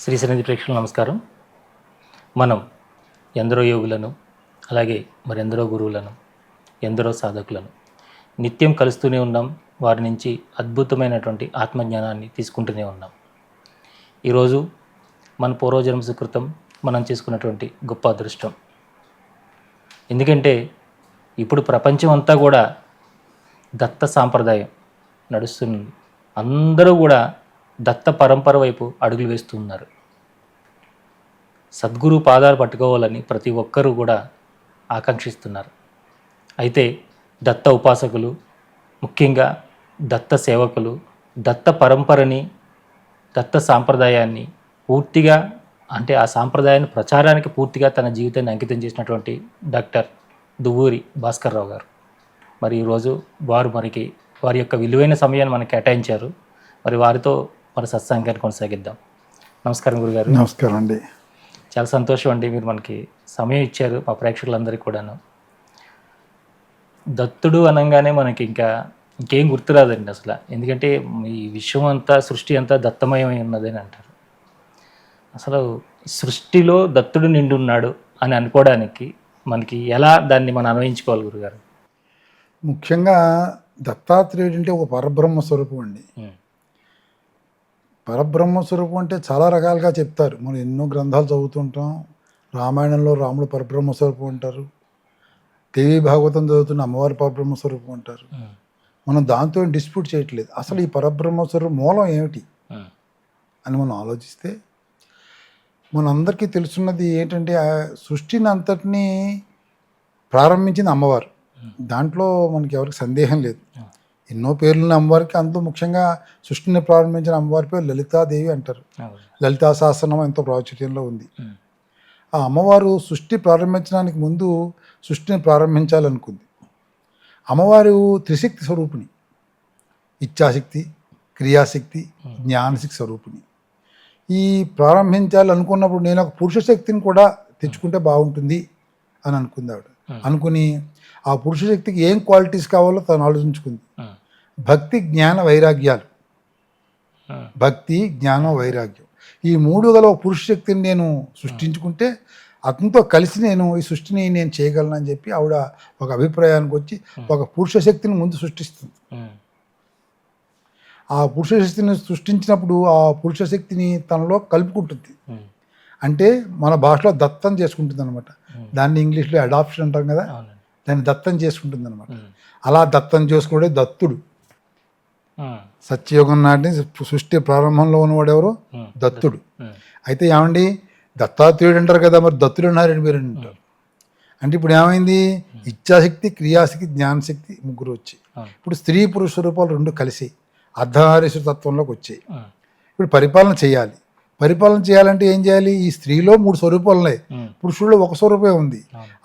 శ్రీ సన్నిధి ప్రేక్షకులు నమస్కారం. మనం ఎందరో యోగులను, అలాగే మరెందరో గురువులను, ఎందరో సాధకులను నిత్యం కలుస్తూనే ఉన్నాం. వారి నుంచి అద్భుతమైనటువంటి ఆత్మజ్ఞానాన్ని తీసుకుంటూనే ఉన్నాం. ఈరోజు మన పూర్వజన్మ సుకృతం మనం చేసుకున్నటువంటి గొప్ప అదృష్టం. ఎందుకంటే ఇప్పుడు ప్రపంచం అంతా కూడా దత్త సాంప్రదాయం నడుస్తుంది. అందరూ కూడా దత్త పరంపర వైపు అడుగులు వేస్తున్నారు. సద్గురు పాదాలు పట్టుకోవాలని ప్రతి ఒక్కరూ కూడా ఆకాంక్షిస్తున్నారు. అయితే దత్త ఉపాసకులు, ముఖ్యంగా దత్త సేవకులు దత్త పరంపరని, దత్త సాంప్రదాయాన్ని పూర్తిగా అంటే ఆ సాంప్రదాయాన్ని ప్రచారానికి పూర్తిగా తన జీవితాన్ని అంకితం చేసినటువంటి డాక్టర్ దువ్వూరి భాస్కర్ రావు గారు మరి ఈరోజు వారి యొక్క విలువైన సమయాన్ని మనకు కేటాయించారు. మరి వారితో మన సత్సంగాన్ని కొనసాగిద్దాం. నమస్కారం గురుగారు. నమస్కారం అండి. చాలా సంతోషం అండి, మీరు మనకి సమయం ఇచ్చారు మా ప్రేక్షకులందరికీ కూడాను. దత్తుడు అనగానే మనకి ఇంకేం గుర్తురాదండి అసలు. ఎందుకంటే ఈ విశ్వం అంతా, సృష్టి అంతా దత్తమయమై ఉన్నదని అంటారు. అసలు సృష్టిలో దత్తుడు నిండున్నాడు అని అనుకోవడానికి మనకి ఎలా దాన్ని మనం అన్వయించుకోవాలి గురుగారు? ముఖ్యంగా దత్తాత్రేయుడు అంటే ఒక పరబ్రహ్మ స్వరూపం అండి. పరబ్రహ్మ స్వరూపం అంటే చాలా రకాలుగా చెప్తారు. మనం ఎన్నో గ్రంథాలు చదువుతుంటాం. రామాయణంలో రాముడు పరబ్రహ్మ స్వరూపం అంటారు. దేవి భాగవతం చదువుతున్న అమ్మవారి పరబ్రహ్మ స్వరూపం అంటారు. మనం దాంతో డిస్ప్యూట్ చేయట్లేదు. అసలు ఈ పరబ్రహ్మ స్వరూపం మూలం ఏమిటి అని మనం ఆలోచిస్తే మనందరికీ తెలుసున్నది ఏంటంటే సృష్టిని అంతటినీ ప్రారంభించింది అమ్మవారు. దాంట్లో మనకి ఎవరికి సందేహం లేదు. ఎన్నో పేర్లున్న అమ్మవారికి, అందులో ముఖ్యంగా సృష్టిని ప్రారంభించిన అమ్మవారి పేరు లలితాదేవి అంటారు. లలితా సహస్రనామం ఎంతో ప్రాచుర్యంలో ఉంది. ఆ అమ్మవారు సృష్టి ప్రారంభించడానికి ముందు సృష్టిని ప్రారంభించాలనుకుంది. అమ్మవారు త్రిశక్తి స్వరూపిణి, ఇచ్ఛాశక్తి, క్రియాశక్తి, జ్ఞానశక్తి స్వరూపిణి. ఈ ప్రారంభించాలనుకున్నప్పుడు నేను ఒక పురుష శక్తిని కూడా తెచ్చుకుంటే బాగుంటుంది అని అనుకుంది ఆవిడ. అనుకుని ఆ పురుష శక్తికి ఏం క్వాలిటీస్ కావాలో తను ఆలోచించుకుంది. భక్తి, జ్ఞాన, వైరాగ్యాలు. భక్తి, జ్ఞానం, వైరాగ్యం, ఈ మూడు గల ఒక పురుష శక్తిని నేను సృష్టించుకుంటే అతనితో కలిసి నేను ఈ సృష్టిని నేను చేయగలను అని చెప్పి ఆవిడ ఒక అభిప్రాయానికి వచ్చి ఒక పురుష శక్తిని ముందు సృష్టిస్తుంది. ఆ పురుష శక్తిని సృష్టించినప్పుడు ఆ పురుష శక్తిని తనలో కలుపుకుంటుంది. అంటే మన భాషలో దత్తం చేసుకుంటుంది అనమాట. దాన్ని ఇంగ్లీష్లో అడాప్షన్ అంటాం కదా, దాన్ని దత్తం చేసుకుంటుంది అనమాట. అలా దత్తం చేసుకునే దత్తుడు. సత్యయుగం నాటి సృష్టి ప్రారంభంలో ఉన్నవాడు ఎవరు? దత్తుడు. అయితే ఏమండి, దత్తాత్రేయుడు అంటారు కదా, మరి దత్తుడు అన్నారండి మీరు అంటారు. అంటే ఇప్పుడు ఏమైంది? ఇచ్ఛాశక్తి, క్రియాశక్తి, జ్ఞానశక్తి ముగ్గురు వచ్చాయి. ఇప్పుడు స్త్రీ పురుష రూపాలు రెండు కలిసి అర్ధనారీశ్వర తత్వంలోకి వచ్చాయి. ఇప్పుడు పరిపాలన చేయాలి. పరిపాలన చేయాలంటే ఏం చేయాలి? ఈ స్త్రీలో 3 స్వరూపాలు ఉన్నాయి, పురుషుల్లో ఒక స్వరూపమే ఉంది.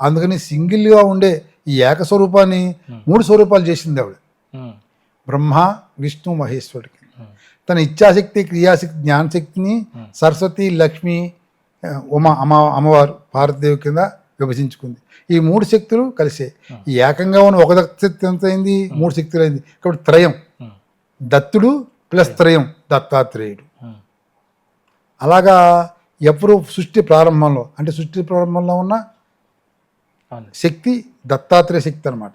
అందుకని సింగిల్గా ఉండే ఈ ఏకస్వరూపాన్ని 3 స్వరూపాలు చేసింది ఆవిడ. బ్రహ్మ, విష్ణు, మహేశ్వరుడికి తన ఇచ్ఛాశక్తి, క్రియాశక్తి, జ్ఞానశక్తిని సరస్వతి, లక్ష్మి, అమ్మవారు పార్వతీదేవి కింద విభజించుకుంది. ఈ 3 శక్తులు కలిసే ఈ ఏకంగా ఉన్న ఒక శక్తి ఎంత అయింది? 3 శక్తులు అయింది. కాబట్టి త్రయం, దత్తుడు ప్లస్ త్రయం దత్తాత్రేయుడు. అలాగా ఎప్పుడు సృష్టి ప్రారంభంలో, అంటే సృష్టి ప్రారంభంలో ఉన్న శక్తి దత్తాత్రేయ శక్తి అనమాట.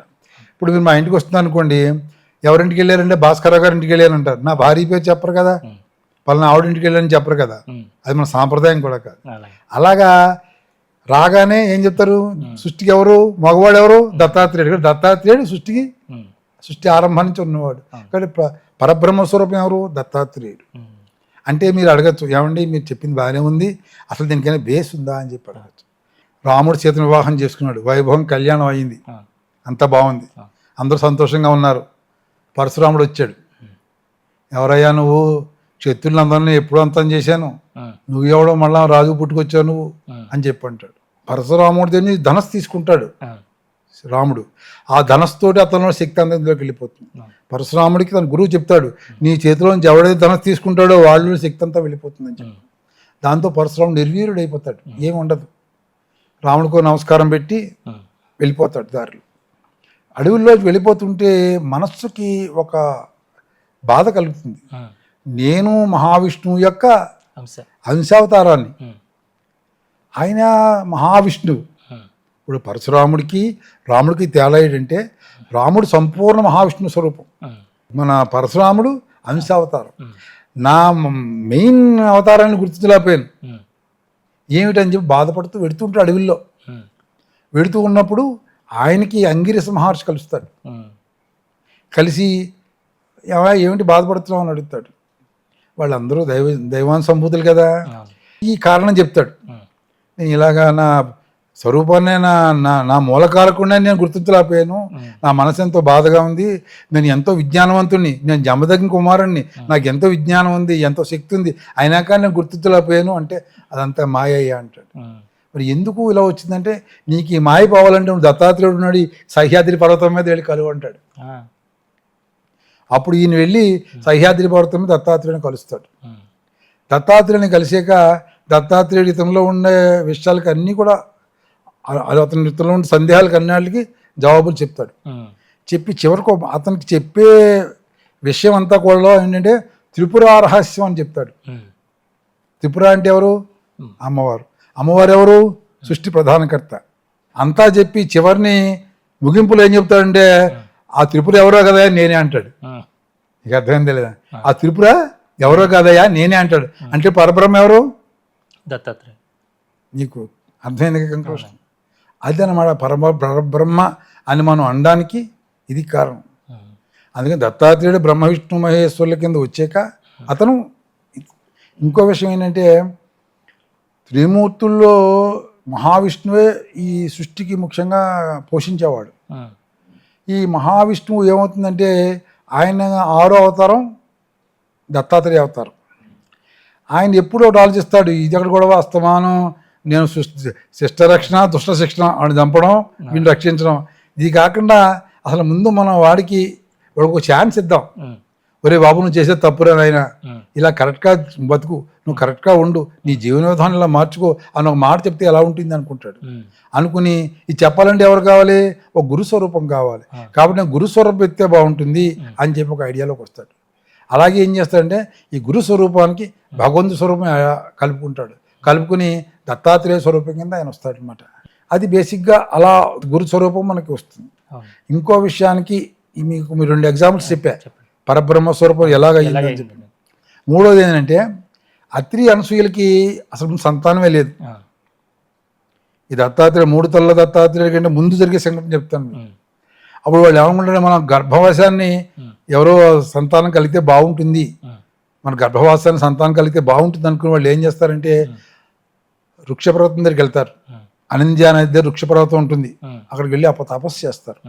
ఇప్పుడు మీరు మా ఇంటికి వస్తుంది అనుకోండి, ఎవరింటికి వెళ్ళారంటే భాస్కర్ గారి ఇంటికి వెళ్ళారంటారు. నా భార్య పేరు చెప్పరు కదా, పలానా ఆవిడింటికి వెళ్ళారని చెప్పరు కదా. అది మన సాంప్రదాయం కూడా కాదు. అలాగా రాగానే ఏం చెప్తారు? సృష్టికి ఎవరు? మగవాడు ఎవరు? దత్తాత్రేయుడు. దత్తాత్రేయుడు సృష్టి ఆరంభం నుంచి ఉన్నవాడు. కాబట్టి పరబ్రహ్మ స్వరూపం ఎవరు? దత్తాత్రేయుడు. అంటే మీరు అడగచ్చు, ఏమండి మీరు చెప్పింది బాగానే ఉంది, అసలు దీనికైనా బేస్ ఉందా అని చెప్పి అడగచ్చు. రాముడు సీతను వివాహం చేసుకున్నాడు, వైభవం, కళ్యాణం అయింది, అంత బాగుంది, అందరూ సంతోషంగా ఉన్నారు. పరశురాముడు వచ్చాడు. ఎవరయ్యా నువ్వు? శత్రులందరినీ ఎప్పుడు అంతం చేశాను, నువ్వు ఎవడో మళ్ళా రాజు పుట్టుకొచ్చావు నువ్వు అని చెప్పి అంటాడు. పరశురాముడి దగ్గర ధనస్సు తీసుకుంటాడు రాముడు. ఆ ధనస్సుతోటి అతనిలో శక్తి అందరిలోకి వెళ్ళిపోతుంది. పరశురాముడికి తన గురువు చెప్తాడు, నీ చేతిలోంచి ఎవడైతే ధనస్సు తీసుకుంటాడో వాళ్ళు శక్తి అంతా వెళ్ళిపోతుందని చెప్పి. దాంతో పరశురాముడు నిర్వీర్యుడు అయిపోతాడు, ఏమి ఉండదు. రాముడికో నమస్కారం పెట్టి వెళ్ళిపోతాడు దారిలో. అడవుల్లోకి వెళ్ళిపోతుంటే మనస్సుకి ఒక బాధ కలుగుతుంది. నేను మహావిష్ణువు యొక్క అంశావతారాన్ని. ఆయన మహావిష్ణువు. ఇప్పుడు పరశురాముడికి రాముడికి తేడా ఏంటంటే రాముడు సంపూర్ణ మహావిష్ణు స్వరూపం, మన పరశురాముడు అంశావతారం. నా మెయిన్ అవతారాన్ని గుర్తించలేకపోయాను. ఏమిటని చెప్పి బాధపడుతూ వెడుతుంటే అడవిలో వెడుతూ ఉన్నప్పుడు ఆయనకి అంగిరస మహర్షి కలుస్తాడు. కలిసి ఏమిటి బాధపడుతున్నావు అని అడుగుతాడు. వాళ్ళందరూ దైవాన్ సంభూతులు కదా. ఈ కారణం చెప్తాడు. నేను ఇలాగా నా స్వరూపాన్నే నా మూలకారకుండా నేను గుర్తించలేకపోయాను. నా మనసు ఎంతో బాధగా ఉంది. నేను ఎంతో విజ్ఞానవంతుడిని, నేను జమదగ్ని కుమారుణ్ణి, నాకు ఎంతో విజ్ఞానం ఉంది, ఎంతో శక్తి ఉంది, అయినా కానీ నేను గుర్తించలేకపోయాను అంటే అదంతా మాయయ్యా అంటాడు. మరి ఎందుకు ఇలా వచ్చిందంటే నీకు ఈ మాయ పోవాలంటే నువ్వు దత్తాత్రేయుడు ఉన్నాడు సహ్యాద్రి పర్వతం మీద వెళ్ళి కలువు అంటాడు. అప్పుడు ఈయన వెళ్ళి సహ్యాద్రి పర్వతం మీద దత్తాత్రేయుని కలుస్తాడు. దత్తాత్రేయుని కలిసాక దత్తాత్రేయుడి ఇతనిలో ఉండే విషయాలకి అన్నీ కూడా అతని ఇతనిలో ఉండే సందేహాలకు అన్నిటికి జవాబులు చెప్తాడు. చెప్పి చివరికి అతనికి చెప్పే విషయం అంతా కూడా ఏంటంటే త్రిపుర రహస్యం అని చెప్తాడు. త్రిపుర అంటే ఎవరు? అమ్మవారు. అమ్మవారు ఎవరు? సృష్టి ప్రధానకర్త. అంతా చెప్పి చివరిని ముగింపులో ఏం చెప్తాడంటే ఆ త్రిపుర ఎవరో కదయా నేనే అంటాడు. ఇక అర్థమైంది లేదా? ఆ త్రిపుర ఎవరో కదయా నేనే అంటాడు. అంటే పరబ్రహ్మ ఎవరు? దత్తాత్రేయ. నీకు అర్థమైంది కంక్లూషన్ అదనమాట. పరబ్రహ్మ అని మనం అనడానికి ఇది కారణం. అందుకని దత్తాత్రేయుడు బ్రహ్మ విష్ణు మహేశ్వరుల కింద వచ్చాక అతను ఇంకో విషయం ఏంటంటే త్రిమూర్తుల్లో మహావిష్ణువే ఈ సృష్టికి ముఖ్యంగా పోషించేవాడు. ఈ మహావిష్ణువు ఏమవుతుందంటే ఆయన 6వ అవతారం దత్తాత్రేయ అవతారం. ఆయన ఎప్పుడో ఒకటి ఆలోచిస్తాడు, ఇది ఎక్కడ గొడవ అస్తమానం నేను శిష్ట రక్షణ దుష్ట శిక్షణ అని చంపడం వీళ్ళు రక్షించడం. ఇది కాకుండా అసలు ముందు మనం వాడికి ఒక ఛాన్స్ ఇద్దాం. ఒరే బాబు నువ్వు చేసే తప్పురా నాయన, ఇలా కరెక్ట్గా బతుకు, నువ్వు కరెక్ట్గా ఉండు, నీ జీవన విధానం ఇలా మార్చుకో అని ఒక మాట చెప్తే ఎలా ఉంటుంది అనుకుంటాడు. అనుకుని ఇది చెప్పాలంటే ఎవరు కావాలి? ఒక గురుస్వరూపం కావాలి. కాబట్టి నేను గురుస్వరూపం ఎత్తే బాగుంటుంది అని చెప్పి ఒక ఐడియాలోకి వస్తాడు. అలాగే ఏం చేస్తాడంటే ఈ గురు స్వరూపానికి భగవంతు స్వరూపం కలుపుకుంటాడు. కలుపుకుని దత్తాత్రేయ స్వరూపం కింద ఆయన వస్తాడు అనమాట. అది బేసిక్గా అలా గురు స్వరూపం మనకి వస్తుంది. ఇంకో విషయానికి మీకు 2 ఎగ్జాంపుల్స్ చెప్పా పరబ్రహ్మ స్వరూపం ఎలాగయ్యిందని చెప్పి. మూడోది ఏంటంటే అత్రి అనసూయలకి అసలు సంతానమే లేదు. ఈ దత్తాత్రేయ 3 తల్ల దత్తాత్రేయుల కంటే ముందు జరిగే సంఘటన చెప్తాను. అప్పుడు వాళ్ళు ఏమనుకుంటారు, మన గర్భవాసాన్ని ఎవరో సంతానం కలిగితే బాగుంటుంది, మన గర్భవాసాన్ని సంతానం కలిగితే బాగుంటుంది అనుకుని వాళ్ళు ఏం చేస్తారంటే వృక్షపర్వతం దగ్గరికి వెళ్తారు. అనంద్య నది దగ్గర వృక్షపర్వతం ఉంటుంది, అక్కడికి వెళ్ళి తపస్సు చేస్తారు.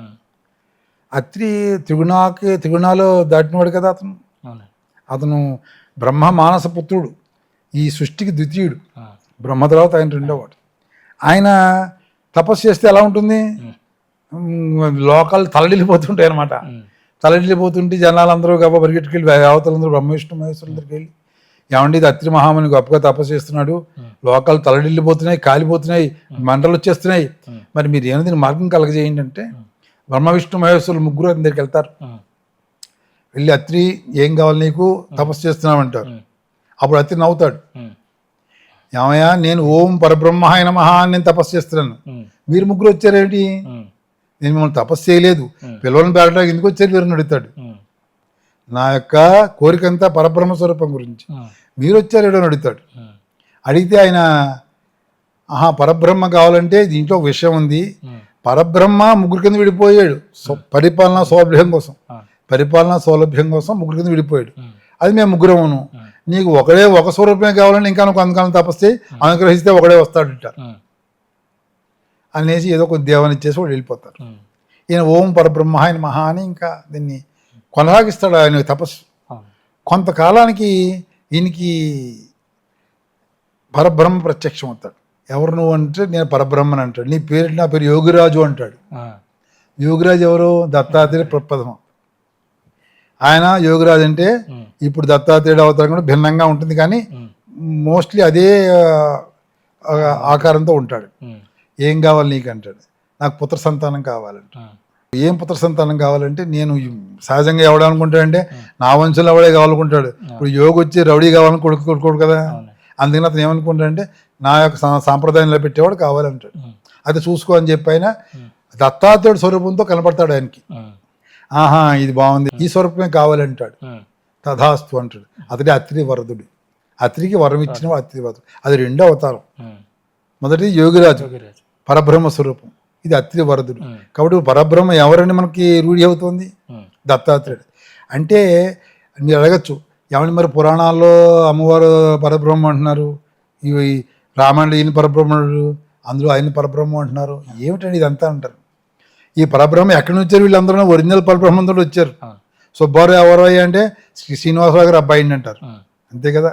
అత్రి త్రిగుణాలు దాటినవాడు కదా అతను బ్రహ్మ మానస పుత్రుడు, ఈ సృష్టికి ద్వితీయుడు. బ్రహ్మ తర్వాత ఆయన రెండోవాడు. ఆయన తపస్సు చేస్తే ఎలా ఉంటుంది, లోకాలు తలడిల్లిపోతుంటాయి అనమాట. తలడిల్లిపోతుంటే జనాలందరూ గొప్ప పరిగెట్టుకెళ్ళి అవతలందరూ బ్రహ్మ విష్ణు మహేశ్వరుల దగ్గరికి వెళ్ళి ఏమండి ఇది అత్రి మహాముని గొప్పగా తపస్సు చేస్తున్నాడు, లోకాలు తలడిల్లిపోతున్నాయి, కాలిపోతున్నాయి, మంటలు వచ్చేస్తున్నాయి, మరి మీరు ఏమైనా దీన్ని మార్గం కలగజేయండి అంటే బ్రహ్మ విష్ణు మహేశ్వరులు ముగ్గురు అతని దగ్గరికి వెళ్తారు. వెళ్ళి అత్రి ఏం కావాలి నీకు, తపస్సు చేస్తున్నామంటారు. అప్పుడు అత్రి నవ్వుతాడు, ఏమయ్యా నేను ఓం పరబ్రహ్మాయ నమః అని నేను తపస్సు చేస్తున్నాను, మీరు ముగ్గురు వచ్చారేంటి, నేను మిమ్మల్ని తపస్సు చేయలేదు, పిల్లలను పెరగడానికి ఎందుకు వచ్చారు మీరు అడుగుతాడు. నా యొక్క కోరికంతా పరబ్రహ్మ స్వరూపం గురించి, మీరు వచ్చారేడో అని అడుగుతాడు. అడిగితే ఆయన పరబ్రహ్మ కావాలంటే దీంట్లో ఒక విషయం ఉంది, పరబ్రహ్మ ముగ్గురు కింద విడిపోయాడు పరిపాలనా సౌలభ్యం కోసం, పరిపాలనా సౌలభ్యం కోసం ముగ్గురు కింద విడిపోయాడు. అది మేము ముగ్గురమును, నీకు ఒక స్వరూపమే కావాలని ఇంకా నువ్వు కొంతకాలం తపస్సు అనుగ్రహిస్తే ఒకడే వస్తాడంట అనేసి ఏదో కొద్ది దేవాన్ని ఇచ్చేసి వాడు వెళ్ళిపోతారు. ఈయన ఓం పరబ్రహ్మ ఆయన మహా అని ఇంకా దీన్ని కొనసాగిస్తాడు ఆయన తపస్సు. కొంతకాలానికి ఈయనకి పరబ్రహ్మ ప్రత్యక్షం అవుతాడు. ఎవరు నువ్వు అంటే నేను పరబ్రహ్మని అంటాడు. నీ పేరు నా పేరు యోగిరాజు అంటాడు. యోగిరాజు ఎవరు? దత్తాత్రేయ ప్రప్రథమ. ఆయన యోగిరాజు అంటే ఇప్పుడు దత్తాత్రేయుడు అవతారం కూడా భిన్నంగా ఉంటుంది, కానీ మోస్ట్లీ అదే ఆకారంతో ఉంటాడు. ఏం కావాలి నీకు అంటాడు. నాకు పుత్ర సంతానం కావాలంట. ఏం పుత్ర సంతానం కావాలంటే నేను సహజంగా ఎవడనుకుంటాడంటే నా వంశంలో ఎవడే కావాలనుకుంటాడు. ఇప్పుడు యోగి వచ్చి రౌడీ కావాలని కొడుకు కదా, అందుకని అతను ఏమనుకుంటాడంటే నా యొక్క సాంప్రదాయంలో పెట్టేవాడు కావాలంటాడు. అది చూసుకో అని చెప్పి ఆయన దత్తాత్రేయుడు స్వరూపంతో కనపడతాడు ఆయనకి. ఆహా ఇది బాగుంది, ఈ స్వరూపమే కావాలంటాడు. తథాస్తు అంటాడు. అతడే అత్రి వరదుడు. అత్రికి వరం ఇచ్చిన అత్రి వరదుడు. అది రెండో అవతారం. మొదటిది యోగిరాజు పరబ్రహ్మ స్వరూపం, ఇది అత్రి వరదుడు. కాబట్టి పరబ్రహ్మ ఎవరని మనకి రూఢి అవుతుంది, దత్తాత్రేయుడు. అంటే మీరు అడగచ్చు, ఏమని మరి పురాణాల్లో అమ్మవారు పరబ్రహ్మ అంటున్నారు, ఇవి రామాయణుడు ఈయన పరబ్రహ్మణుడు, అందులో ఆయన పరబ్రహ్మ అంటున్నారు, ఏమిటండి ఇదంతా అంటారు. ఈ పరబ్రహ్మ ఎక్కడి నుంచి వచ్చారు? వీళ్ళందరూ ఒరిజినల్ పరబ్రహ్మంతో వచ్చారు. సుబ్బారావు ఎవరయ్యా అంటే శ్రీనివాసరావు గారు అబ్బాయిని అంటారు, అంతే కదా.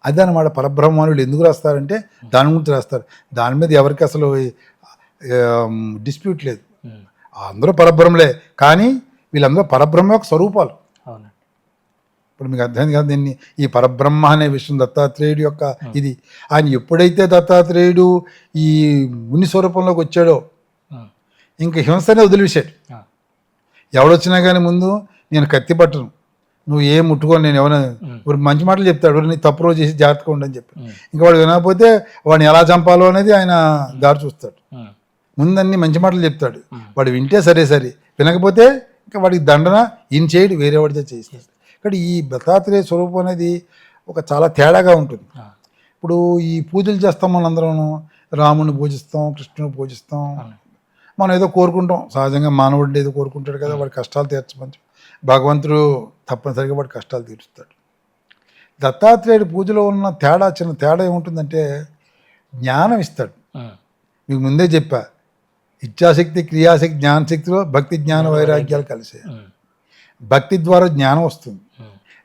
అదే అనమాట పరబ్రహ్మానులు ఎందుకు రాస్తారంటే దాని గురించి రాస్తారు. దాని మీద ఎవరికి అసలు డిస్ప్యూట్ లేదు. అందరూ పరబ్రహ్మలే, కానీ వీళ్ళందరూ పరబ్రహ్మ యొక్క స్వరూపాలు. ఇప్పుడు మీకు అర్థమైంది కదా దీన్ని, ఈ పరబ్రహ్మ అనే విషయం దత్తాత్రేయుడు యొక్క ఇది. ఆయన ఎప్పుడైతే దత్తాత్రేయుడు ఈ ముని స్వరూపంలోకి వచ్చాడో ఇంక హింసనే వదిలివేశాడు. ఎవడొచ్చినా కానీ ముందు నేను కత్తి పట్టను, నువ్వు ఏం ముట్టుకొని, నేను ఎవరైనా మంచి మాటలు చెప్తాడు, నీ తప్పు రోజు చేసి జాగ్రత్తగా ఉండని చెప్పి. ఇంకా వాడు వినకపోతే వాడిని ఎలా చంపాలో అనేది ఆయన దారి చూస్తాడు. ముందన్ని మంచి మాటలు చెప్తాడు, వాడు వింటే సరే సరే, వినకపోతే ఇంకా వాడికి దండన ఈయన చేయడు, వేరే వాడితో చేస్తాడు. కానీ ఈ దత్తాత్రేయ స్వరూపం అనేది ఒక చాలా తేడాగా ఉంటుంది. ఇప్పుడు ఈ పూజలు చేస్తాం మనందరం, రాముని పూజిస్తాం, కృష్ణుని పూజిస్తాం, మనం ఏదో కోరుకుంటాం, సహజంగా మానవుడిని ఏదో కోరుకుంటాడు కదా, వాడి కష్టాలు తీర్చమని. భగవంతుడు తప్పనిసరిగా వాడి కష్టాలు తీరుస్తాడు. దత్తాత్రేయుడి పూజలో ఉన్న తేడా, చిన్న తేడా ఏముంటుందంటే జ్ఞానం ఇస్తాడు. మీకు ముందే చెప్పా, ఇచ్ఛాశక్తి, క్రియాశక్తి, జ్ఞానశక్తిలో భక్తి జ్ఞాన వైరాగ్యాలు కలిసే. భక్తి ద్వారా జ్ఞానం వస్తుంది.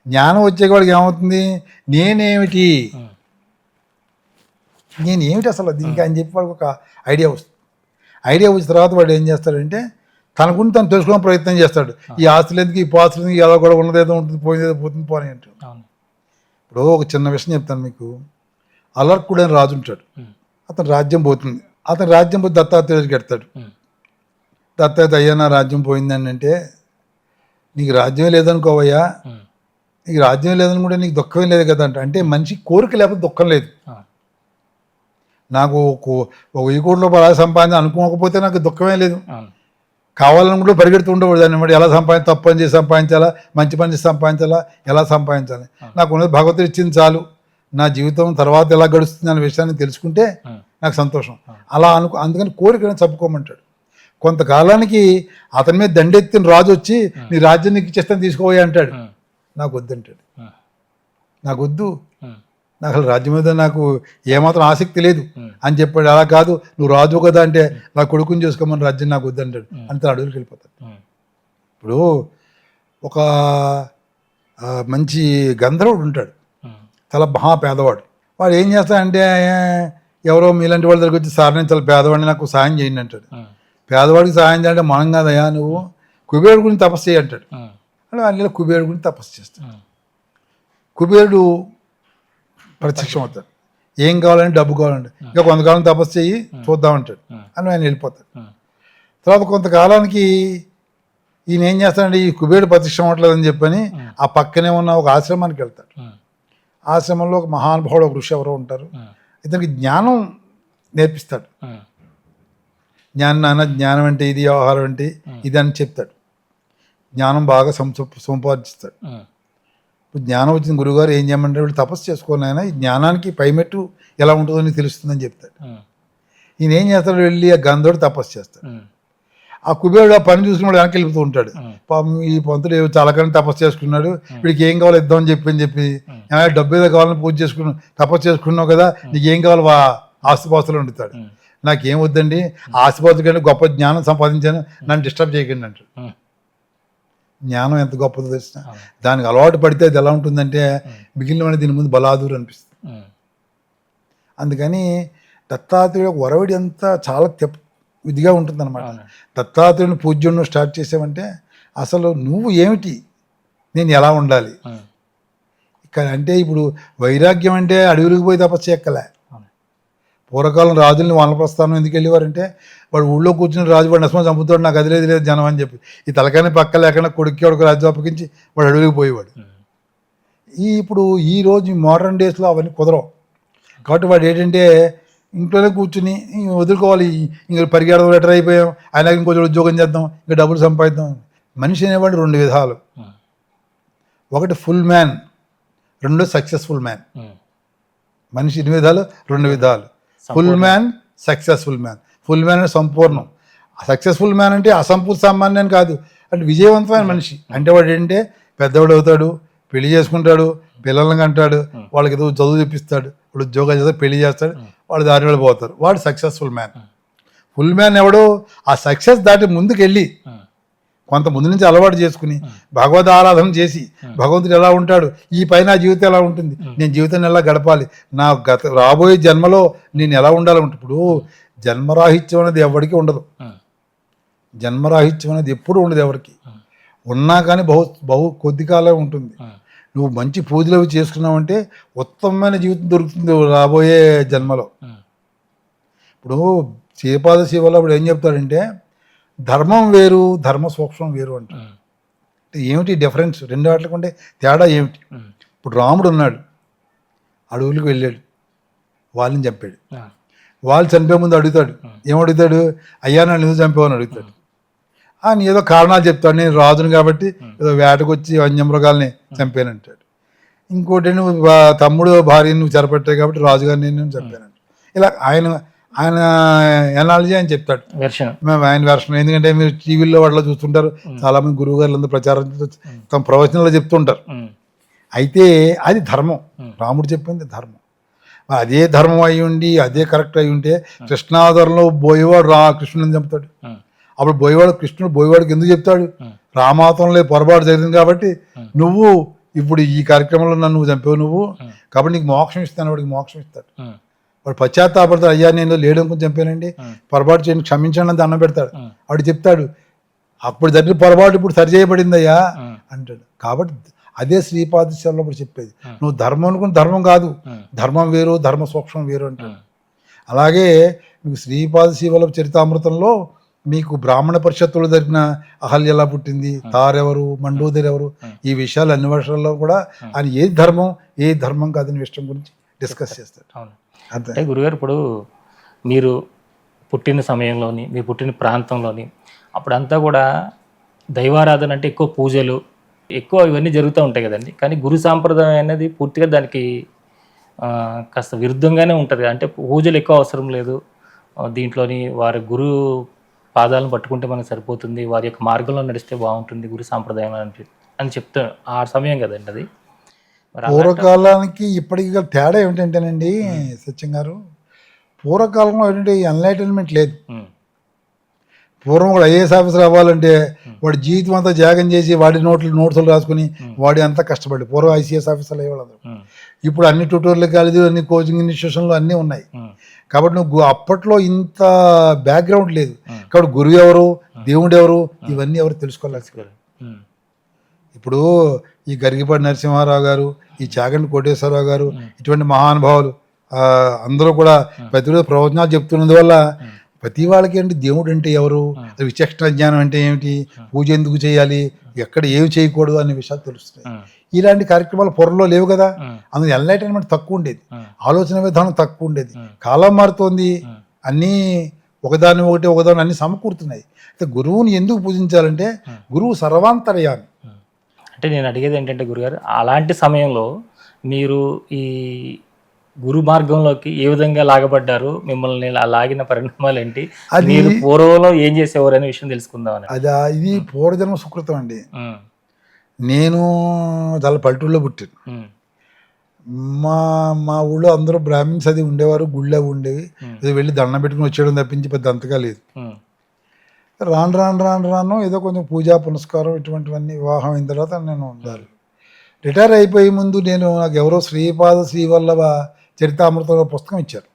జ్ఞానం వచ్చే వాడికి ఏమవుతుంది, నేనేమిటి అసలు దీనికి అని చెప్పి వాడికి ఒక ఐడియా వస్తుంది. ఐడియా వచ్చిన తర్వాత వాడు ఏం చేస్తాడంటే తనకుని తను తెలుసుకునే ప్రయత్నం చేస్తాడు. ఈ ఆస్తులు ఎందుకు, ఈ పాస్తులు ఎందుకు, ఎలా కూడా ఉన్నదేదో ఉంటుంది, పోయిందేదో పోతుంది, పోనీ అంటాడు. ఇప్పుడు ఒక చిన్న విషయం చెప్తాను మీకు. అలర్కుడు అని రాజు ఉంటాడు, అతను రాజ్యం పోతుంది. అతను రాజ్యం పోయి దత్తాత్రేయుడికి ఎడతాడు. దత్తాత్రేయ అయ్యా నా రాజ్యం పోయిందని అంటే, నీకు రాజ్యమే లేదనుకోవయ్యా, నీకు రాజ్యం లేదనుకుంటే నీకు దుఃఖమే లేదు కదా అంటే మనిషి కోరిక లేకపోతే దుఃఖం లేదు. నాకు ఒక 1000 కోట్ల రూపాయలు సంపాదించి అనుకోకపోతే నాకు దుఃఖమే లేదు. కావాలనుకుంటూ పరిగెడుతూ ఉండకూడదు. దాన్ని బట్టి ఎలా తప్పు పని చేసి సంపాదించాలా, మంచి పని చేసి సంపాదించాలా, ఎలా సంపాదించాలి, నాకు ఉన్నది భగవంతుడు ఇచ్చింది చాలు, నా జీవితం తర్వాత ఎలా గడుస్తుంది అనే విషయాన్ని తెలుసుకుంటే నాకు సంతోషం. అలా అందుకని కోరికను చప్పుకోమంటాడు. కొంతకాలానికి అతని మీద దండెత్తిన రాజు వచ్చి నీ రాజ్యం నీకు ఇచ్చేస్తాను తీసుకోబోయే అంటాడు. నాకు వద్దంటాడు. నాకు వద్దు, నాకు అసలు రాజ్యం మీద నాకు ఏమాత్రం ఆసక్తి లేదు అని చెప్పాడు. అలా కాదు, నువ్వు రాజు కదా అంటే నా కొడుకుని చేసుకోమని, రాజ్యం నాకు వద్దంటాడు. అంతే అడవులకు వెళ్ళిపోతాడు. ఇప్పుడు ఒక మంచి గంధర్వుడు ఉంటాడు, చాలా మహా పేదవాడు. వాడు ఏం చేస్తాడంటే ఎవరో మీలాంటి వాళ్ళ దగ్గరికి వచ్చి సార్ నేను చాలా పేదవాడిని, నాకు సాయం చేయండి అంటాడు. పేదవాడికి సాయం చేయాలంటే మనం కాదయా, నువ్వు కుబేరుడు గురించి తపస్సు చేయి అంటాడు. అంటే ఆయన కుబేరుడు గురించి తపస్సు చేస్తాడు. కుబేరుడు ప్రత్యక్షం అవుతాడు. ఏం కావాలంటే డబ్బు కావాలంటే, ఇంకా కొంతకాలం తపస్సు చెయ్యి చూద్దామంటాడు అని ఆయన వెళ్ళిపోతాడు. తర్వాత కొంతకాలానికి ఈయన ఏం చేస్తాడంటే ఈ కుబేరుడు ప్రత్యక్షం అవ్వట్లేదని చెప్పని ఆ పక్కనే ఉన్న ఒక ఆశ్రమానికి వెళ్తాడు. ఆశ్రమంలో ఒక మహానుభావుడు, ఒక ఋషి ఎవరో ఉంటారు, ఇతనికి జ్ఞానం నేర్పిస్తాడు. జ్ఞానం అంటే ఇది, వ్యవహారం అంటే ఇది అని చెప్తాడు. జ్ఞానం బాగా సంపాదిస్తాడు. ఇప్పుడు జ్ఞానం వచ్చిన గురువుగారు ఏం చేయమంటారు, వీళ్ళు తపస్సు చేసుకోని ఆయన ఈ జ్ఞానానికి పైమెట్టు ఎలా ఉంటుందని తెలుస్తుందని చెప్తాడు. ఈయన ఏం చేస్తాడు, వెళ్ళి ఆ గంధుడు తపస్సు చేస్తాడు. ఆ కుబేరుడు ఆ పని చూసుకున్నాడు, వెనక్కి వెళ్ళిపోతూ ఉంటాడు. ఈ పంతుడు చాలా కాలం తపస్సు చేసుకున్నాడు, వీడికి ఏం కావాలో ఇద్దామని చెప్పి డబ్బు ఏదో కావాలని పూజ చేసుకున్నావు, తపస్సు చేసుకున్నావు కదా, నీకు ఏం కావాలి ఆస్తిపాస్తులు వండుతాడు. నాకేం వద్దండి, ఆస్తిపాస్తుల కంటే గొప్ప జ్ఞానం సంపాదించాను, నన్ను డిస్టర్బ్ చేయకండి అంటాడు. జ్ఞానం ఎంత గొప్పదో తెలిసిన, దానికి అలవాటు పడితే అది ఎలా ఉంటుందంటే మిగిలిన దీని ముందు బలాదూరు అనిపిస్తుంది. అందుకని దత్తాత్రేయుడు వరవడి అంతా చాలా ఇదిగా ఉంటుందన్నమాట. దత్తాత్రేయుని పూజ్యుడిని స్టార్ట్ చేసావంటే అసలు నువ్వు ఏమిటి, నేను ఎలా ఉండాలి ఇక్కడ అంటే, ఇప్పుడు వైరాగ్యం అంటే అడవులకు పోయి తపస్సు ఎక్కలే. పూర్వకాలం రాజుల్ని వానప్రస్థానం ఎందుకు వెళ్ళేవారంటే, వాడు ఊళ్ళో కూర్చుని రాజు వాడు నష్టం చంపుతాడు, నాకు అది లేదు జనం అని చెప్పి ఈ తలకాని పక్క లేకుండా కొడుక్కి వాడికి రాజ్యం అప్పగించి వాడు అడవులకు పోయేవాడు. ఇప్పుడు ఈరోజు మోడర్న్ డేస్లో అవన్నీ కుదరవు. కాబట్టి వాడు ఏంటంటే ఇంట్లోనే కూర్చుని వదులుకోవాలి, ఇంకా పరిగెడదాం, లెటర్ అయిపోయాం, ఆయన ఇంకొంచెం ఉద్యోగం చేద్దాం, ఇంకా డబ్బులు సంపాదిద్దాం. మనిషి అనేవాడు 2 విధాలు. ఒకటి ఫుల్ మ్యాన్, 2 సక్సెస్ఫుల్ మ్యాన్. మనిషి 2 విధాలు, 2 విధాలు. Full man, successful man. Full man అంటే సంపూర్ణం. సక్సెస్ఫుల్ మ్యాన్ అంటే అసంపూర్ణ సామాన్యం కాదు, అంటే విజయవంతమైన మనిషి. అంటే వాడు ఏంటంటే పెద్దవాడు అవుతాడు, పెళ్లి చేసుకుంటాడు, పిల్లల్ని కంటాడు, వాళ్ళకి ఏదో చదువు చూపిస్తాడు, వాడు ఉద్యోగాలు చేస్తాడు, పెళ్లి చేస్తాడు, వాళ్ళు దారి వెళ్ళిపోతారు. వాడు సక్సెస్ఫుల్ మ్యాన్. ఫుల్ మ్యాన్ ఎవడో ఆ సక్సెస్ దాటి ముందుకు వెళ్ళి కొంత ముందు నుంచి అలవాటు చేసుకుని భగవద్ ఆరాధన చేసి భగవంతుడు ఎలా ఉంటాడు, ఈ పైన జీవితం ఎలా ఉంటుంది, నేను జీవితాన్ని ఎలా గడపాలి, నా రాబోయే జన్మలో నేను ఎలా ఉండాలంటే. ఇప్పుడు జన్మరాహిత్యం అనేది ఎవరికి ఉండదు. జన్మరాహిత్యం అనేది ఎప్పుడు ఉండదు ఎవరికి. ఉన్నా కానీ బహు కొద్ది కాలం ఉంటుంది. నువ్వు మంచి పూజలు అవి చేసుకున్నావంటే ఉత్తమమైన జీవితం దొరుకుతుంది రాబోయే జన్మలో. ఇప్పుడు శ్రీపాద శివలో అప్పుడు ఏం చెప్తాడంటే ధర్మం వేరు, ధర్మ సూక్ష్మం వేరు అంటారు. ఏమిటి డిఫరెన్స్? 2 వాటికి ఉంటే తేడా ఏమిటి? ఇప్పుడు రాముడు ఉన్నాడు, అడవులకు వెళ్ళాడు, వాళ్ళని చంపాడు. వాళ్ళు చంపే ముందు అడుగుతాడు, ఏమడుగుతాడు? అయ్యా నన్ను ఎందుకు చంపావని అడుగుతాడు. అని ఏదో కారణాలు చెప్తాడు, నేను రాజును కాబట్టి ఏదో వేటకు వచ్చి వన్యమృగాల్ని చంపానంటాడు. ఇంకోటి నువ్వు తమ్ముడు భార్యను నువ్వు చెరపట్టావు కాబట్టి రాజుగారిని నేను చంపానంట. ఇలా ఆయన ఎనాలజీ ఆయన చెప్తాడు, మేము ఆయన వెర్షన్. ఎందుకంటే మీరు టీవీల్లో వాటిలో చూస్తుంటారు, చాలామంది గురువు గారు అందరూ ప్రచారం తమ ప్రవచనంలో చెప్తుంటారు. అయితే అది ధర్మం, రాముడు చెప్పింది ధర్మం. అదే ధర్మం అయి ఉండి అదే కరెక్ట్ అయి ఉంటే కృష్ణావతారంలో బోయేవాడు కృష్ణుని చంపుతాడు. అప్పుడు కృష్ణుడు బోయేవాడికి ఎందుకు చెప్తాడు? రామావతారంలో పొరపాటు జరిగింది కాబట్టి నువ్వు ఇప్పుడు ఈ కార్యక్రమంలో నన్ను చంపావు నువ్వు, కాబట్టి నీకు మోక్షం ఇస్తాను. వాడికి మోక్షం ఇస్తాడు. వాడు పశ్చాత్తాపడతాడు, అయ్యా నేను లేడు కొంచెం చంపానండి, పొరపాటు చేయని క్షమించండి అని దండం పెడతాడు. వాడు చెప్తాడు అప్పుడు జరిగిన పొరపాటు ఇప్పుడు సరి చేయబడింది అయ్యా అంటాడు. కాబట్టి అదే శ్రీపాదశివలో ఇప్పుడు చెప్పేది, నువ్వు ధర్మం అనుకుని ధర్మం కాదు, ధర్మం వేరు, ధర్మ సూక్ష్మం వేరు అంటాడు. అలాగే మీకు శ్రీపాదశివల చరితామృతంలో మీకు బ్రాహ్మణ పరిషత్తులు జరిగిన అహల్య ఎలా పుట్టింది, తారెవరు, మండోదరి ఎవరు, ఈ విషయాలు అన్ని వర్షాల్లో కూడా ఆయన ఏ ధర్మం కాదని విషయం గురించి డిస్కస్ చేస్తాడు. అంటే గురుగారు, ఇప్పుడు మీరు పుట్టిన సమయంలోని, మీ పుట్టిన ప్రాంతంలోని అప్పుడంతా కూడా దైవారాధన అంటే ఎక్కువ పూజలు, ఎక్కువ ఇవన్నీ జరుగుతూ ఉంటాయి కదండి. కానీ గురు సాంప్రదాయం అనేది పూర్తిగా దానికి కాస్త విరుద్ధంగానే ఉంటుంది. అంటే పూజలు ఎక్కువ అవసరం లేదు, దీంట్లోని వారి గురు పాదాలను పట్టుకుంటే మనకు సరిపోతుంది, వారి యొక్క మార్గంలో నడిస్తే బాగుంటుంది గురు సాంప్రదాయం అని చెప్తా ఆ సమయం కదండి అది. పూర్వకాలానికి ఇప్పటికి తేడా ఏమిటంటేనండి సత్యం గారు, పూర్వకాలంలో ఏంటంటే ఎన్లైటన్మెంట్ లేదు. పూర్వం కూడా ఐఏఎస్ ఆఫీసర్ అవ్వాలంటే వాడి జీవితం అంతా త్యాగం చేసి వాడి నోట్స్లు రాసుకుని వాడి అంతా కష్టపడి పూర్వం ఐసీఎస్ ఆఫీసర్లు అయ్యేవాళ్ళు. ఇప్పుడు అన్ని ట్యూటోరియల్ కాలేజీలు, అన్ని కోచింగ్ ఇన్స్టిట్యూషన్లు అన్నీ ఉన్నాయి. కాబట్టి నువ్వు అప్పట్లో ఇంత బ్యాక్గ్రౌండ్ లేదు. కాబట్టి గురువు ఎవరు, దేవుడు ఎవరు, ఇవన్నీ ఎవరు తెలుసుకోలేదు. ఇప్పుడు ఈ గరిగిపాటి నరసింహారావు గారు, ఈ చాగంటి కోటేశ్వరరావు గారు, ఇటువంటి మహానుభావులు అందరూ కూడా ప్రతిరోజు ప్రవచనాలు చెప్తున్నందువల్ల ప్రతి వాళ్ళకి ఏంటి దేవుడు అంటే ఎవరు, విచక్షణ జ్ఞానం అంటే ఏమిటి, పూజ ఎందుకు చేయాలి, ఎక్కడ ఏమి చేయకూడదు అనే విషయాలు తెలుస్తున్నాయి. ఇలాంటి కార్యక్రమాలు పొరలో లేవు కదా. అందులో ఎన్లైటన్మెంట్ తక్కువ ఉండేది, ఆలోచన విధానం తక్కువ ఉండేది. కాలం మారుతోంది, అన్నీ ఒకదాని అన్ని సమకూరుతున్నాయి. అయితే గురువుని ఎందుకు పూజించాలంటే గురువు సర్వాంతర్యామి. అంటే నేను అడిగేది ఏంటంటే గురుగారు, అలాంటి సమయంలో మీరు ఈ గురు మార్గంలోకి ఏ విధంగా లాగబడ్డారు, మిమ్మల్ని లాగిన పరిణామాలు ఏంటి, మీరు పూర్వంలో ఏం చేసేవారు అనే విషయం తెలుసుకుందామని. ఇది పూర్వజన్మ సుకృతం అండి. నేను చాలా పల్లెటూరులో పుట్టాను. మా ఊళ్ళో అందరూ బ్రాహ్మిన్స్ అది ఉండేవారు, గుళ్ళు అవి ఉండేవి. ఏదో వెళ్ళి దండం పెట్టుకుని వచ్చేయడం తప్పించి పెద్ద అంతగా లేదు. రాను ఏదో కొంచెం పూజా పునస్కారం ఇటువంటివన్నీ వివాహం అయిన తర్వాత నేను ఉండాలి. రిటైర్ అయిపోయే ముందు నాకు ఎవరో శ్రీపాద శ్రీవల్లభ చరితామృతం పుస్తకం ఇచ్చారు.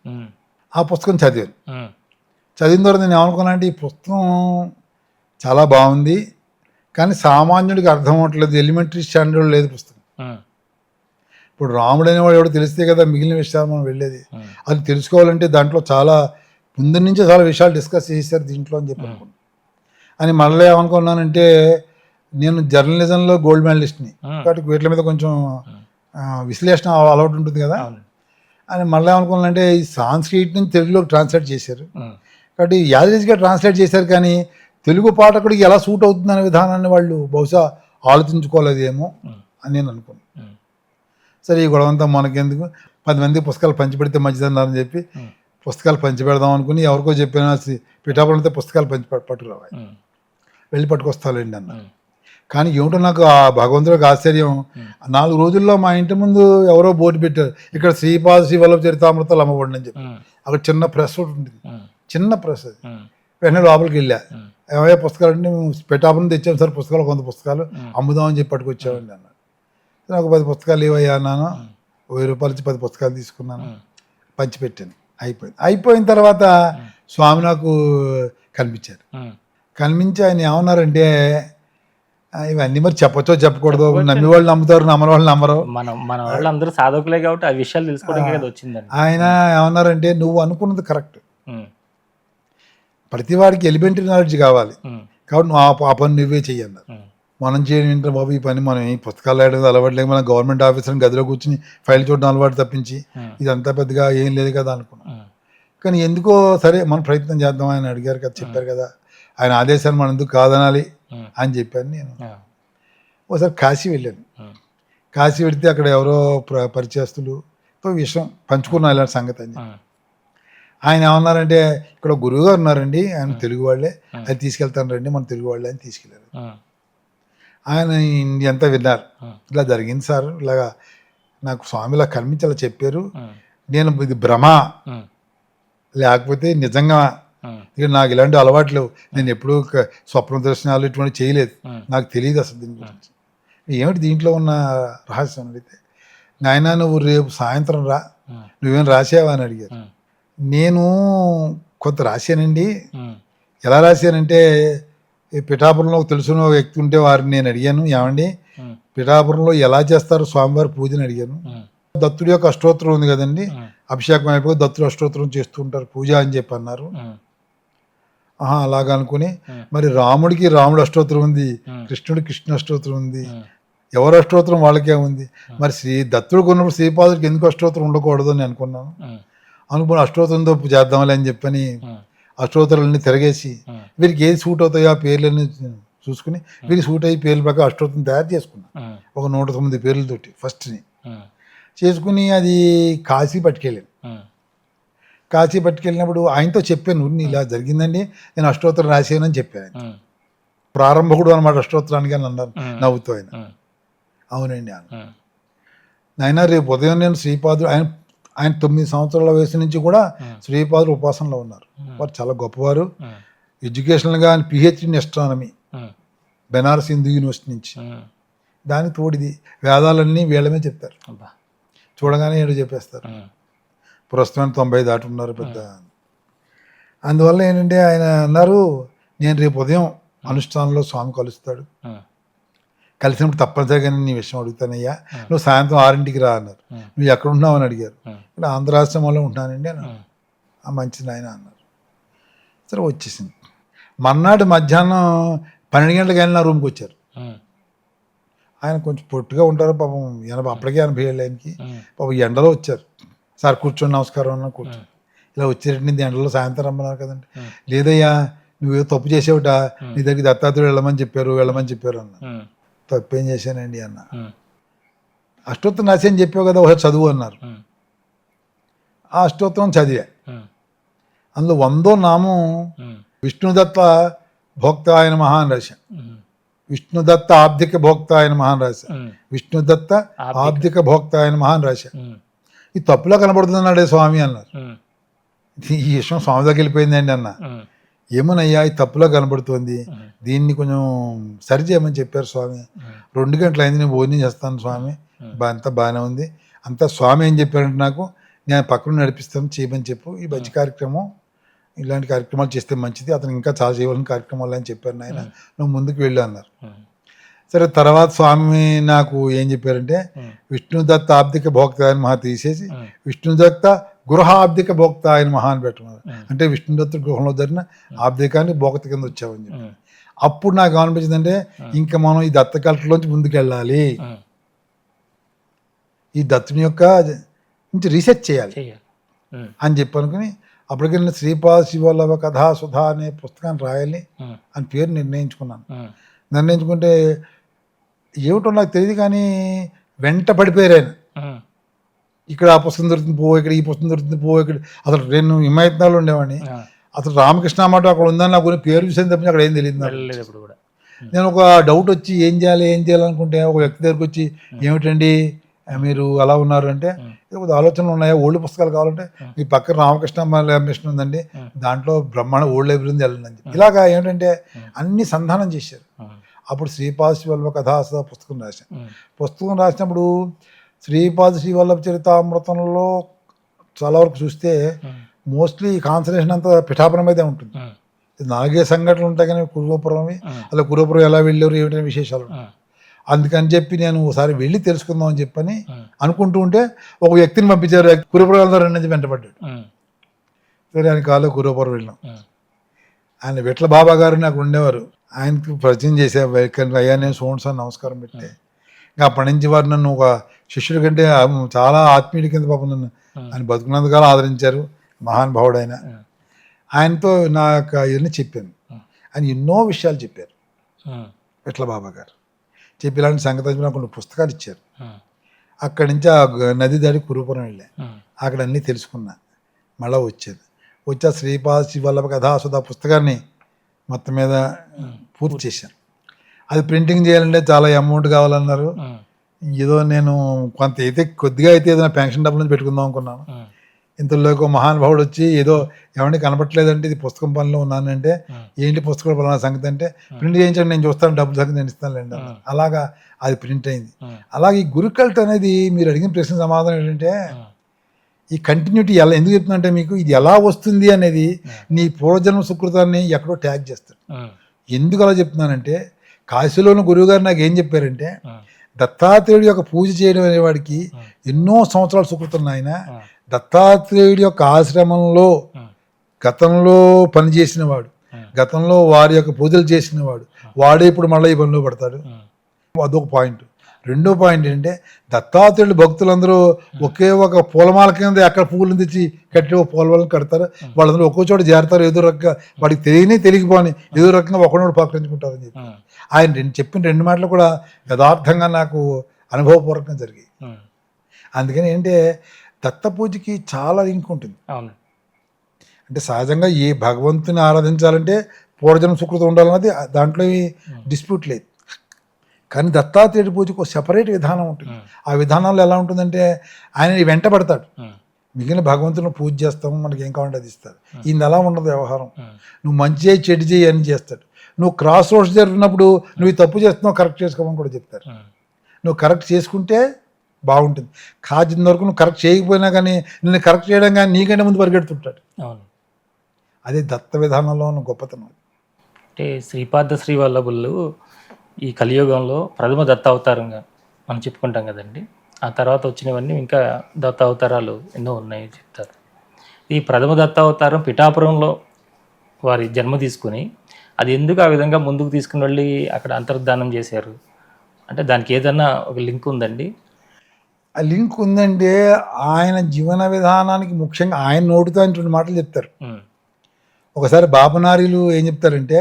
ఆ పుస్తకం చదివిన తర్వాత నేను ఏమనుకున్నానంటే ఈ పుస్తకం చాలా బాగుంది, కానీ సామాన్యుడికి అర్థం అవ్వట్లేదు, ఎలిమెంటరీ స్టాండర్డ్ లేదు పుస్తకం. ఇప్పుడు రాముడు అనేవాడు ఎవడో తెలిస్తే కదా మిగిలిన విషయాలు మనం వెళ్ళేది. అది తెలుసుకోవాలంటే దాంట్లో చాలా ముందు నుంచే చాలా విషయాలు డిస్కస్ చేశారు దీంట్లో అని చెప్పి అనుకున్నాను. అని మళ్ళీ ఏమనుకున్నానంటే నేను జర్నలిజంలో గోల్డ్ మెడలిస్ట్ని, కాబట్టి వీటి మీద కొంచెం విశ్లేషణ అలవాటు ఉంటుంది కదా అవును. అని మళ్ళీ ఏమనుకున్నానంటే ఈ సాంస్క్రిట్ నుంచి తెలుగులోకి ట్రాన్స్లేట్ చేశారు ఉమ్, కాబట్టి యాదరీస్గా ట్రాన్స్లేట్ చేశారు కానీ తెలుగు పాఠకుడికి ఎలా సూట్ అవుతుంది అనే విధానాన్ని వాళ్ళు బహుశా ఆలోచించుకోలేదేమో ఉమ్, అని నేను అనుకున్నాను. ఉమ్, సరే ఈ గొడవంతా మనకెందుకు 10 మంది పుస్తకాలు పంచిపెడితే మంచిదన్నారని చెప్పి ఉమ్, పుస్తకాలు పంచిపెడదాం అనుకుని ఎవరికో చెప్పిన పిఠాపురంతో పుస్తకాలు పట్టుకురావాలి ఉమ్, వెళ్ళి పట్టుకొస్తాలేండి అన్న. ఉమ్, కానీ ఏమిటో నాకు ఆ భగవంతుడికి ఆశ్చర్యం 4 రోజుల్లో మా ఇంటి ముందు ఎవరో బోర్డు పెట్టారు ఇక్కడ శ్రీపాద శ్రీవల్లభ చరితామృతాలు అమ్మబడి అని చెప్పి. ఉమ్, అక్కడ చిన్న ప్రెస్ ఒకటి ఉంటుంది, ఉమ్, చిన్న ప్రెస్ అది. ఉమ్, వెంటనే లోపలికి వెళ్ళా, ఉమ్, ఏమయ్యా పుస్తకాలు అంటే మేము పిఠాపురం తెచ్చాం సార్ పుస్తకాలు, కొంత పుస్తకాలు అమ్ముదామని చెప్పి పట్టుకొచ్చామండి అన్నారు. నాకు 10 పుస్తకాలు ఇవ్వయ్యా అన్నాను, 1000 రూపాయలు ఇచ్చి 10 పుస్తకాలు తీసుకున్నాను, పంచిపెట్టాను. అయిపోయిన తర్వాత స్వామి నాకు కనిపించారు. ఉమ్. కనిపించి ఆయన ఏమన్నారంటే ఇవన్నీ మరి చెప్పచ్చో చెప్పకూడదు, నమ్మి వాళ్ళు నమ్ముతారు, నమ్మని వాళ్ళు నమ్మరు. మన వాళ్ళందరూ సాధకులే కాబట్టి ఆ విషయాలు తెలుసుకోవడానికి కదా వచ్చిందండి. ఆయన ఏమన్నారంటే నువ్వు అనుకున్నది కరెక్ట్, ఉమ్, ప్రతి వాడికి ఎలిమెంటరీ నాలెడ్జ్ కావాలి ఉమ్, కాబట్టి నువ్వు ఆ పని నువ్వే చెయ్యన్నారు. ఉమ్, మనం చేయడం ఏంటంటే బాబు ఈ పని మనం ఈ పుస్తకాలు రాయడం అలవాటు లేదు, మనం గవర్నమెంట్ ఆఫీసర్ని గదిలో కూర్చుని ఫైల్ చూడడం అలవాటు తప్పించి ఇదంతా పెద్దగా ఏం లేదు కదా అనుకున్నాం. ఉమ్, కానీ ఎందుకో సరే మనం ప్రయత్నం చేద్దాం, ఆయన అడిగారు కదా, చెప్పారు కదా, ఆయన ఆదేశాన్ని మనం ఎందుకు కాదనాలి అని చెప్పాను. నేను ఒకసారి కాశీ వెళ్ళాను. కాశీ వెళితే అక్కడ ఎవరో పరిచయస్తులు విషయం పంచుకున్నాను ఇలాంటి సంగతి అని. ఆయన ఏమన్నారంటే ఇక్కడ గురువు గారు ఉన్నారండి, ఆయన తెలుగు వాళ్ళే, అది తీసుకెళ్తాను రండి మన తెలుగు వాళ్ళే అని తీసుకెళ్ళారు. ఆయన ఎంత విన్నారు, ఇలా జరిగింది సార్, ఇలాగా నాకు స్వామిలా కనిపించి అలా చెప్పారు, నేను ఇది భ్రమ లేకపోతే నిజంగా ఇక నాకు ఇలాంటి అలవాట్లు, నేను ఎప్పుడూ స్వప్న దర్శనాలు ఇటువంటి చేయలేదు, నాకు తెలియదు అసలు దీని గురించి, ఏమిటి దీంట్లో ఉన్న రహస్యం అడిగితే, నాయన నువ్వు రేపు సాయంత్రం రా, నువ్వేం రాసావా అని అడిగారు. నేను కొంత రాశానండి. ఎలా రాశానంటే ఈ పిఠాపురంలో తెలిసిన వ్యక్తి ఉంటే వారిని నేను అడిగాను, ఏమండి పిఠాపురంలో ఎలా చేస్తారు స్వామివారి పూజని అడిగాను. దత్తుడి యొక్క అష్టోత్తరం ఉంది కదండి, అభిషేకం అయిపోయి దత్తుడు అష్టోత్తరం చేస్తూ ఉంటారు పూజ అని చెప్పి అన్నారు. అలాగా అనుకుని మరి రాముడికి రాముడు అష్టోత్తరం ఉంది, కృష్ణుడికి కృష్ణ అష్టోత్తరం ఉంది, ఎవరు అష్టోత్తరం వాళ్ళకే ఉంది, మరి దత్తుడికి ఉన్నప్పుడు శ్రీపాదుడికి ఎందుకు అష్టోత్తరం ఉండకూడదు అని అనుకున్నాను. అనుకుని అష్టోత్తరంతో చేద్దామని అని చెప్పని అష్టోత్తరాలన్నీ తిరగేసి వీరికి ఏది సూట్ అవుతాయో ఆ పేర్లన్నీ చూసుకుని వీరికి సూట్ అయ్యి పేర్ల ప్రకారం అష్టోత్తరం తయారు చేసుకున్నాను. ఒక 109 పేర్లతోటి ఫస్ట్ని చేసుకుని అది కాశీ పట్టుకెళ్ళాను. కాశీ పట్టుకెళ్ళినప్పుడు ఆయనతో చెప్పాను, ఇలా జరిగిందండి, నేను అష్టోత్తరం రాసానని చెప్పాను. ప్రారంభకుడు అనమాట అష్టోత్తరానికి అని అన్నారు నవ్వుతూ ఆయన. అవునండి అన్న. నాయన రేపు ఉదయం నేను శ్రీపాదుడు, ఆయన 9 సంవత్సరాల వయసు నుంచి కూడా శ్రీపాదుడు ఉపాసనలో ఉన్నారు. వారు చాలా గొప్పవారు. ఎడ్యుకేషనల్గా ఆయన PhD in astronomy Banaras Hindu university నుంచి. దానికి తోడిది వేదాలన్నీ వీళ్ళమే చెప్తారు, చూడగానే ఏడు చెప్పేస్తారు. ప్రస్తుతం 90 దాటి ఉన్నారు పెద్ద. అందువల్ల ఏంటంటే ఆయన అన్నారు, నేను రేపు ఉదయం అనుష్ఠానంలో స్వామి కలుస్తాడు, కలిసినప్పుడు తప్పనిసరిగా నీ విషయం అడుగుతానయ్యా, నువ్వు సాయంత్రం 6ంటికి రా అన్నారు. నువ్వు ఎక్కడ ఉన్నావు అని అడిగారు. ఇక్కడ ఆంధ్రాశ్రమంలో ఉంటానండి అన్నారు. మంచిది ఆయన అన్నారు. సరే వచ్చేసింది. మర్నాడు మధ్యాహ్నం 12 గంటలకు వెళ్ళిన రూమ్కి వచ్చారు. ఆయన కొంచెం పొట్టుగా ఉంటారు పాపం, అప్పటికే 80 ఏళ్ళు ఆయనకి. పాపం ఎండలో వచ్చారు. సార్ కూర్చొని నమస్కారం అన్నా కూర్చొని, ఇలా వచ్చేటండి ఎండలో సాయంత్రం రమ్మన్నారు కదండి. లేదయ్యా నువ్వేదో తప్పు చేసేవిట, నీ దగ్గర దత్తాత్రేయుడు వెళ్ళమని చెప్పారు అన్న. తప్పేం చేశానండి అన్న. అష్టోత్తరం రాసి అని చెప్పావు కదా ఒకసారి చదువు అన్నారు. ఆ అష్టోత్తరం చదివా. అందులో 100వ నామం విష్ణుదత్త భోక్త ఆయన మహాన్ రాశా, విష్ణుదత్త ఆబ్దిక భోక్త ఆయన మహాన్ రాశా, విష్ణుదత్త ఆబ్దిక భోక్త ఆయన మహాన్ రాశా. ఈ తప్పులా కనబడుతుంది అన్నాడే స్వామి అన్నారు. ఈ విషయం స్వామి దగ్గర వెళ్ళిపోయిందండి అన్న. ఏమోనయ్యా ఈ తప్పులా కనబడుతుంది, దీన్ని కొంచెం సరి చేయమని చెప్పారు స్వామి. 2 గంటలు అయింది, నేను భోజనం చేస్తాను స్వామి, అంతా బాగానే ఉంది, అంతా స్వామి ఏం చెప్పారంటే నాకు, నేను పక్కన నడిపిస్తాను చేయమని చెప్పు, ఈ మంచి కార్యక్రమం ఇలాంటి కార్యక్రమాలు చేస్తే మంచిది, అతను ఇంకా చాలా చేయవలసిన కార్యక్రమాలు అని చెప్పారు నాయన, నువ్వు ముందుకు వెళ్ళు అన్నారు. సరే తర్వాత స్వామి నాకు ఏం చెప్పారంటే విష్ణుదత్త ఆబ్దిక భోక్త ఆయన మహా తీసేసి విష్ణుదత్త గృహాబ్దిక భోక్త ఆయన మహాన్ పెట్టమన్నారు. అంటే విష్ణుదత్త గృహంలో జరిగిన ఆబ్దికాన్ని భోక్త కింద వచ్చామని చెప్పి. అప్పుడు నాకు ఏమనిపించిందంటే ఇంకా మనం ఈ దత్త కల్టలోంచి ముందుకెళ్ళాలి, ఈ దత్తుని యొక్క నుంచి రీసెర్చ్ చేయాలి చేయాలి. అని చెప్పి అనుకుని అప్పటికెళ్ళిన శ్రీపాద శివల్లభ కథా సుధా అనే పుస్తకాన్ని రాయాలి అని పేరు నిర్ణయించుకున్నాను. నిర్ణయించుకుంటే ఏమిటో నాకు తెలియదు కానీ వెంట పడిపోయారు ఆయన. ఇక్కడ ఆ పుస్తకం దొరుకుతుంది పో, ఇక్కడ ఈ పుస్తకం దొరుకుతుంది పో, ఇక్కడ అసలు నేను హిమాయత్నాలు ఉండేవాడిని. అసలు రామకృష్ణ మాట అక్కడ ఉందని నాకు పేరు చూసేది తప్ప అక్కడ ఏం తెలియదు నాకు. నేను ఒక డౌట్ వచ్చి ఏం చేయాలనుకుంటే ఒక వ్యక్తి దగ్గరికి వచ్చి ఏమిటండి మీరు అలా ఉన్నారు అంటే కొద్ది ఆలోచనలు ఉన్నాయా, ఓల్డ్ పుస్తకాలు కావాలంటే మీ పక్కన రామకృష్ణ మిషన్ ఉందండి, దాంట్లో బ్రహ్మాండ ఓల్డ్ లైబ్రరీ ఉంది వెళ్ళండి. ఇలాగా ఏమిటంటే అన్ని సంధానం చేశారు. అప్పుడు శ్రీపాద శ్రీవల్లభ కథాసుధ పుస్తకం రాశాను. పుస్తకం రాసినప్పుడు శ్రీపాద శ్రీవల్లభ చరితామృతంలో చాలా వరకు చూస్తే మోస్ట్లీ కాన్సన్ట్రేషన్ అంతా పిఠాపురం మీదే ఉంటుంది. 4 సంఘటనలు ఉంటాయి కానీ కురువపురమి, అలా కురువపురం ఎలా వెళ్ళారు ఏమిటనే విశేషాలు. అందుకని చెప్పి నేను ఒకసారి వెళ్ళి తెలుసుకుందాం అని చెప్పని అనుకుంటూ ఉంటే ఒక వ్యక్తిని పంపించారు. కురువపురం వెళ్తారు నుంచి వెంటబడ్డాడు. సరే ఆయన కాలో కురువపురం వెళ్ళాం. ఆయన విట్ల బాబా గారు నాకు ఉండేవారు. ఆయనకి పరిచయం చేసే అయ్యా నేను సోన్స్ అని నమస్కారం పెట్టే. ఇంకా అప్పటి నుంచి వారు నన్ను ఒక శిష్యుడి కంటే చాలా ఆత్మీయుడి కింద పాపం నన్ను ఆయన బతుకున్నందుకు ఆదరించారు. మహానుభావుడు ఆయన. ఆయనతో నా యొక్క ఇవన్నీ చెప్పాను. ఆయన ఎన్నో విషయాలు చెప్పారు విట్ల బాబా గారు. చెప్పి ఇలాంటి సంగతి నాకు కొన్ని పుస్తకాలు ఇచ్చారు. అక్కడి నుంచి ఆ నది దాడి కురుపురం వెళ్ళా. అక్కడ అన్నీ తెలుసుకున్నా. మళ్ళీ వచ్చా శ్రీపాద శివల్లభ కథాసుధ పుస్తకాన్ని మొత్తం మీద పూర్తి చేశాను. అది ప్రింటింగ్ చేయాలంటే చాలా అమౌంట్ కావాలన్నారు. ఏదో నేను కొంత అయితే కొద్దిగా అయితే ఏదైనా పెన్షన్ డబ్బుల నుంచి పెట్టుకుందాం అనుకున్నాను. ఇంతలోకి ఒక మహానుభావుడు వచ్చి ఏదో ఎవరిని కనపట్లేదంటే ఇది పుస్తకం పనిలో ఉన్నానంటే ఏంటి పుస్తకం పలానా సంగతి అంటే ప్రింట్ చేయించండి నేను చూస్తాను డబ్బులు సంగతి నేను ఇస్తానులేండి. అలాగా అది ప్రింట్ అయింది. అలాగే ఈ గురుకల్ట్ అనేది మీరు అడిగిన ప్రశ్న సమాధానం ఏంటంటే ఈ కంటిన్యూటీ ఎలా ఎందుకు చెప్తున్నా మీకు ఇది ఎలా వస్తుంది అనేది నీ పూర్వజన్మ సుకృతాన్ని ఎక్కడో ట్యాగ్ చేస్తాడు. ఎందుకు అలా చెప్తున్నానంటే కాశీలోని గురువు గారు నాకు ఏం చెప్పారంటే దత్తాత్రేయుడి యొక్క పూజ చేయడం అనేవాడికి ఎన్నో సంవత్సరాలు సుకృతం. ఆయన దత్తాత్రేయుడి యొక్క ఆశ్రమంలో గతంలో పనిచేసిన వాడు, గతంలో వారి యొక్క పూజలు చేసిన వాడు, వాడే ఇప్పుడు మళ్ళీ ఈ పనిలో పడతాడు. అదొక పాయింట్. రెండో పాయింట్ ఏంటంటే దత్తాత్రేయుడు భక్తులందరూ ఒకే ఒక పూలమాల కింద ఎక్కడ పువ్వులను తెచ్చి కట్టి ఒక పూలమాలను కడతారు. వాళ్ళందరూ ఒక్కో చోట చేరతారు. ఏదో రకంగా వాడికి తెలియకపోని ఏదో రకంగా ఒకనోడు పకరించుకుంటారని చెప్పి ఆయన చెప్పిన 2 మాటలు కూడా యథార్థంగా నాకు అనుభవపూర్వకంగా జరిగాయి. అందుకని ఏంటంటే దత్త పూజకి చాలా లింక్ ఉంటుంది. అంటే సహజంగా ఏ భగవంతుని ఆరాధించాలంటే పూర్వజన్మ సుకృతం ఉండాలన్నది దాంట్లో డిస్ప్యూట్ లేదు. కానీ దత్తాత్రేయుడి పూజకు ఒక సెపరేట్ విధానం ఉంటుంది. ఆ విధానంలో ఎలా ఉంటుందంటే ఆయన వెంట పడతాడు. మిగిలిన భగవంతుని పూజ చేస్తాము, మనకి ఏం కావాలంటే అది ఇస్తాడు. ఈయన అలా ఉండదు వ్యవహారం. నువ్వు మంచి చేయి చెడు చేయి అని చేస్తాడు. నువ్వు క్రాస్ రోడ్స్ జరుగుతున్నప్పుడు నువ్వు తప్పు చేస్తున్నావు కరెక్ట్ చేసుకోమని కూడా చెప్తారు. నువ్వు కరెక్ట్ చేసుకుంటే బాగుంటుంది. కాజిన వరకు నువ్వు కరెక్ట్ చేయకపోయినా కానీ నిన్ను కరెక్ట్ చేయడం కానీ నీకంటే ముందు పరిగెడుతుంటాడు. అదే దత్త విధానంలో ఉన్న గొప్పతనం. అంటే శ్రీపాద శ్రీవల్లభులు ఈ కలియుగంలో ప్రథమ దత్త అవతారంగా మనం చెప్పుకుంటాం కదండి. ఆ తర్వాత వచ్చినవన్నీ ఇంకా దత్త అవతారాలు ఎన్నో ఉన్నాయి చెప్తారు. ఈ ప్రథమ దత్త అవతారం పిఠాపురంలో వారి జన్మ తీసుకుని అది ఎందుకు ఆ విధంగా ముందుకు తీసుకుని వెళ్ళి అక్కడ అంతర్ధానం చేశారు అంటే దానికి ఏదన్నా ఒక లింక్ ఉందండి? ఆ లింక్ ఉందంటే ఆయన జీవన విధానానికి ముఖ్యంగా ఆయన నోటితో ఆయన 2 మాటలు చెప్తారు. ఒకసారి బాపనారీలు ఏం చెప్తారంటే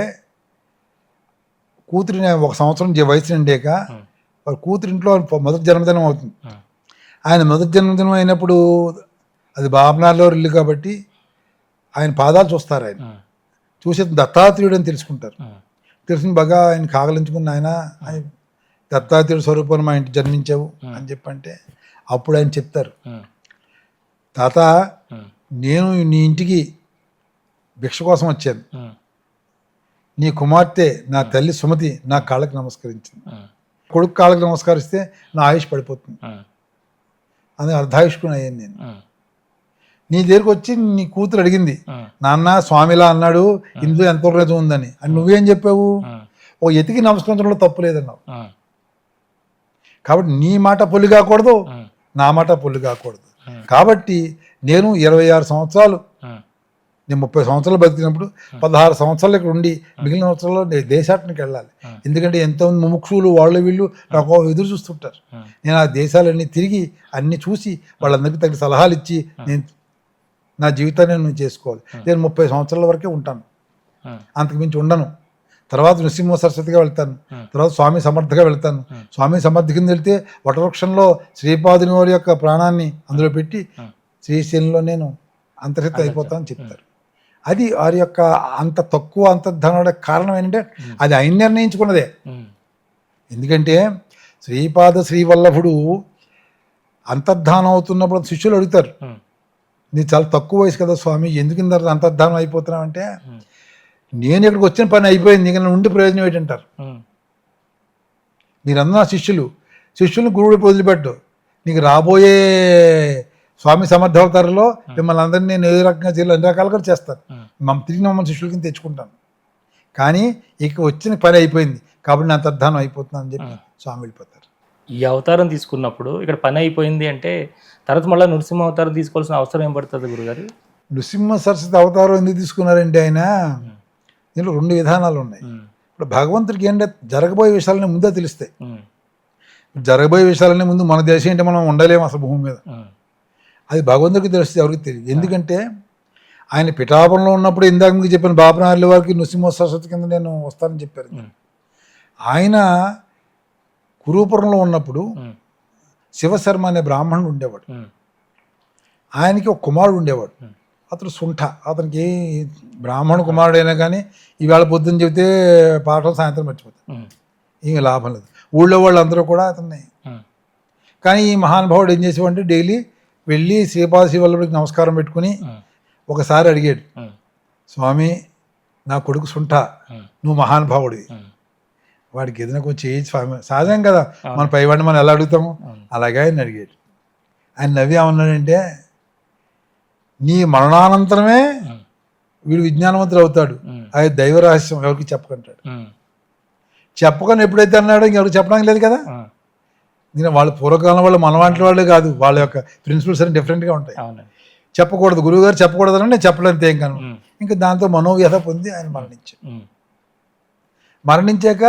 కూతురిని 1 సంవత్సరం వయసు నిండాక వారి కూతురింట్లో మొదటి జన్మదినం అవుతుంది. ఆయన మొదటి జన్మదినం అయినప్పుడు అది బాపనారిలో ఇల్లు కాబట్టి ఆయన పాదాలు చూస్తారు. ఆయన చూసే దత్తాత్రేయుడు అని తెలుసుకుంటారు. తెలుసుకుని బాగా ఆయన కాగలించుకుని ఆయన దత్తాత్రేయుడు స్వరూపం మా ఇంటి జన్మించావు అని చెప్పంటే అప్పుడు ఆయన చెప్తారు, తాత నేను నీ ఇంటికి భిక్ష కోసం వచ్చాను. నీ కుమార్తె నా తల్లి సుమతి నా కాళ్ళకి నమస్కరించింది. కొడుకు కాళ్ళకి నమస్కరిస్తే నా ఆయుష్ పడిపోతుంది. అందుకే అర్ధాయుష్కుని అయ్యాను నేను. నీ దగ్గరకు వచ్చి నీ కూతురు అడిగింది, నాన్న స్వామిలా అన్నాడు ఇందులో ఎంత నిజం ఉందని. అని నువ్వేం చెప్పావు? ఓ ఎతికి నమస్కరించడంలో తప్పు లేదన్నావు. కాబట్టి నీ మాట పొల్లి కాకూడదు, నా మాట పొల్లి కాకూడదు. కాబట్టి నేను 26 సంవత్సరాలు నేను 30 సంవత్సరాలు బతికినప్పుడు 16 సంవత్సరాలు ఇక్కడ ఉండి మిగిలిన సంవత్సరాల్లో దేశాటనికి వెళ్ళాలి. ఎందుకంటే ఎంతోమంది ముముక్షులు వాళ్ళు వీళ్ళు నాకు ఎదురు చూస్తుంటారు. నేను ఆ దేశాలన్నీ తిరిగి అన్నీ చూసి వాళ్ళందరికీ తగిన సలహాలు ఇచ్చి నేను నా జీవితాన్ని నేను చేసుకోవాలి. నేను 30 సంవత్సరాల వరకే ఉంటాను, అంతకుమించి ఉండను. తర్వాత నృసింహ సరస్వతిగా వెళ్తాను, తర్వాత స్వామి సమర్థగా వెళ్తాను. స్వామి సమర్థ కింద వెళ్తే వటవృక్షంలో శ్రీపాదుని వారి యొక్క ప్రాణాన్ని అందులో పెట్టి శ్రీశైలంలో నేను అంతర్హిత అయిపోతానని చెప్తారు. అది వారి యొక్క అంత తక్కువ అంతర్ధానం కారణం ఏంటంటే అది ఆయన నిర్ణయించుకున్నదే. ఎందుకంటే శ్రీపాద శ్రీవల్లభుడు అంతర్ధానం అవుతున్నప్పుడు శిష్యులు అడుగుతారు, నీకు చాలా తక్కువ వయసు కదా స్వామి, ఎందుకు ఇంత అంతర్ధానం అయిపోతున్నావు అంటే, నేను ఇక్కడికి వచ్చిన పని అయిపోయింది, ఇంకా ఉండి ప్రయోజనం ఏంటంటారు. మీరందరూ నా శిష్యుల్ని గురువుడి వదిలిపెట్టు, నీకు రాబోయే స్వామి సమర్థావతారంలో మిమ్మల్ని అందరినీ నేను ఏ రకంగా చేయాలి అన్ని రకాలుగా చేస్తాను, తిరిగి మమ్మల్ని శిష్యుల కింద తెచ్చుకుంటాను. కానీ ఇక వచ్చిన పని అయిపోయింది కాబట్టి నా అంతర్ధానం అయిపోతుందని చెప్పి స్వామి వెళ్ళిపోతారు. ఈ అవతారం తీసుకున్నప్పుడు ఇక్కడ పని అయిపోయింది అంటే తర్వాత మళ్ళీ నృసింహ అవతారం తీసుకోవాల్సిన అవసరం ఏం పడుతుంది గురుగారు? నృసింహ సరస్వతి అవతారం ఎందుకు తీసుకున్నారంటే ఆయన దీనిలో 2 విధానాలు ఉన్నాయి. ఇప్పుడు భగవంతుడికి ఏంటంటే జరగబోయే విషయాలన్నీ ముందే తెలుస్తాయి. జరగబోయే విషయాలన్నీ ముందు మన దేశం ఏంటి, మనం ఉండలేము అసలు భూమి మీద, అది భగవంతుడికి తెలుస్తుంది, ఎవరికి తెలియదు. ఎందుకంటే ఆయన పిఠాపురంలో ఉన్నప్పుడు ఇందాక మీకు చెప్పిన బాపనార్ల వారికి నృసింహ సరస్వతి కింద నేను వస్తానని చెప్పారు. ఆయన కురూపురంలో ఉన్నప్పుడు శివశర్మ అనే బ్రాహ్మణుడు ఉండేవాడు. ఆయనకి ఒక కుమారుడు ఉండేవాడు, అతను సుంఠ. అతనికి బ్రాహ్మణ కుమారుడు అయినా కానీ ఈవేళ పొద్దున్న చెబితే పాఠం సాయంత్రం మర్చిపోతాడు, ఏమి లాభం లేదు. ఊళ్ళో వాళ్ళందరూ కూడా అతన్ని. కానీ ఈ మహానుభావుడు ఏం చేసేవాడంటే డైలీ వెళ్ళి శ్రీపాద శివల్లభుడికి నమస్కారం పెట్టుకుని ఒకసారి అడిగాడు, స్వామి నా కొడుకు సుంఠ, నువ్వు మహానుభావుడివి, వాడికి ఏదైనా కొంచెం ఏజ్ స్వామి, సహజం కదా మన పైవాడిని మనం ఎలా అడుగుతాము, అలాగే ఆయన అడిగాడు. ఆయన నవ్వి ఏమన్నాడంటే, నీ మరణానంతరమే వీడు విజ్ఞానవంతుడు అవుతాడు, అది దైవ రహస్యం, ఎవరికి చెప్పకంటాడు. చెప్పకని ఎప్పుడైతే అన్నాడో ఇంకెవరికి చెప్పడానికి లేదు కదా. నేను వాళ్ళ పూర్వకాలం వాళ్ళు మన వంటి వాళ్ళే కాదు, వాళ్ళ యొక్క ప్రిన్సిపల్స్ అన్ని డిఫరెంట్గా ఉంటాయి. చెప్పకూడదు, గురువుగారు చెప్పకూడదు అని నేను చెప్పలేనితే ఏం కాను. ఇంకా దాంతో మనోవ్యధ పొంది ఆయన మరణించాక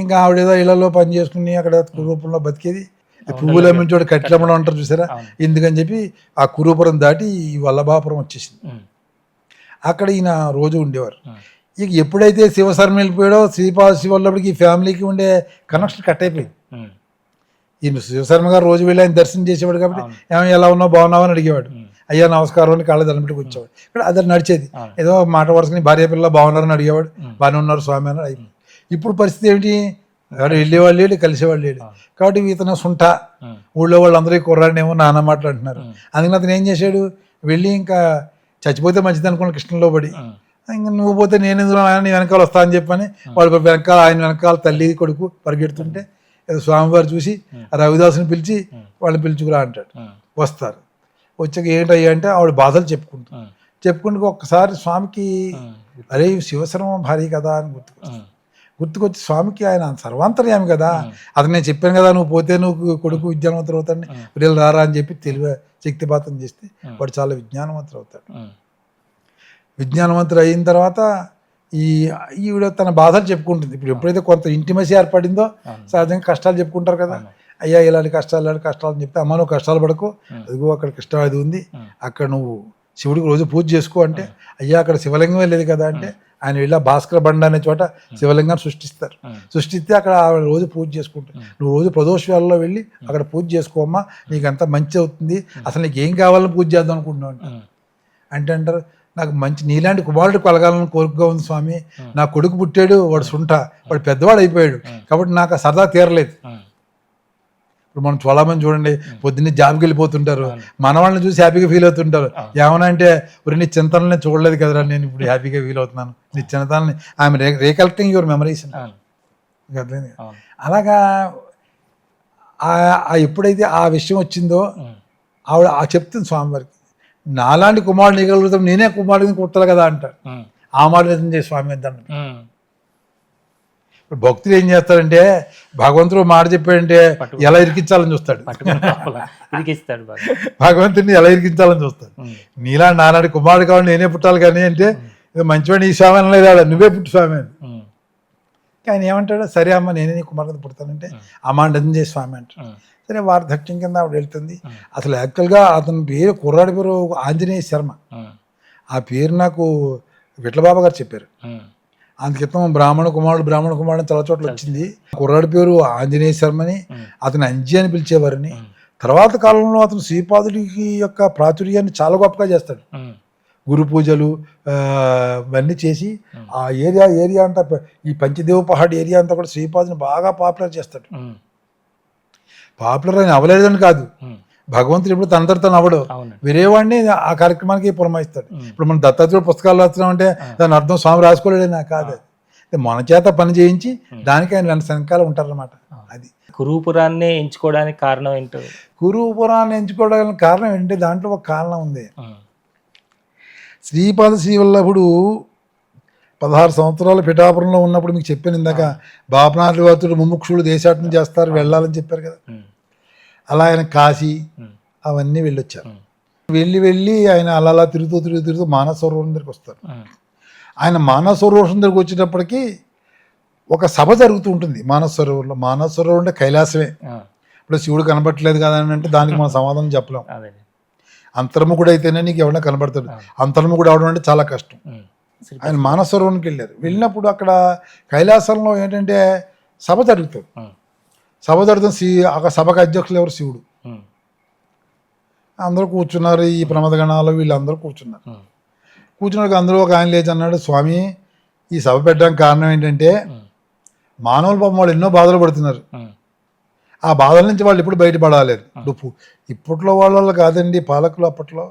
ఇంకా ఆవిడేదో ఇళ్లలో పని చేసుకుని అక్కడ కురూపురంలో బతికేది. పువ్వులు అమ్మించోడు కట్లమ్మడం అంటారు చూసారా, ఎందుకని చెప్పి ఆ కురూపురం దాటి ఈ వల్లభాపురం వచ్చేసింది. అక్కడ ఈయన రోజు ఉండేవారు. ఇక ఎప్పుడైతే శివశర్మ వెళ్ళిపోయాడో శ్రీపాద శివల్లభుడికి ఈ ఫ్యామిలీకి ఉండే కనెక్షన్ కట్ అయిపోయింది. ఈయన శివశర్మ గారు రోజు వెళ్ళి ఆయన దర్శనం చేసేవాడు కాబట్టి ఏమో ఎలా ఉన్నావు బాగున్నావు అని అడిగేవాడు, అయ్యా నమస్కారం అని కాళ్ళ దండపెట్టుకు వచ్చేవాడు. ఇక్కడ అది నడిచేది. ఏదో మాట వరుసని భార్య పిల్లలు బాగున్నారని అడిగేవాడు, బాగానే ఉన్నారు స్వామి అని అయిపోయింది. ఇప్పుడు పరిస్థితి ఏమిటి, ఎవరు వెళ్ళేవాళ్ళు లేడు, కలిసేవాళ్ళు లేడు. కాబట్టి ఇతను సుంఠ, ఊళ్ళో వాళ్ళందరూ కుర్రాడినేమో నాన్న మాటలు అంటున్నారు. అందుకని అతను ఏం చేశాడు, వెళ్ళి ఇంకా చచ్చిపోతే మంచిది అనుకున్న కృష్ణలో పడి, ఇంకా నువ్వు పోతే నేను ఎందుకు నీ వెనకాల వస్తా అని చెప్పని వాళ్ళు వెనకాల ఆయన వెనకాల తల్లి కొడుకు పరిగెడుతుంటే స్వామివారు చూసి రవిదాసుని పిలిచి వాళ్ళని పిలుచుకురా అంటాడు. వస్తారు. వచ్చాక ఏంటయ్యా అంటే ఆవిడ బాధలు చెప్పుకుంటూ ఒక్కసారి స్వామికి అరే శివశర్మ భార్య కదా అని గుర్తుకొచ్చి స్వామికి ఆయన సర్వాంతర్యామి కదా, అతను నేను చెప్పాను కదా నువ్వు పోతే నువ్వు కొడుకు విజ్ఞానవంతులు అవుతాడని, వీళ్ళు రారా అని చెప్పి తెలివి శక్తిపాతం చేస్తే వాడు చాలా విజ్ఞానవంతులు అవుతాడు. విజ్ఞానవంతులు అయిన తర్వాత ఈవిడ తన బాధలు చెప్పుకుంటుంది. ఇప్పుడు ఎప్పుడైతే కొంత ఇంటిమసీ ఏర్పడిందో సహజంగా కష్టాలు చెప్పుకుంటారు కదా, అయ్యా ఇలాంటి కష్టాలు అని చెప్తే, అమ్మ నువ్వు కష్టాలు పడకు, అదిగో అక్కడ కృష్ణ అది ఉంది, అక్కడ నువ్వు శివుడికి రోజు పూజ చేసుకో అంటే, అయ్యా అక్కడ శివలింగమే లేదు కదా అంటే, ఆయన వెళ్ళి భాస్కర బండ అనే చోట శివలింగాన్ని సృష్టిస్తే అక్కడ రోజు పూజ చేసుకుంటారు. నువ్వు రోజు ప్రదోషాలలో వెళ్ళి అక్కడ పూజ చేసుకోమ్మా, నీకు అంతా మంచి అవుతుంది, అసలు నీకు ఏం కావాలని పూజ చేద్దాం అనుకుంటున్నావు అంటే అంటారు, నాకు మంచి నీలాంటి కుమారుడు కలగాలని కోరికగా ఉంది స్వామి, నా కొడుకు పుట్టాడు, వాడు సుంఠ, వాడు పెద్దవాడు అయిపోయాడు కాబట్టి నాకు సరదా తీరలేదు. ఇప్పుడు మనం చాలా మంది చూడండి పొద్దున్నే జాబ్కి వెళ్ళిపోతుంటారు, మన వాళ్ళని చూసి హ్యాపీగా ఫీల్ అవుతుంటారు. ఏమన్నా అంటే ఇప్పుడు నీ చింతనని చూడలేదు కదరా, నేను ఇప్పుడు హ్యాపీగా ఫీల్ అవుతున్నాను, నీ చింతనని ఐఎమ్ రీకలెక్టింగ్ యువర్ మెమరీస్. అలాగా ఎప్పుడైతే ఆ విషయం వచ్చిందో ఆవిడ చెప్తుంది స్వామివారికి, నాలాంటి కుమారుడు నీగలుగుతాం, నేనే కుమారుడిని కుట్టాలి కదా అంటారు. ఆ మాట నిజం చేసి స్వామి అంటాను. ఇప్పుడు భక్తులు ఏం చేస్తారంటే భగవంతుడు మాట చెప్పాడంటే ఎలా ఇరికించాలని చూస్తాడు, ఇరికిస్తాడు బాగా. భగవంతుడిని ఎలా ఇరికించాలని చూస్తాడు. నీలా నానాడు కుమారుడు కావాలి నేనే పుట్టాలి కానీ అంటే మంచివాడిని ఈ స్వామి అనలేదు, నువ్వే పుట్టు స్వామి అని. కానీ ఏమంటాడు, సరే అమ్మ నేనే నీ కుమారుడు పుడతానంటే అమ్మ నిజం చేసి స్వామి అంటాడు. సరే వార్ధక్యం కింద ఆవిడ వెళ్తుంది. అసలు యాక్చువల్గా అతని పేరు కుర్రాడి పేరు ఆంజనేయ శర్మ. ఆ పేరు నాకు విట్లబాబా గారు చెప్పారు. అందుకితం బ్రాహ్మణ కుమారుడు చాలా చోట్ల వచ్చింది. కుర్రాడి పేరు ఆంజనేయ శర్మని, అతను అంజి అని పిలిచేవారని. తర్వాత కాలంలో అతను శ్రీపాదుడికి యొక్క ప్రాచుర్యాన్ని చాలా గొప్పగా చేస్తాడు. గురు పూజలు ఇవన్నీ చేసి ఆ ఏరియా అంతా, ఈ పంచదేవ పహాడ్ ఏరియా అంతా కూడా శ్రీపాదుని బాగా పాపులర్ చేస్తాడు. పాపులర్ అని అవ్వలేదని కాదు, భగవంతుడు ఇప్పుడు తనంతట అవ్వడు, వేరేవాడిని ఆ కార్యక్రమానికి పురమాయిస్తాడు. ఇప్పుడు మనం దత్తాత్రేయుడు పుస్తకాలు రాస్తున్నామంటే దాని అర్థం స్వామి రాసుకోలేడని కాదు, మన చేత పని చేయించి దానికి ఆయన వెనక సంకాలు ఉంటారన్నమాట. అది కురుపురాన్ని ఎంచుకోవడానికి కారణం ఏంటో. కురుపురాన్ని ఎంచుకోవడానికి కారణం ఏంటంటే దాంట్లో ఒక కారణం ఉంది. శ్రీపాద శ్రీవల్లభుడు 16 సంవత్సరాలు పిఠాపురంలో ఉన్నప్పుడు మీకు చెప్పాను ఇందాక, బాపనాథుడు ముముక్షుడు దేశాటన చేస్తారు వెళ్ళాలని చెప్పారు కదా. అలా ఆయన కాశీ అవన్నీ వెళ్ళొచ్చారు. వెళ్ళి ఆయన అలా తిరుగుతూ మానస సరోవరం దగ్గరికి వస్తారు. ఆయన మానస సరోవరం దగ్గరికి వచ్చేటప్పటికి ఒక సభ జరుగుతూ ఉంటుంది మానస సరోవరంలో. మానస సరోవరం అంటే కైలాసమే. ఇప్పుడు శివుడు కనబట్టలేదు కదా అని అంటే దానికి మనం సమాధానం చెప్పలేం. అంతర్ముఖుడు అయితేనే నీకు ఎవరైనా కనబడతాడు, అంతర్ముఖుడు అవడం అంటే చాలా కష్టం. ఆయన మానస సరోవరానికి వెళ్ళినప్పుడు అక్కడ కైలాసంలో ఏంటంటే సభ జరుగుతుంది. సభ జరుగుతుంది, ఆ సభకు అధ్యక్షులు ఎవరు? శివుడు. అందరూ కూర్చున్నారు, ఈ ప్రమదగణాలు వీళ్ళందరూ కూర్చున్నారు. కూర్చున్నాక అందరూ ఒక ఆయన లేచి అన్నాడు, స్వామి ఈ సభ పెట్టడానికి కారణం ఏంటంటే మానవుల పాపం వాళ్ళు ఎన్నో బాధలు పడుతున్నారు, ఆ బాధల నుంచి వాళ్ళు ఇప్పుడు బయటపడాలి. ఇప్పట్లో వాళ్ళ కాదండి పాలకులు, అప్పట్లో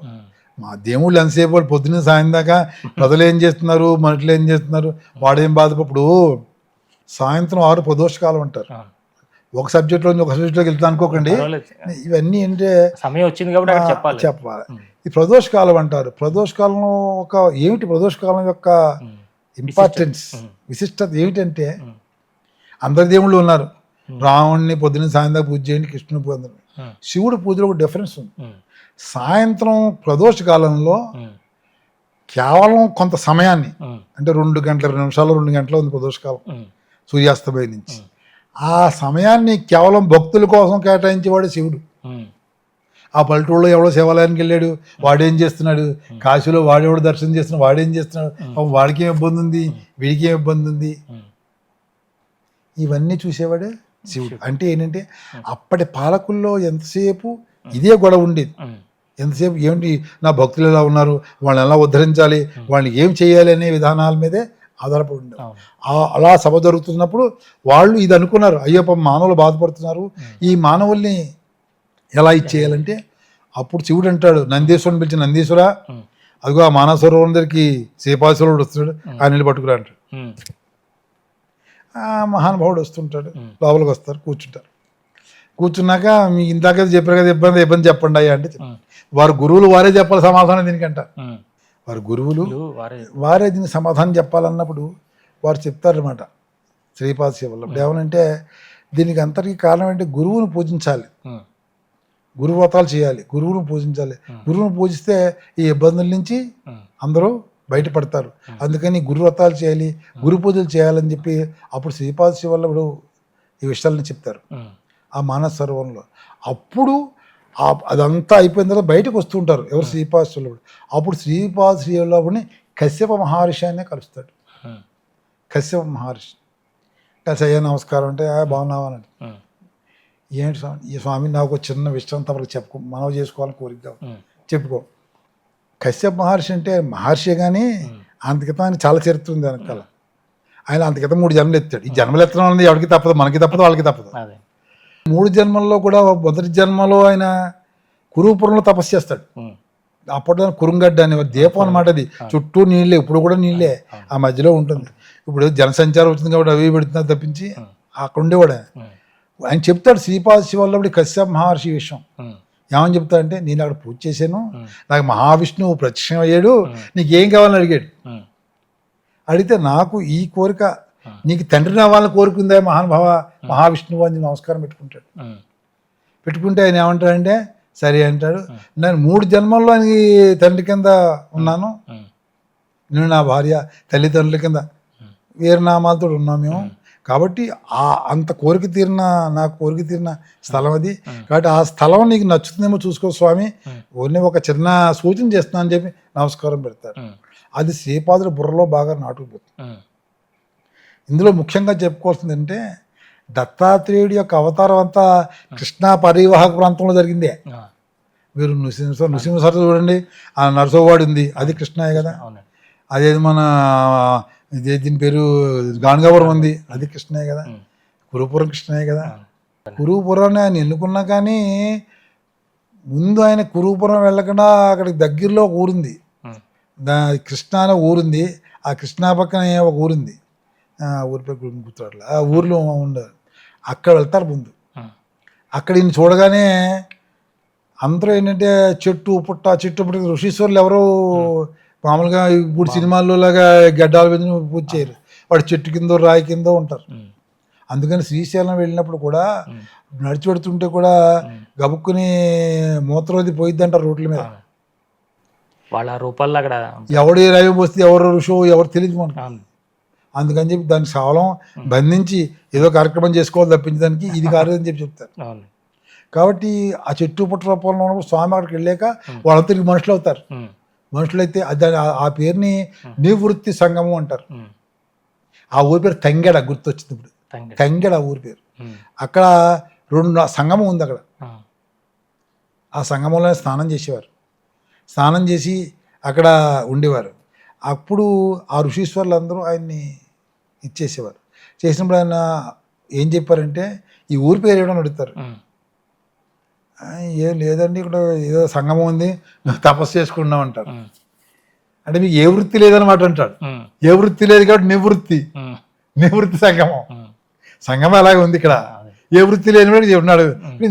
మా దేవుళ్ళు ఎంతసేపు వాళ్ళు పొద్దున్న సాయం దాకా ప్రజలు ఏం చేస్తున్నారు, మనుషులు ఏం చేస్తున్నారు, వాడేం బాధపప్పుడు. సాయంత్రం 6 ప్రదోషకాలం అంటారు. ఒక సబ్జెక్ట్లో ఒక సబ్జెక్ట్లోకి వెళ్తా అనుకోకండి, ఇవన్నీ ఏంటంటే సమయం వచ్చింది కాబట్టి చెప్పాలి. ఈ ప్రదోషకాలం అంటారు. ప్రదోషకాలంలో ఏమిటి ప్రదోషకాలం యొక్క ఇంపార్టెన్స్, విశిష్టత ఏమిటంటే అందరి దేవుళ్ళు ఉన్నారు. రావణ్ణి పొద్దున్న సాయంత్రం పూజ చేయండి, కృష్ణుని పూజ. శివుడి పూజలో ఒక డిఫరెన్స్ ఉంది. సాయంత్రం ప్రదోష కాలంలో కేవలం కొంత సమయాన్ని, అంటే 2 గంటల 2 నిమిషాలు 2 గంటలు ఉంది ప్రదోషకాలం సూర్యాస్తమయం నుంచి. ఆ సమయాన్ని కేవలం భక్తుల కోసం కేటాయించేవాడు శివుడు. ఆ పల్లెటూళ్ళలో ఎవడో శివాలయానికి వెళ్ళాడు, వాడేం చేస్తున్నాడు, కాశీలో వాడెవడో దర్శనం చేస్తున్నాడు, వాడేం చేస్తున్నాడు, వాడికి ఏం ఇబ్బంది ఉంది, వీడికి ఏం ఇబ్బంది ఉంది, ఇవన్నీ చూసేవాడే శివుడు. అంటే ఏంటంటే అప్పటి పాలకుల్లో ఎంతసేపు ఇదే గొడవ ఉండేది. ఎంతసేపు ఏమిటి నా భక్తులు ఎలా ఉన్నారు, వాళ్ళని ఎలా ఉద్ధరించాలి, వాళ్ళని ఏం చేయాలి అనే విధానాల మీదే ఆధారపడి ఉండేది. అలా సభ జరుగుతున్నప్పుడు వాళ్ళు ఇది అనుకున్నారు, అయ్యో మానవులు బాధపడుతున్నారు, ఈ మానవుల్ని ఎలా ఇచ్చేయాలంటే అప్పుడు శివుడు అంటాడు, నందీశ్వరుని పిలిచి, నందీశ్వర అదిగో ఆ మానవ సరోవరం దగ్గరికి శ్రీపాదేశ్వరుడు వస్తున్నాడు, ఆయన నీళ్ళు పట్టుకురా అంటాడు. మహానుభావుడు వస్తుంటాడు, లోపలికి వస్తారు, కూర్చుంటారు. కూర్చున్నాక మీకు ఇందాక చెప్పారు కదా ఇబ్బంది చెప్పండి అయ్యా అంటే, వారు గురువులు వారే చెప్పాలి సమాధానం దీనికంట. వారు గురువులు వారే దీనికి సమాధానం చెప్పాలన్నప్పుడు వారు చెప్తారన్నమాట. శ్రీపాద శివల్లో ఏమనంటే దీనికి అంతటికీ కారణం ఏంటి, గురువును పూజించాలి, గురువ్రతాలు చేయాలి, గురువును పూజించాలి. గురువును పూజిస్తే ఈ ఇబ్బందుల నుంచి అందరూ బయటపడతారు. అందుకని గురువ్రతాలు చేయాలి, గురు పూజలు చేయాలని చెప్పి అప్పుడు శ్రీపాద శివల్లభుడు ఈ విషయాలను చెప్తారు ఆ మానస సరోవరంలో. అప్పుడు అదంతా అయిపోయిన తర్వాత బయటకు వస్తుంటారు ఎవరు, శ్రీపాద శివల్లభుడు. అప్పుడు శ్రీపాద శ్రీవల్లభుడిని కశ్యప మహర్షి అనే కలుస్తాడు. కశ్యప మహర్షి కలిసి, అయ్యా నమస్కారం అంటే బాగున్నావా అని. ఏంటి స్వామి, ఈ స్వామి నాకు చిన్న విషయం తమకు మనవి చేసుకోవాలని కోరిక, చెప్పుకో. కశ్యప మహర్షి అంటే మహర్షి కానీ అంతకితం ఆయన చాలా చరిత్ర ఉంది వెనకాల. ఆయన అంతకితం 3 జన్మలు ఎత్తాడు. ఈ జన్మలు ఎత్తడం అనేది ఎవరికి తప్పదు, మనకి తప్పదు, వాళ్ళకి తప్పదు. 3 జన్మల్లో కూడా మొదటి జన్మలో ఆయన కురుపురంలో తపస్సు చేస్తాడు. అప్పట్లో కురుంగడ్డ అనేవారు, దీపం అనమాట అది, చుట్టూ నీళ్ళే, ఇప్పుడు కూడా నీళ్ళే, ఆ మధ్యలో ఉంటుంది. ఇప్పుడు జనసంచారం వచ్చింది కాబట్టి అవి పెడుతున్నారు తప్పించి అక్కడ ఉండేవాడు ఆయన చెప్తాడు శ్రీపాద శివల్లభుడి కశ్యప మహర్షి విషయం. ఏమని చెప్తాడంటే, నేను అక్కడ పూజ చేశాను, నాకు మహావిష్ణువు ప్రత్యక్షం అయ్యాడు, నీకేం కావాలని అడిగాడు. అడిగితే నాకు ఈ కోరిక నీకు తండ్రిని అవ్వాలని కోరుకుందా మహానుభావ మహావిష్ణువు అని నమస్కారం పెట్టుకుంటాడు. పెట్టుకుంటే ఆయన ఏమంటాడంటే సరే అంటాడు, నేను 3 జన్మల్లో ఆయనకి తండ్రి కింద ఉన్నాను, నేను నా భార్య తల్లిదండ్రుల కింద వేరే నామాలతో ఉన్నాం మేము, కాబట్టి అంత కోరిక తీరిన నా కోరిక తీరిన స్థలం అది, కాబట్టి ఆ స్థలం నీకు నచ్చుతుందేమో చూసుకో స్వామి, ఓన్లీ ఒక చిన్న సూచన చేస్తున్నా అని చెప్పి నమస్కారం పెడతారు. అది శ్రీపాదుల బుర్రలో బాగా నాటుకుపోతుంది. ఇందులో ముఖ్యంగా చెప్పుకోవాల్సింది అంటే దత్తాత్రేయుడి యొక్క అవతారం అంతా కృష్ణా పరివాహక ప్రాంతంలో జరిగిందే. మీరు నృసింహ చూడండి, ఆ నరసోవాడు ఉంది, అది కృష్ణాయే కదా. అదేది మన ఇదే దీని పేరు గాణగాపురం ఉంది, అది కృష్ణయ్య కదా. కురుపురం కృష్ణయ్య కదా. కురుపురాన్ని ఆయన ఎన్నుకున్నా కానీ ముందు ఆయన కురుపురం వెళ్ళకుండా అక్కడికి దగ్గరలో ఒక ఊరుంది, కృష్ణా అనే ఊరుంది, ఆ కృష్ణా పక్కనే ఒక ఊరుంది, ఊరి పేరు గుర్తురాట్లా, ఆ ఊరిలో ఉండదు, అక్కడ వెళ్తారు ముందు. అక్కడ ఈయన చూడగానే అందరూ ఏంటంటే చెట్టు పుట్ట ఋషీశ్వరులు ఎవరో మామూలుగా ఇప్పుడు సినిమాల్లో లాగా గడ్డాల మీద పూజ చేయరు, వాడు చెట్టు కిందో రాయి కిందో ఉంటారు. అందుకని శ్రీశైలం వెళ్ళినప్పుడు కూడా నడిచి పెడుతుంటే కూడా గబుక్కుని మూత్రవది పోయిద్ది అంటారు రోడ్ల మీద. వాళ్ళ రూపాల్లో అక్కడ ఎవడు రాయి పోస్తే ఎవరు ఋషో ఎవరు తెలియదు మనకు. అందుకని చెప్పి దాన్ని కేవలం బంధించి ఏదో కార్యక్రమం చేసుకోవాలి తప్పించడానికి ఇది కాదు అని చెప్పి చెప్తారు. కాబట్టి ఆ చెట్టు పుట్ట రూపంలో ఉన్నప్పుడు స్వామి అక్కడికి వెళ్ళాక వాళ్ళంతా తిరిగి మనుషులు అవుతారు. మనుషులైతే ఆ పేరుని నివృత్తి సంగమం అంటారు. ఆ ఊరి పేరు తంగెడ, గుర్తొచ్చింది ఇప్పుడు, తంగెడ ఊరి పేరు. అక్కడ 2 సంగమం ఉంది అక్కడ. ఆ సంగమంలో స్నానం చేసేవారు, స్నానం చేసి అక్కడ ఉండేవారు. అప్పుడు ఆ ఋషీశ్వరులు అందరూ ఆయన్ని ఇచ్చేసేవారు. చేసినప్పుడు ఆయన ఏం చెప్పారంటే ఈ ఊరి పేరు ఏమని అడుగుతారు, ఏం లేదండి ఇక్కడ ఏదో సంగమం ఉంది తపస్సు చేసుకున్నాం అంటారు. అంటే మీకు ఏ వృత్తి లేదనమాట అంటాడు. ఏ వృత్తి లేదు కాబట్టి నివృత్తి సంగమం. సంగమం అలాగే ఉంది ఇక్కడ, ఏ వృత్తి లేని ఉన్నాడు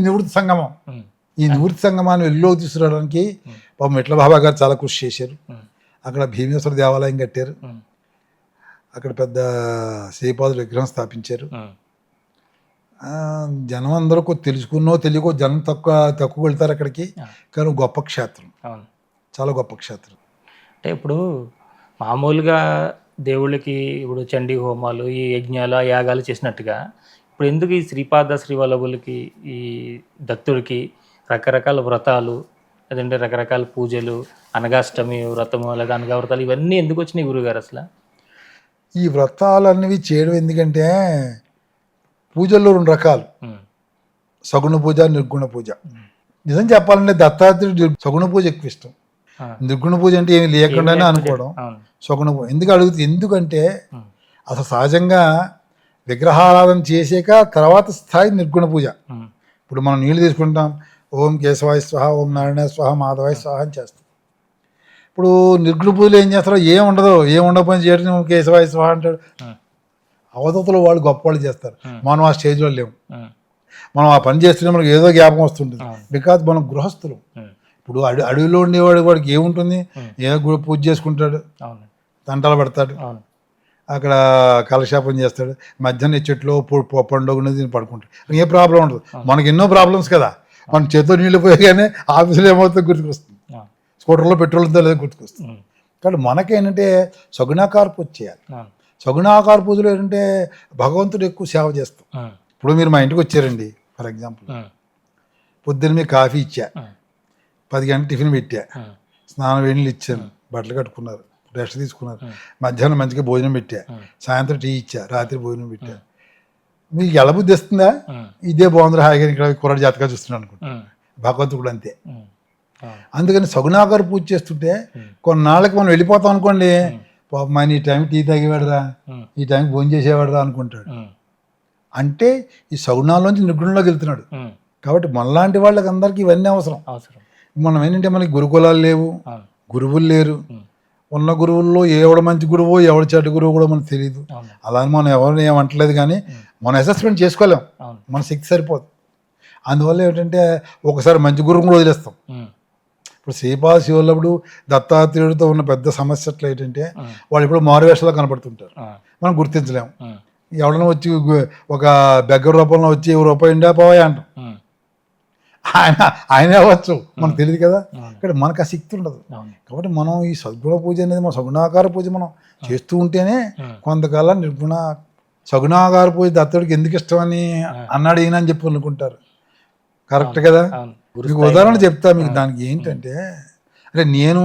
నివృత్తి సంగమం. ఈ నివృత్తి సంగమాన్ని వెలుగులోకి తీసుకురావడానికి పాపం మెట్ల బాబా గారు చాలా కృషి చేశారు. అక్కడ భీమేశ్వర దేవాలయం కట్టారు, అక్కడ పెద్ద శ్రీపాదుల విగ్రహం స్థాపించారు. జనం అందరూ తెలుసుకున్నో తెలియకో జనం తక్కువ వెళ్తారు అక్కడికి, కానీ గొప్ప క్షేత్రం, చాలా గొప్ప క్షేత్రం. అంటే ఇప్పుడు మామూలుగా దేవుళ్ళకి ఇప్పుడు చండీ హోమాలు ఈ యజ్ఞాలు యాగాలు చేసినట్టుగా ఇప్పుడు ఎందుకు ఈ శ్రీపాద శ్రీవల్లభులకి ఈ దత్తుడికి రకరకాల వ్రతాలు లేదంటే రకరకాల పూజలు, అనగాష్టమి వ్రతము లేదా అనగా వ్రతాలు ఇవన్నీ ఎందుకు వచ్చినాయి గురుగారు? అసలు ఈ వ్రతాలు అన్నవి చేయడం ఎందుకంటే పూజల్లో 2 రకాలు, సగుణ పూజ, నిర్గుణ పూజ. నిజం చెప్పాలంటే దత్తాత్రేయుడు సగుణ పూజ ఎక్కువ ఇష్టం. నిర్గుణ పూజ అంటే ఏమి లేకుండానే అనుకోవడం సగుణ పూజ. ఎందుకంటే అసలు సహజంగా విగ్రహారాధన చేసాక తర్వాత స్థాయి నిర్గుణ పూజ. ఇప్పుడు మనం నీళ్ళు తీసుకుంటాం, ఓం కేశవాయ స్వహ, ఓం నారాయణ స్వహ, మాధవాయ స్వహ అని చేస్తాం. ఇప్పుడు నిర్గుణ పూజలు ఏం చేస్తారో ఏం ఉండకపోయినా చేయడం కేశవాయ స్వహ అంటాడు. అవధూతలు వాళ్ళు గొప్ప వాళ్ళు చేస్తారు, మనం ఆ స్టేజ్లో లేము. మనం ఆ పని చేస్తుంటే మనకు ఏదో జ్ఞాపకం వస్తుంటుంది, బికాజ్ మనం గృహస్థులు. ఇప్పుడు అడవిలో ఉండేవాడు వాడికి ఏముంటుంది, ఏదో పూజ చేసుకుంటాడు, తంటాలు పడతాడు, అక్కడ కలశాపం చేస్తాడు, మధ్యాహ్నం చెట్లో పండుగ పడుకుంటాడు, ఏ ప్రాబ్లం ఉండదు. మనకి ఎన్నో ప్రాబ్లమ్స్ కదా, మనం చేతితో నీళ్ళు పోయగానే ఆఫీసులో ఏమవుతుందో గుర్తుకొస్తుంది, స్కూటర్లో పెట్రోల్ ఉందో లేదో గుర్తుకొస్తుంది. కాబట్టి మనకేంటంటే సగుణాకార పూజ చేయాలి. సగుణాకార పూజలు ఏంటంటే భగవంతుడు ఎక్కువ సేవ చేస్తాం. ఇప్పుడు మీరు మా ఇంటికి వచ్చారండి, ఫర్ ఎగ్జాంపుల్ పొద్దున్న మీకు కాఫీ ఇచ్చా, 10 గంటలు టిఫిన్ పెట్టా, స్నానం వేణీళ్ళు ఇచ్చాను, బట్టలు కట్టుకున్నారు, రెస్ట్ తీసుకున్నారు, మధ్యాహ్నం మంచిగా భోజనం పెట్టా, సాయంత్రం టీ ఇచ్చా, రాత్రి భోజనం పెట్టా. మీకు ఎలా బుద్ధి వస్తుందా, ఇదే బాగుంది హాయిగా ఇక్కడ కుర్రాడు జాతగా చూస్తున్నాను అనుకుంటా. భగవంతుడు అంతే. అందుకని సగుణాకార పూజ చేస్తుంటే కొన్నాళ్ళకి మనం వెళ్ళిపోతాం అనుకోండి, పాపం ఆయన ఈ టైంకి టీ తాగేవాడురా, ఈ టైంకి భోజనం చేసేవాడురా అనుకుంటాడు. అంటే ఈ సగుణాల్లోంచి నిర్గుణంలోకి వెళ్తున్నాడు. కాబట్టి మనలాంటి వాళ్ళకి అందరికీ ఇవన్నీ అవసరం. మనం ఏంటంటే మనకి గురుకులాలు లేవు, గురువులు లేరు. ఉన్న గురువుల్లో ఎవడు మంచి గురువో ఎవడు చెడ్డ గురువు కూడా మనకు తెలియదు. అలానే మనం ఎవరిని ఏమంటలేదు, కానీ మనం అసెస్మెంట్ చేసుకోలేం, మన శక్తి సరిపోదు. అందువల్ల ఏంటంటే ఒకసారి మంచి గురువుని కూడా వదిలేస్తాం. ఇప్పుడు శ్రీపాద శివులప్పుడు దత్తాత్రేయుడితో ఉన్న పెద్ద సమస్య ఎట్లా ఏంటంటే వాళ్ళు ఇప్పుడు మారువేషంలో కనపడుతుంటారు, మనం గుర్తించలేము. ఎవడన్నా వచ్చి ఒక బెగ్గర రూపంలో వచ్చి రూపాయి ఇండియా పోయా అంటాం, ఆయన అవ్వచ్చు, మనకు తెలియదు కదా. ఇక్కడ మనకు ఆ శక్తి ఉండదు. కాబట్టి మనం ఈ సద్గుణ పూజ అనేది మన సగుణాకార పూజ మనం చేస్తూ ఉంటేనే కొంతకాలం నిర్గుణ సగుణాకార పూజ దత్తుడికి ఎందుకు ఇష్టమని అన్నాడు ఈయన అని చెప్పి అనుకుంటారు. కరెక్ట్ కదా. మీకు ఉదాహరణ చెప్తా మీకు. దానికి ఏంటంటే అంటే నేను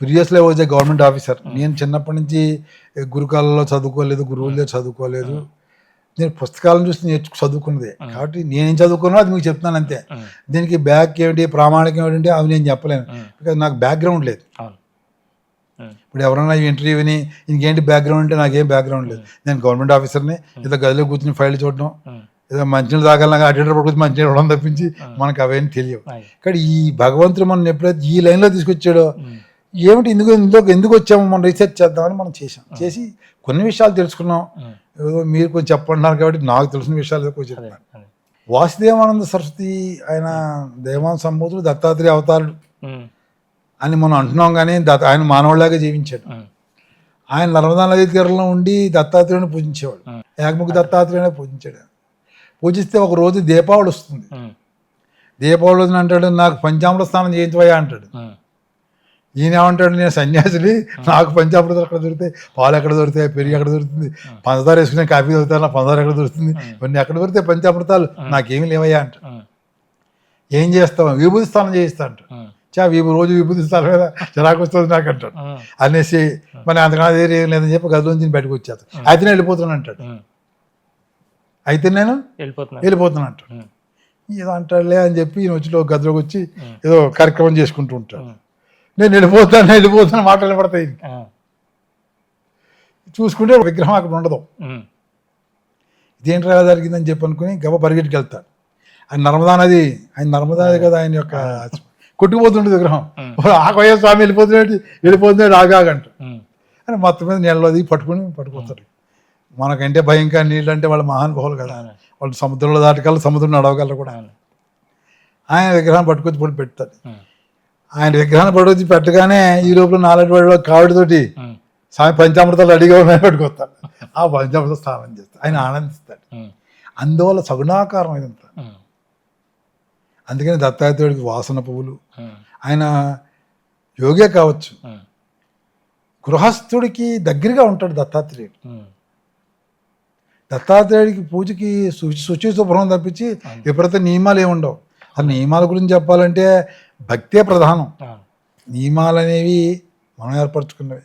previously was a government officer. నేను చిన్నప్పటి నుంచి గురుకులాల్లో చదువుకోలేదు, గురువులే చదువుకోలేదు. నేను పుస్తకాలను చూసి చదువుకున్నదే. కాబట్టి నేనేం చదువుకున్నా అది మీకు చెప్తున్నాను అంతే. దీనికి బ్యాక్ ఏమిటి, ప్రామాణికం ఏమిటి అవి నేను చెప్పలేను, బికాజ్ నాకు బ్యాక్గ్రౌండ్ లేదు. ఇప్పుడు ఎవరైనా ఇంటర్వ్యూ విని ఇంకేంటి బ్యాక్గ్రౌండ్ అంటే నాకేం బ్యాక్గ్రౌండ్ లేదు. నేను గవర్నమెంట్ ఆఫీసర్ని, ఏదో గదిలో కూర్చొని ఫైల్ చూడడం, ఏదో మంచినీళ్ళు తాగాలన్నా అటెండర్ పడుతుంది మంచినీళ్ళు ఇవ్వడం తప్పించి మనకు అవేం తెలియవు. కానీ ఈ భగవంతుడు మనం ఎప్పుడైతే ఈ లైన్లో తీసుకొచ్చాడో ఏమిటి ఎందుకు వచ్చాము మనం రీసెర్చ్ చేద్దామని మనం చేసి కొన్ని విషయాలు తెలుసుకున్నాం. ఏదో మీరు కొంచెం చెప్పంటున్నారు కాబట్టి నాకు తెలిసిన విషయాలు కొంచెం చెప్తాను. వాసుదేవానంద సరస్వతి ఆయన దేవానంద సంబోధుడు దత్తాత్రేయ అవతారుడు అని మనం అంటున్నాం, కానీ ఆయన మానవుడిలాగా జీవించాడు. ఆయన నర్మదా నదీ తీరంలో ఉండి దత్తాత్రేయుని పూజించేవాడు, ఏకముఖ దత్తాత్రేయుని పూజించాడు. పూజిస్తే ఒక రోజు దీపావళి వస్తుంది. దీపావళి రోజున అంటాడు, నాకు పంచామృత స్నానం చేయించవయ్యా అంటాడు. ఈయన ఏమంటాడు, నేను సన్యాసిని, నాకు పంచామృతాలు ఎక్కడ దొరుకుతాయి, పాలు ఎక్కడ దొరుకుతాయి, పెరుగు ఎక్కడ దొరుకుతుంది, పంచదార వేసుకునే కాఫీ దొరుకుతాయి, నా పంచదార ఎక్కడ దొరుకుతుంది, ఇవన్నీ ఎక్కడ దొరుకుతాయి పంచామృతాలు, నాకేమీ లేవయ్యా అంట. ఏం చేస్తావు, విభూతి స్నానం చేయిస్తా అంట. రోజు విభూతి స్నానం మీద చిరాకు వస్తుంది నాకు అంటాడు. అనేసి మరి అంతకన్నా ఏం లేదని చెప్పి గదిలోంచి బయటకు వచ్చేస్తాను. అయితే నేను వెళ్ళిపోతున్నాను అంటాడు. అయితే నేను వెళ్ళిపోతున్నాను అంటాడు. ఏదో అంటాడులే అని చెప్పి ఈయన వచ్చి గదిలోకి వచ్చి ఏదో కార్యక్రమం చేసుకుంటూ ఉంటాడు. నేను వెళ్ళిపోతాను మాటలు పడతాయి. చూసుకుంటే విగ్రహం అక్కడ ఉండదు. ఇదేంటి రా జరిగిందని చెప్పి అనుకుని గబ పరిగెట్టుకు వెళ్తాడు. ఆయన నర్మదా నది కదా ఆయన యొక్క కొట్టుకుపోతుండే విగ్రహం. ఆకయ్య స్వామి వెళ్ళిపోతున్నాడు ఆగాగంట అని మొత్తం మీద నీళ్ళలో దిగి పట్టుకుపోతాడు. మనకంటే భయంకర నీళ్ళు అంటే వాళ్ళ మహానుభావులు కదా, వాళ్ళు సముద్రంలో దాటగలరు, సముద్రం నడవగలరు కూడా. ఆయన విగ్రహాన్ని పట్టుకొచ్చి పెడతాడు. ఆయన విగ్రహాన్ని పట్టుకొచ్చి పెట్టగానే ఈ లోపల 4 వాడిలో కావిడితోటి స్వామి పంచామృతాలు రెడీగా ఉన్నాయి పెట్టుకొస్తాడు. ఆ పంచామృత స్నానం చేస్తాడు. ఆయన ఆనందిస్తాడు. అందువల్ల సగుణాకారం ఇదంతా. అందుకని దత్తాత్రేయుడికి వాసన పువ్వులు. ఆయన యోగే కావచ్చు, గృహస్థుడికి దగ్గరగా ఉంటాడు దత్తాత్రేయుడు. దత్తాత్రేయుడికి పూజకి శుచి శుభ్రం తప్పించి విపరీత నియమాలు ఏముండవు. ఆ నియమాల గురించి చెప్పాలంటే భక్తే ప్రధానం. నియమాలు అనేవి మనం ఏర్పరచుకున్నవి.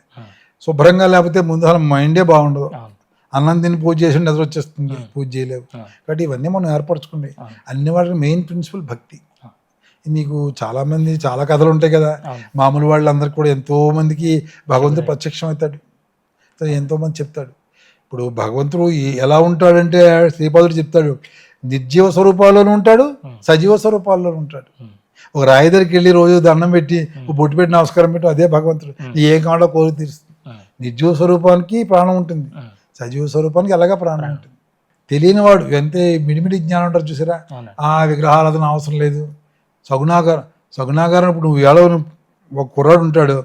శుభ్రంగా లేకపోతే ముందు అసలు మైండే బాగుండదు. అన్నం తిని పూజ చేసి నిద్ర వచ్చేస్తుంది, పూజ చేయలేవు. కాబట్టి ఇవన్నీ మనం ఏర్పరచుకున్నాయి. అన్ని వాటికి మెయిన్ ప్రిన్సిపల్ భక్తి. మీకు చాలామంది చాలా కథలు ఉంటాయి కదా, మామూలు వాళ్ళందరికీ కూడా ఎంతోమందికి భగవంతుడు ప్రత్యక్షం అవుతాడు, ఎంతోమంది చెప్తాడు. ఇప్పుడు భగవంతుడు ఎలా ఉంటాడంటే శ్రీపాదుడు చెప్తాడు, నిర్జీవ స్వరూపాల్లోనూ ఉంటాడు, సజీవ స్వరూపాల్లోనూ ఉంటాడు. ఒక రాయి దగ్గరికి వెళ్ళి రోజు దండం పెట్టి బొట్టు పెట్టి నమస్కారం పెట్టి అదే భగవంతుడు ఏ కావాలో కోరిక తీరుస్తుంది. నిర్జీవ స్వరూపానికి ప్రాణం ఉంటుంది, సజీవ స్వరూపానికి అలాగా ప్రాణం ఉంటుంది. తెలియని వాడు ఎంతే మిడిమిడి జ్ఞానం ఉంటారు చూసారా, ఆ విగ్రహారాధన అవసరం లేదు. సగుణాగారం ఇప్పుడు నువ్వు ఎలా ఒక కుర్రాడు ఉంటాడు,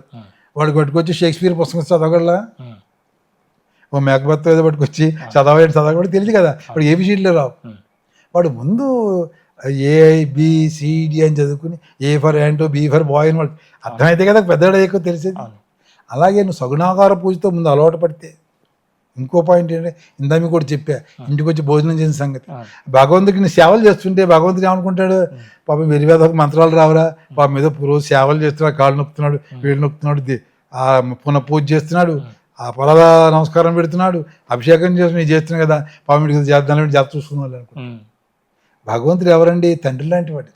వాడు పట్టుకొచ్చి షేక్స్పియర్ పుస్తకం చదవగలరా, ఓ మేకబత్ ఏదో పట్టుకొచ్చి చదవడం తెలియదు కదా, వాడు ఏబిసిడీలో రావు. వాడు ముందు ABCD అని చదువుకుని A for ant, B for boy అని వాడు అర్థమైతే కదా పెద్దవాడు అయ్యాకో తెలిసేది. అలాగే నువ్వు సగుణాకార పూజతో ముందు అలవాటు పడితే. ఇంకో పాయింట్ ఏంటంటే ఇందా మీకు కూడా చెప్పా, ఇంటికి వచ్చి భోజనం చేసిన సంగతి. భగవంతుడికి నీ సేవలు చేస్తుంటే భగవంతుడు ఏమనుకుంటాడు, పాపం వెరివేదకు మంత్రాలు రావురా, పాపం మీద రోజు సేవలు చేస్తున్నాడు, కాళ్ళు నొక్కుతున్నాడు, వేళ్ళు నొక్కుతున్నాడు, పునః పూజ చేస్తున్నాడు, ఆ పొలాల నమస్కారం పెడుతున్నాడు, అభిషేకం చేస్తున్నాడు కదా, పాపం వీడికి చేద్దాం జాగ్రత్త చూసుకున్నాడు అనుకుంటాడు. భగవంతుడు ఎవరండి, తండ్రి లాంటి వాడు.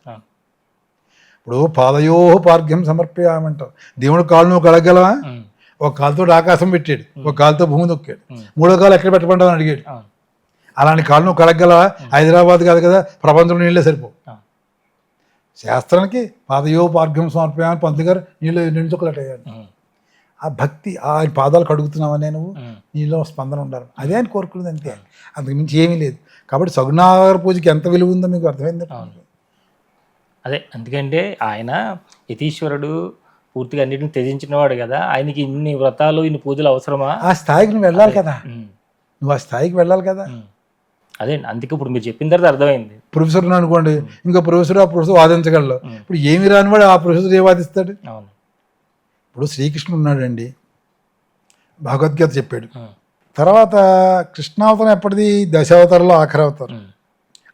ఇప్పుడు పాదయో పార్ఘ్యం సమర్పయామంటావు. దేవుడు కాళ్ళు నువ్వు కడగలవా? ఒక కాలుతో ఆకాశం పెట్టాడు, ఒక కాలుతో భూమి నొక్కాడు, మూడో కాలు ఎక్కడ పెట్టమంటావు అని అడిగాడు. అలాంటి కాళ్ళు నువ్వు కడగలవా? హైదరాబాద్ కాదు కదా, ప్రపంచంలో నీళ్ళే సరిపోవు. శాస్త్రానికి పాదయో పార్ఘ్యం సమర్పయామని పంతులు గారు నీళ్ళు చుక్కలటయ్యాడు. ఆ భక్తి, ఆయన పాదాలు కడుగుతున్నావనే నువ్వు, నీలో స్పందన ఉండాలి, అదే ఆయన కోరుకునేది అంతే, అంతకు మించి ఏమీ లేదు. కాబట్టి సగుణాకార పూజకి ఎంత విలువ ఉందో మీకు అర్థమైంది. అదే అందుకంటే ఆయన యతీశ్వరుడు పూర్తిగా అన్నిటిని త్యజించిన వాడు కదా, ఆయనకి ఇన్ని వ్రతాలు ఇన్ని పూజలు అవసరమా? ఆ స్థాయికి నువ్వు వెళ్ళాలి కదా, ఉమ్, నువ్వు ఆ స్థాయికి వెళ్ళాలి కదా. ఉమ్. అదే అందుకే ఇప్పుడు మీరు చెప్పిన తర్వాత అర్థమైంది. ప్రొఫెసర్ అనుకోండి, ఇంకా ప్రొఫెసర్ ఆ ప్రొఫెసర్ వాదించగలరు. ఇప్పుడు ఏమి రాని వాడు ఆ ప్రొఫెసర్ ఏ వాదిస్తాడు? అవును. ఇప్పుడు శ్రీకృష్ణుడు ఉన్నాడండి, భగవద్గీత చెప్పాడు. ఉమ్, తర్వాత కృష్ణావతారం ఎప్పటిది? దశావతారంలో ఆఖరి అవతారం. ఉమ్,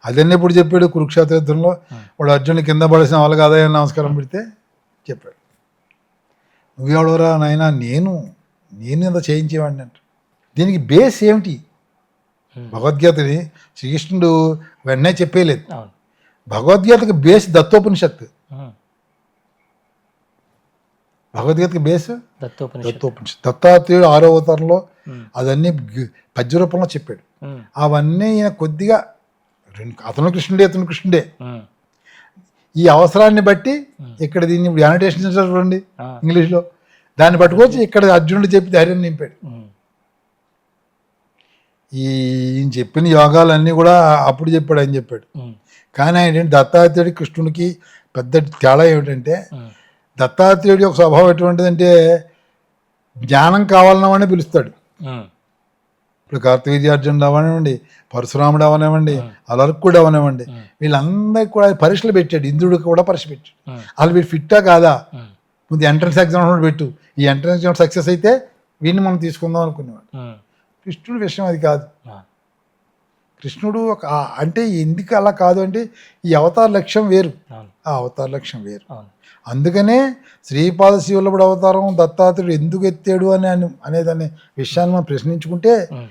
అదన్నీ ఇప్పుడు చెప్పాడు కురుక్షేత్ర యుద్ధంలో. వాడు అర్జునుని కింద పడేసిన వాళ్ళకి ఆదాయం నమస్కారం పెడితే చెప్పాడు. నువ్వెవడోరా నాయన, నేను ఇంత చేయించేవాడిని అంట. దీనికి బేస్ ఏమిటి? భగవద్గీతని శ్రీకృష్ణుడు వెంటనే చెప్పేయలేదు. అవును. భగవద్గీతకి బేస్ దత్తోపనిషత్తు. ఉమ్, భగవద్గీతకి బేస్ దత్తోపనిషత్తు. దత్తోపనిషత్తు. దత్తాత్రేయుడు 6వ అవతారంలో ఉమ్, అదన్నీ పద్య రూపంలో చెప్పాడు. ఉమ్, అవన్నీ ఈయన కొద్దిగా అతను కృష్ణుడే, అతను కృష్ణుడే. ఉమ్, ఈ అవసరాన్ని బట్టి ఇక్కడ దీన్ని ఇప్పుడు యానిటేషన్ చూడండి ఆ, ఇంగ్లీష్లో, దాన్ని పట్టుకొచ్చి ఇక్కడ అర్జునుడు చెప్పి ధైర్యం నింపాడు. ఉమ్, ఈయన చెప్పిన యోగాలన్నీ కూడా అప్పుడు చెప్పాడు అని చెప్పాడు. ఉమ్, కానీ ఆయన ఏంటి, దత్తాత్రేయుడి కృష్ణుడికి పెద్ద తేడా ఏమిటంటే, ఉమ్, దత్తాత్రేయుడి యొక్క స్వభావం ఎటువంటిదంటే జ్ఞానం కావాలన్నవాడిని పిలుస్తాడు. ఉమ్, ఇప్పుడు కార్తవీర్యార్జునుడు అవనివ్వండి, పరశురాముడు అవనివ్వండి, అలర్కుడు అవనివ్వండి, వీళ్ళందరికీ కూడా పరీక్షలు పెట్టాడు. ఇంద్రుడికి కూడా పరీక్ష పెట్టాడు. ఉమ్, వాళ్ళు వీడు ఫిట్టా కాదా, ఉమ్, ముందు ఎంట్రన్స్ ఎగ్జామ్ పెట్టు, ఈ ఎంట్రన్స్ ఎగ్జామ్ సక్సెస్ అయితే వీడిని మనం తీసుకుందాం అనుకునేవాడు. ఉమ్, కృష్ణుడి విషయం అది కాదు. ఆ, కృష్ణుడు అంటే ఎందుకు అలా కాదు అంటే, ఈ అవతార లక్ష్యం వేరు, అవును. ఆ అవతార లక్ష్యం వేరు. అవును. అందుకనే శ్రీపాద శివులపుడు అవతారం దత్తాత్రేయుడు ఎందుకు ఎత్తాడు అనేదాన్ని విషయాన్ని మనం ప్రశ్నించుకుంటే, ఉమ్,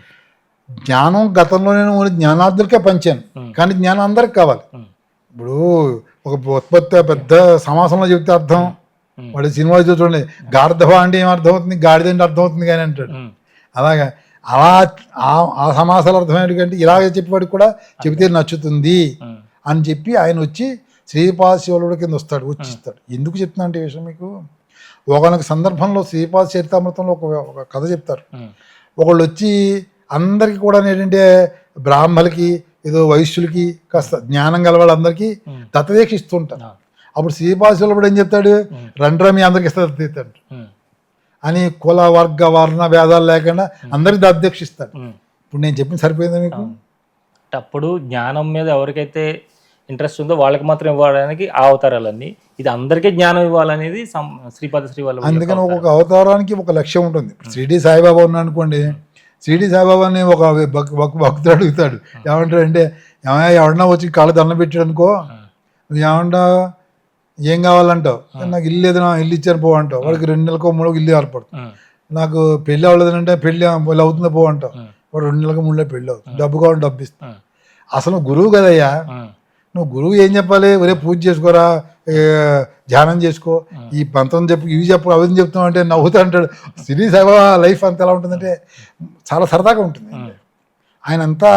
జ్ఞానం గతంలోనే జ్ఞానార్థులకే పంచాను, కానీ జ్ఞానం అందరికి కావాలి. ఉమ్, ఇప్పుడు ఒక ఉత్పత్తి పెద్ద సమాసంలో చెప్తే అర్థం, వాడు సినిమా చూడండి, గార్ధవ అంటే ఏం అర్థం అవుతుంది, గాడిద అంటే అర్థం అవుతుంది కానీ అంటాడు. ఉమ్, అలాగా అలా ఆ సమాసాలు అర్థమయ్యేటంటే ఇలాగే చెప్పేవాడికి కూడా చెబితే నచ్చుతుంది ఉమ్, అని చెప్పి ఆయన వచ్చి శ్రీపాద శివుల కింద వస్తాడు, వచ్చి ఇస్తాడు. ఎందుకు చెప్తున్నా అంటే ఈ విషయం మీకు, ఒకనొక సందర్భంలో శ్రీపాద చరితామృతంలో ఒక కథ చెప్తారు. ఉమ్, ఒకళ్ళు వచ్చి అందరికీ కూడా ఏంటంటే బ్రాహ్మలకి ఏదో వైశ్యులకి కాస్త జ్ఞానం గల వాళ్ళందరికీ దత్తదీక్ష ఇస్తుంటారు. ఆ, అప్పుడు శ్రీపాద శివులు ఏం చెప్తాడు, రండ్రా మీ అందరికి ఇస్తారు దత్తదీక్ష ఉమ్, అని, కుల వర్గ వర్ణ భేదాలు లేకుండా అందరికి దత్తదీక్ష ఇస్తాడు. ఉమ్. ఇప్పుడు నేను చెప్పింది సరిపోయిందా మీకు? అప్పుడు జ్ఞానం మీద ఎవరికైతే ఇంట్రెస్ట్ ఉందో వాళ్ళకి మాత్రం ఇవ్వడానికి ఆ అవతారాలన్నీ, ఇది అందరికీ జ్ఞానం ఇవ్వాలనేది శ్రీపాద శ్రీ వాళ్ళ. అందుకని ఒక్కొక్క అవతారానికి ఒక లక్ష్యం ఉంటుంది. షిరిడి సాయిబాబా ఉన్నాడు అనుకోండి, షిరిడి సాయిబాబాని ఒక భక్తుడు అడుగుతాడు, ఏమంటాడంటే, ఎవడన్నా వచ్చి కాళ్ళ దండం పెట్టాడు అనుకో, నువ్వు ఏమంటా ఏం కావాలంటావు, నాకు ఇల్లు లేదు, నా ఇల్లు ఇచ్చాను పో అంటావు. వాడికి 2 నెలలకో 3 ఇల్లు ఏర్పడుతుంది. నాకు పెళ్ళి అవ్వలేదంటే పెళ్ళి అవుతుందో పో అంటావు. వాడు 2 నెలలకు 3 పెళ్ళి అవుతుంది. డబ్బు కావాలి, డబ్బు ఇస్తాను. అసలు గురువు కదయ్యా, నువ్వు గురువు ఏం చెప్పాలి, ఒరే పూజ చేసుకోరా, ధ్యానం చేసుకో, ఈ పంతం చెప్పు, ఇవి చెప్పు, అవి చెప్తాం అంటే నవ్వుతా అంటాడు. సిరి సాయిబాబా లైఫ్ అంతా ఎలా ఉంటుందంటే చాలా సరదాగా ఉంటుంది. ఆయన అంతా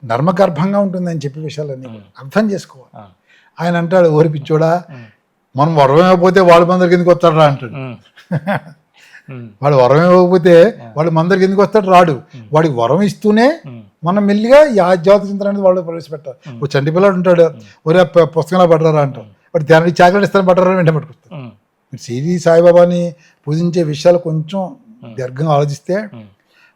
నర్మగర్భంగా ఉంటుంది అని చెప్పే విషయాలన్నీ అర్థం చేసుకోవాలి. ఆయన అంటాడు, ఓరి పిచ్చోడా, మనం వరం ఇవ్వకపోతే వాళ్ళ మందరికి ఎందుకు వస్తాడు రా అంటాడు. వాడు వరం ఇవ్వకపోతే వాడు మందరికి ఎందుకు వస్తాడు, రాడు. వాడికి వరం ఇస్తూనే మనం మెల్లిగా ఈ ఆధ్యాత్మిక చింతన అనేది వాళ్ళు ప్రవేశపెట్టాలి. ఓ చంటి పిల్లాడు ఉంటాడు, ఒరే పుస్తకంలో పడ్డారా అంటాం, వాడు ధ్యానం చాక్లెట్ ఇస్తాను పడ్డారా వెంటనే పట్టుకొస్తాడు. మీరు షిరిడి సాయిబాబాని పూజించే విషయాలు కొంచెం దీర్ఘంగా ఆలోచిస్తే,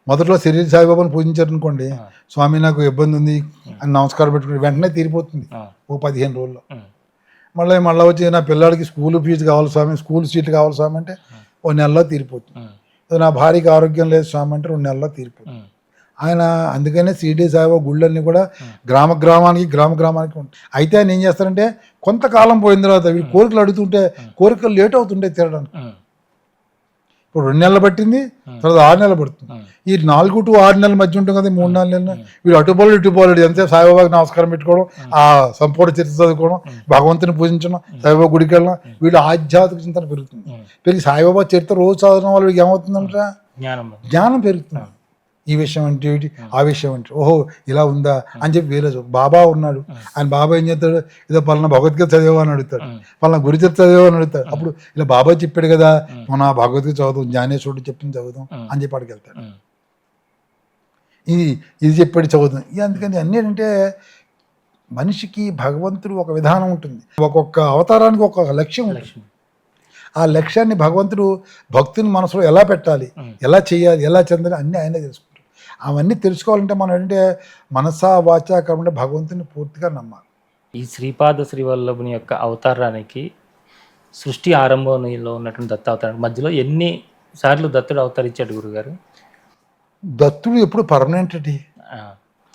మొదట్లో షిరిడి సాయిబాబాని పూజించారు అనుకోండి, స్వామి నాకు ఇబ్బంది ఉంది అని నమస్కారం పెట్టుకుని వెంటనే తీరిపోతుంది ఓ 15 రోజుల్లో. మళ్ళీ వచ్చి నా పిల్లాడికి స్కూల్ ఫీజు కావాలి స్వామి, స్కూల్ సీట్లు కావాలి స్వామి అంటే ఓ నెలలో తీరిపోతుంది. నా భార్యకి ఆరోగ్యం లేదు స్వామి అంటే 2 నెలల్లో తీరిపోతుంది. ఆయన అందుకనే షిరిడి సాయిబాబా గుళ్ళన్నీ కూడా గ్రామానికి ఉంటాయి. అయితే ఆయన ఏం చేస్తారంటే, కొంతకాలం పోయిన తర్వాత వీళ్ళు కోరికలు అడుగుతుంటే కోరికలు లేట్ అవుతుంటే తీరడానికి. ఇప్పుడు 2 నెలలు పట్టింది, తర్వాత 6 నెలలు పడుతుంది. ఈ 4 to 6 నెలల మధ్య ఉంటుంది కదా, 3-4 నెలలు వీడు అటుపోలేడు ఎంతసేపు సాయిబాబాకి నమస్కారం పెట్టుకోవడం, ఆ సంపూర్ణ చరిత్ర చదువుకోవడం, భగవంతుని పూజించడం, సాయిబాబా గుడికి వెళ్ళడం, వీడు ఆధ్యాత్మిక చింతన పెరుగుతుంది. పెరిగి సాయిబాబా చరిత్ర రోజు చదవడం వల్ల వీడికి ఏమవుతుందంట, జ్ఞానం పెరుగుతుంది. ఈ విషయం అంటే ఏంటి, ఆ విషయం అంటే ఓహో ఇలా ఉందా అని చెప్పి వేరే బాబా ఉన్నాడు. ఆయన బాబా ఏం చేస్తాడు, ఏదో పలానా భగవద్గీత చదివా అని అడుగుతాడు, పలానా గురుచరిత్ర చదివా అని అడుగుతాడు. అప్పుడు ఇలా బాబా చెప్పాడు కదా, మన భగవద్గీత చదువుతాం, జ్ఞానేశ్వరుడు చెప్పింది చదువుతాం అని చెప్పి అడిగి వెళ్తాడు. ఇది చెప్పాడు చదువుతాం. అందుకని అన్నీ ఏంటంటే మనిషికి భగవంతుడు ఒక విధానం ఉంటుంది, ఒక్కొక్క అవతారానికి ఒక్కొక్క లక్ష్యం ఉంటుంది. లక్ష్మి. ఆ లక్ష్యాన్ని భగవంతుడు భక్తుని మనసులో ఎలా పెట్టాలి, ఎలా చేయాలి, ఎలా చెందాలి అన్నీ ఆయనే తెలుసుకుంటారు. అవన్నీ తెలుసుకోవాలంటే మనం ఏంటంటే మనసా వాచా కాకుండా భగవంతుని పూర్తిగా నమ్మాలి. ఈ శ్రీపాద శ్రీవల్లభుని యొక్క అవతారానికి సృష్టి ఆరంభంలో ఉన్నటువంటి దత్తావతారానికి మధ్యలో ఎన్ని సార్లు దత్తుడు అవతరించాడు గురుగారు? దత్తుడు ఎప్పుడు పర్మనెంట్ అండి. ఆ,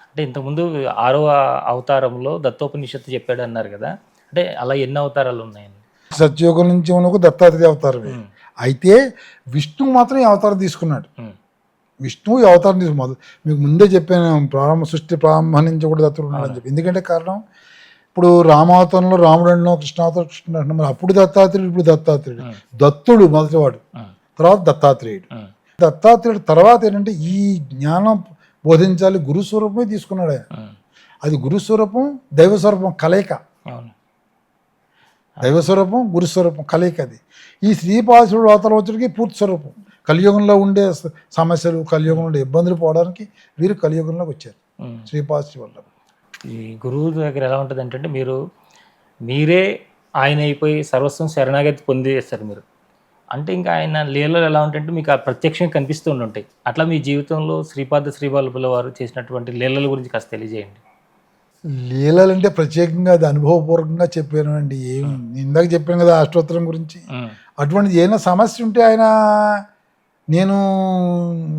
అంటే ఇంతకుముందు 6వ అవతారంలో దత్తోపనిషత్తు చెప్పాడు అన్నారు కదా, అంటే అలా ఎన్ని అవతారాలు ఉన్నాయండి? సత్యయుగం నుంచి మనకు దత్తాత్రేయ అవతారమే. అయితే విష్ణువు మాత్రం ఈ అవతారం తీసుకున్నాడు. విష్ణువు ఈ అవతారం తీసుకున్నాడు. మీకు ముందే చెప్పాను, సృష్టి ప్రారంభం నుంచి కూడా దత్తుడు ఉన్నాడని చెప్పి. ఎందుకంటే కారణం, ఇప్పుడు రామావతారంలో రాముడు అన్నాం, కృష్ణావతారం కృష్ణుడు అంటున్నాం, మరి అప్పుడు దత్తాత్రేయుడు, ఇప్పుడు దత్తాత్రేయుడు. దత్తుడు మొదటివాడు, తర్వాత దత్తాత్రేయుడు. దత్తాత్రేయుడు తర్వాత ఏంటంటే ఈ జ్ఞానం బోధించాలి గురుస్వరూపమే తీసుకున్నాడు ఆయన. అది గురుస్వరూపం దైవస్వరూపం కలయిక. దైవస్వరూపం గురుస్వరూపం కలయిక అది. ఈ శ్రీపాదుడు అవతారం వచ్చేటికి పూర్తి స్వరూపం. కలియుగంలో ఉండే సమస్యలు, కలియుగంలో ఉండే ఇబ్బందులు పోవడానికి వీరు కలియుగంలోకి వచ్చారు శ్రీపాదు వల్ల. ఈ గురువు దగ్గర ఎలా ఉంటుంది అంటే మీరే ఆయన అయిపోయి సర్వస్వం శరణాగతి పొందేస్తారు మీరు. అంటే ఇంకా ఆయన లీలలు ఎలా ఉంటాయంటే మీకు ఆ ప్రత్యక్షంగా కనిపిస్తూ ఉంటాయి. అట్లా మీ జీవితంలో శ్రీపాద శ్రీవల్లభుల వారు చేసినటువంటి లీలల గురించి కాస్త తెలియజేయండి. లీలలంటే ప్రత్యేకంగా అది అనుభవపూర్వకంగా చెప్పాను అండి. ఏం ఇందాక చెప్పాను కదా అష్టోత్తరం గురించి. అటువంటిది ఏదైనా సమస్య ఉంటే ఆయన నేను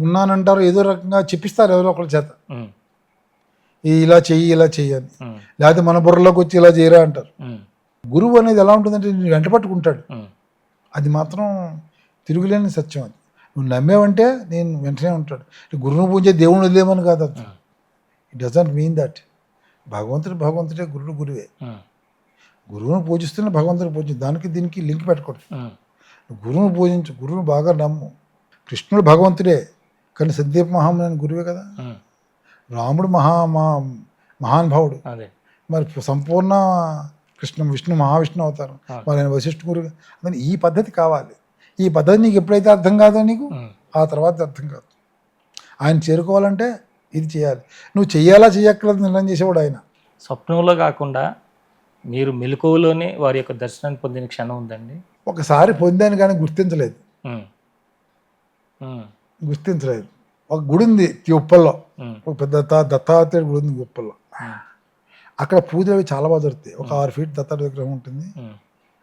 ఉన్నానంటారు, ఏదో రకంగా చెప్పిస్తారు ఎవరో ఒకరి చేత, ఇలా చెయ్యి ఇలా చెయ్యని, లేకపోతే మన బుర్రలోకి వచ్చి ఇలా చేయరా అంటారు. గురువు అనేది ఎలా ఉంటుందంటే నేను వెంట పట్టుకుంటాడు. అది మాత్రం తిరుగులేని సత్యం. అది నువ్వు నమ్మేవంటే నేను వెంటనే ఉంటాడు. గురువును పూజే దేవుని వదిలేమని కాదు అర్థం. It doesn't mean that. భగవంతుడే, గురువు గురువే. గురువును పూజిస్తున్న భగవంతుని పూజించు, దానికి దీనికి లింక్ పెట్టకూడదు. గురువును పూజించు, గురువును బాగా నమ్ము. కృష్ణుడు భగవంతుడే, కానీ సందీప్ మహాముని గురువే కదా. రాముడు మహానుభావుడు, మరి సంపూర్ణ విష్ణు మహావిష్ణు అవుతారు, మరి ఆయన వశిష్ఠ గురువు. అందుకని ఈ పద్ధతి కావాలి. ఈ పద్ధతి నీకు ఎప్పుడైతే అర్థం కాదో నీకు ఆ తర్వాత అర్థం కాదు. ఆయన చేరుకోవాలంటే ఇది చేయాలి. నువ్వు చెయ్యాలా చెయ్యక్కర్లేదు నిర్ణయం చేసేవాడు ఆయన. స్వప్నంలో కాకుండా మీరు మెలకువలోనే వారి యొక్క దర్శనాన్ని పొందిన క్షణం ఉందండి? ఒకసారి పొందాను కానీ గుర్తించలేదు. ఒక గుడి ఉంది ఉప్పల్లో, ఒక పెద్ద దత్తాత్రేయుడు గుడి ఉంది ఉప్పల్లో. అక్కడ పూజలు అవి చాలా బాగా జరుగుతాయి. ఒక 6 ఫీట్ దత్తాత్రేయ విగ్రహం ఉంటుంది.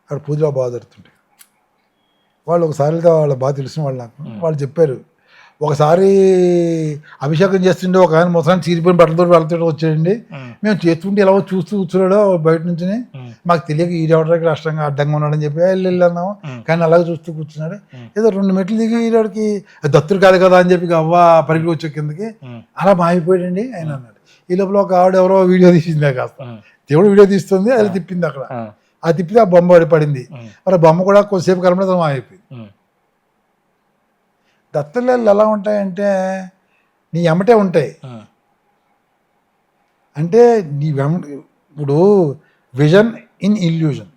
అక్కడ పూజలు బాగా జరుగుతుంటాయి. వాళ్ళు ఒకసారి వాళ్ళు బాగా తెలిసిన వాళ్ళు, నాకు వాళ్ళు చెప్పారు, ఒకసారి అభిషేకం చేస్తుండే ఒక ఆయన మొత్తం చీరిపోయిన బట్టలతో వెళ్తూ వచ్చాడండి. మేము చేస్తుంటే ఎలా చూస్తూ కూర్చున్నాడో బయట నుంచి, మాకు తెలియక ఈడవడానికి రాష్ట్రంగా అడ్డంగా ఉన్నాడని చెప్పి వెళ్ళన్నాము. కానీ అలాగే చూస్తూ కూర్చున్నాడు. ఏదో 2 మెట్లు దిగి ఈడకి దత్తుడు కాదు కదా అని చెప్పి అవ్వ పరిగి వచ్చే కిందకి అలా మాయిపోయాడండి ఆయన అన్నాడు. ఈ లోపల ఒక ఆవిడ ఎవరో వీడియో తీసింది, కాస్త దేవుడు వీడియో తీస్తుంది, అది తిప్పింది. అక్కడ ఆ తిప్పితే ఆ బొమ్మ పడింది. మరి బొమ్మ కూడా కొద్దిసేపు కలపడం మాయిపోయింది. దత్తలీలలు ఎలా ఉంటాయంటే నీ ఎమ్మటే ఉంటాయి. అంటే నీ ఇప్పుడు విజన్ ఇన్ ఇల్యూజన్.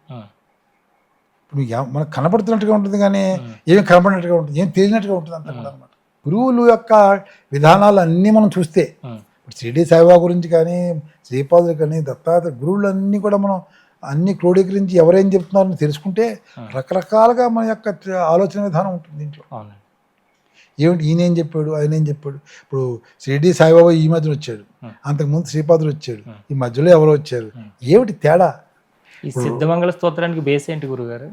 ఇప్పుడు మనకు కనపడుతున్నట్టుగా ఉంటుంది కానీ ఏమి కనపడినట్టుగా ఉంటుంది, ఏం తెలియనట్టుగా ఉంటుంది అంత కూడా అనమాట. గురువుల యొక్క విధానాలు అన్నీ మనం చూస్తే, ఇప్పుడు షిరిడి సాయిబాబా గురించి కానీ, శ్రీపాదులు కానీ, దత్తాత్రేయ గురువులన్నీ కూడా మనం అన్ని క్రోడీకరించి ఎవరేం చెప్తున్నారని తెలుసుకుంటే రకరకాలుగా మన యొక్క ఆలోచన విధానం ఉంటుంది దీంట్లో. ఏమిటి ఈయనేం చెప్పాడు, ఆయన ఏం చెప్పాడు. ఇప్పుడు షిరిడి సాయిబాబా ఈ మధ్యన వచ్చాడు, అంతకుముందు శ్రీపాదులు వచ్చాడు, ఈ మధ్యలో ఎవరు వచ్చారు, ఏమిటి తేడా? ఈ సిద్ధమంగళ స్తోత్రానికి బేస్ ఏంటి గురుగారు?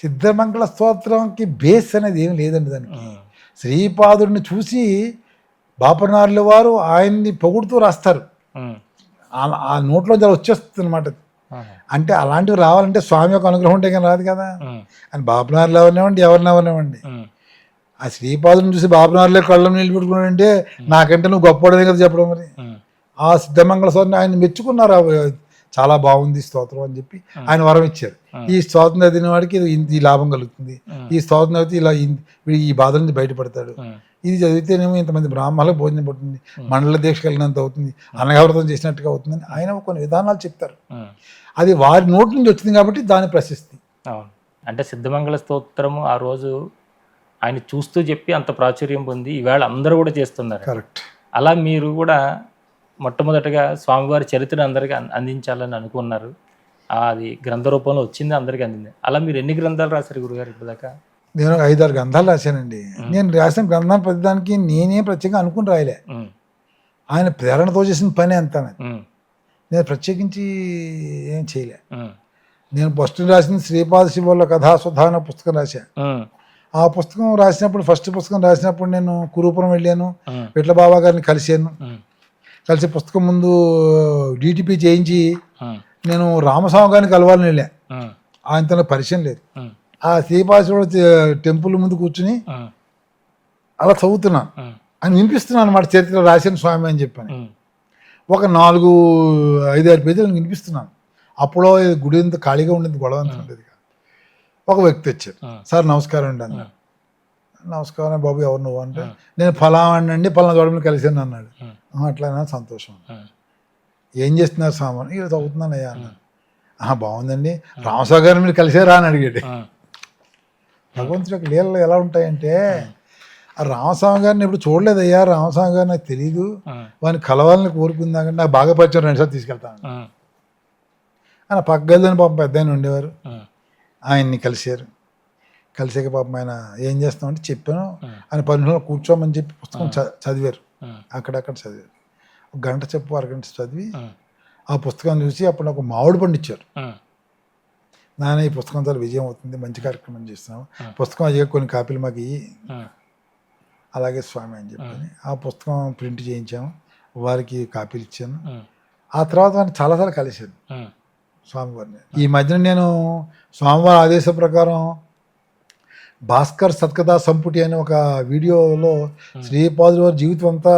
సిద్ధమంగళ స్తోత్రంకి బేస్ అనేది ఏమి లేదండి. దానికి శ్రీపాదుడిని చూసి బాపనార్ల వారు ఆయన్ని పొగుడుతూ రాస్తారు. ఆ నోట్లో చాలా వచ్చేస్తుంది అనమాట. అంటే అలాంటివి రావాలంటే స్వామి యొక్క అనుగ్రహం ఉంటే కానీ రాదు కదా. అని బాపనార్లు ఎవరినేవ్వండి, ఎవరినెవరినేవ్వండి, ఆ శ్రీపాదుని చూసి బాపనార్లే కళ్ళం నిలబెట్టుకున్నాడంటే నాకంటే నువ్వు గొప్పవాడనే కదా చెప్పడం. మరి ఆ సిద్ధమంగళ స్తోత్రం ఆయన మెచ్చుకున్నారు, చాలా బాగుంది స్తోత్రం అని చెప్పి ఆయన వరం ఇచ్చారు. ఈ స్తోత్రం చదివిన వాడికి ఈ లాభం కలుగుతుంది, ఈ స్తోత్రం చదివితే ఇలా ఈ బాధ నుంచి బయటపడతాడు, ఇది చదివితేనేమో ఇంతమంది బ్రాహ్మణులకు భోజనం పడుతుంది, మండల దీక్ష కలిగినంత అవుతుంది, అనగావ్రతం చేసినట్టుగా అవుతుందని ఆయన కొన్ని విధానాలు చెప్తారు. అది వారి నోటి నుంచి వచ్చింది కాబట్టి దాని ప్రశస్తి. అవును, అంటే సిద్ధమంగళ స్తోత్రము ఆ రోజు ఆయన చూస్తూ చెప్పి అంత ప్రాచుర్యం పొంది ఈవేళ అందరూ కూడా చేస్తున్నారు. కరెక్ట్. అలా మీరు కూడా మొట్టమొదటగా స్వామివారి చరిత్రను అందరికీ అందించాలని అనుకున్నారు. అది గ్రంథ రూపంలో వచ్చింది, అందరికీ అందింది. అలా మీరు ఎన్ని గ్రంథాలు రాశారు గురుగారు ఇప్పటిదాకా? నేను 5-6 గ్రంథాలు రాశానండి. నేను రాసిన గ్రంథాలు ప్రతిదానికి నేనే ప్రత్యేకంగా అనుకుని రాయలే. ఆయన ప్రేరణతో చేసిన పని అంతా. నేను ప్రత్యేకించి ఏం చేయలే. నేను ఫస్ట్ రాసిన శ్రీపాద శివుల కథాసుధ అనే పుస్తకం రాశా. ఆ పుస్తకం రాసినప్పుడు, ఫస్ట్ పుస్తకం రాసినప్పుడు నేను కురూపురం వెళ్ళాను, విట్ల బాబా గారిని కలిశాను. కలిసి పుస్తకం ముందు డిటిపి చేయించి నేను రామస్వామి గారిని కలవాలని వెళ్ళా. ఆయనతో పరిచయం లేదు. ఆ శ్రీపాద టెంపుల్ ముందు కూర్చుని అలా చదువుతున్నా, అని వినిపిస్తున్నాను అన్నమాట. చరిత్ర రాసిన స్వామి అని చెప్పాను. ఒక 4-5-6 పేజీలు వినిపిస్తున్నాను. అప్పుడో గుడి అంతా ఖాళీగా ఉండేది, గొడవ అంతా ఉండేది. ఒక వ్యక్తి వచ్చారు. సార్ నమస్కారం అండి అన్నాడు. నమస్కారం బాబు, ఎవరు నువ్వు అంటే, నేను ఫలానండి, ఫలానా చోట కలిసాను అన్నాడు. అట్లయినా సంతోషం. ఏం చేస్తున్నారు సామాన్? ఇలా చదువుతున్నాను అయ్యా అన్నాను. బాగుందండి, రామస్వామి గారు మీరు కలిసారా అని అడిగాడు. భగవంతుడి యొక్క లీలలు ఎలా ఉంటాయంటే, ఆ రామస్వామి గారిని ఎప్పుడు చూడలేదయ్యా, రామస్వామి గారు నాకు తెలీదు, వాడిని కలవాలని కోరుకుందాకంటే నాకు బాగా పరిచయం 2 సార్లు తీసుకెళ్తాను అని పక్క గదిలోని పాపం పెద్ద ఆయన ఉండేవారు. ఆయన్ని కలిశారు. కలిసాక పాపం ఆయన ఏం చేస్తామంటే చెప్పాను, ఆయన 10 నిమిషాలు కూర్చోమని చెప్పి పుస్తకం చదివారు. అక్కడక్కడ చదివారు. 1 గంట చెప్పు, 1 అరగంట చదివి ఆ పుస్తకం చూసి అప్పుడు నాకు మామిడి పండు ఇచ్చారు. నాన్న ఈ పుస్తకం చాలా విజయం అవుతుంది, మంచి కార్యక్రమం చేస్తున్నాం, పుస్తకం అయ్యే కొన్ని కాపీలు మాకు ఇయ్యి. అలాగే స్వామి అని చెప్పని ఆ పుస్తకం ప్రింట్ చేయించాము, వారికి కాపీలు ఇచ్చాను. ఆ తర్వాత వారిని చాలాసార్లు కలిశాను స్వామివారిని. ఈ మధ్యన నేను స్వామివారి ఆదేశం ప్రకారం భాస్కర్ సత్కథా సంపుటి అనే ఒక వీడియోలో శ్రీపాదుల వారి జీవితం అంతా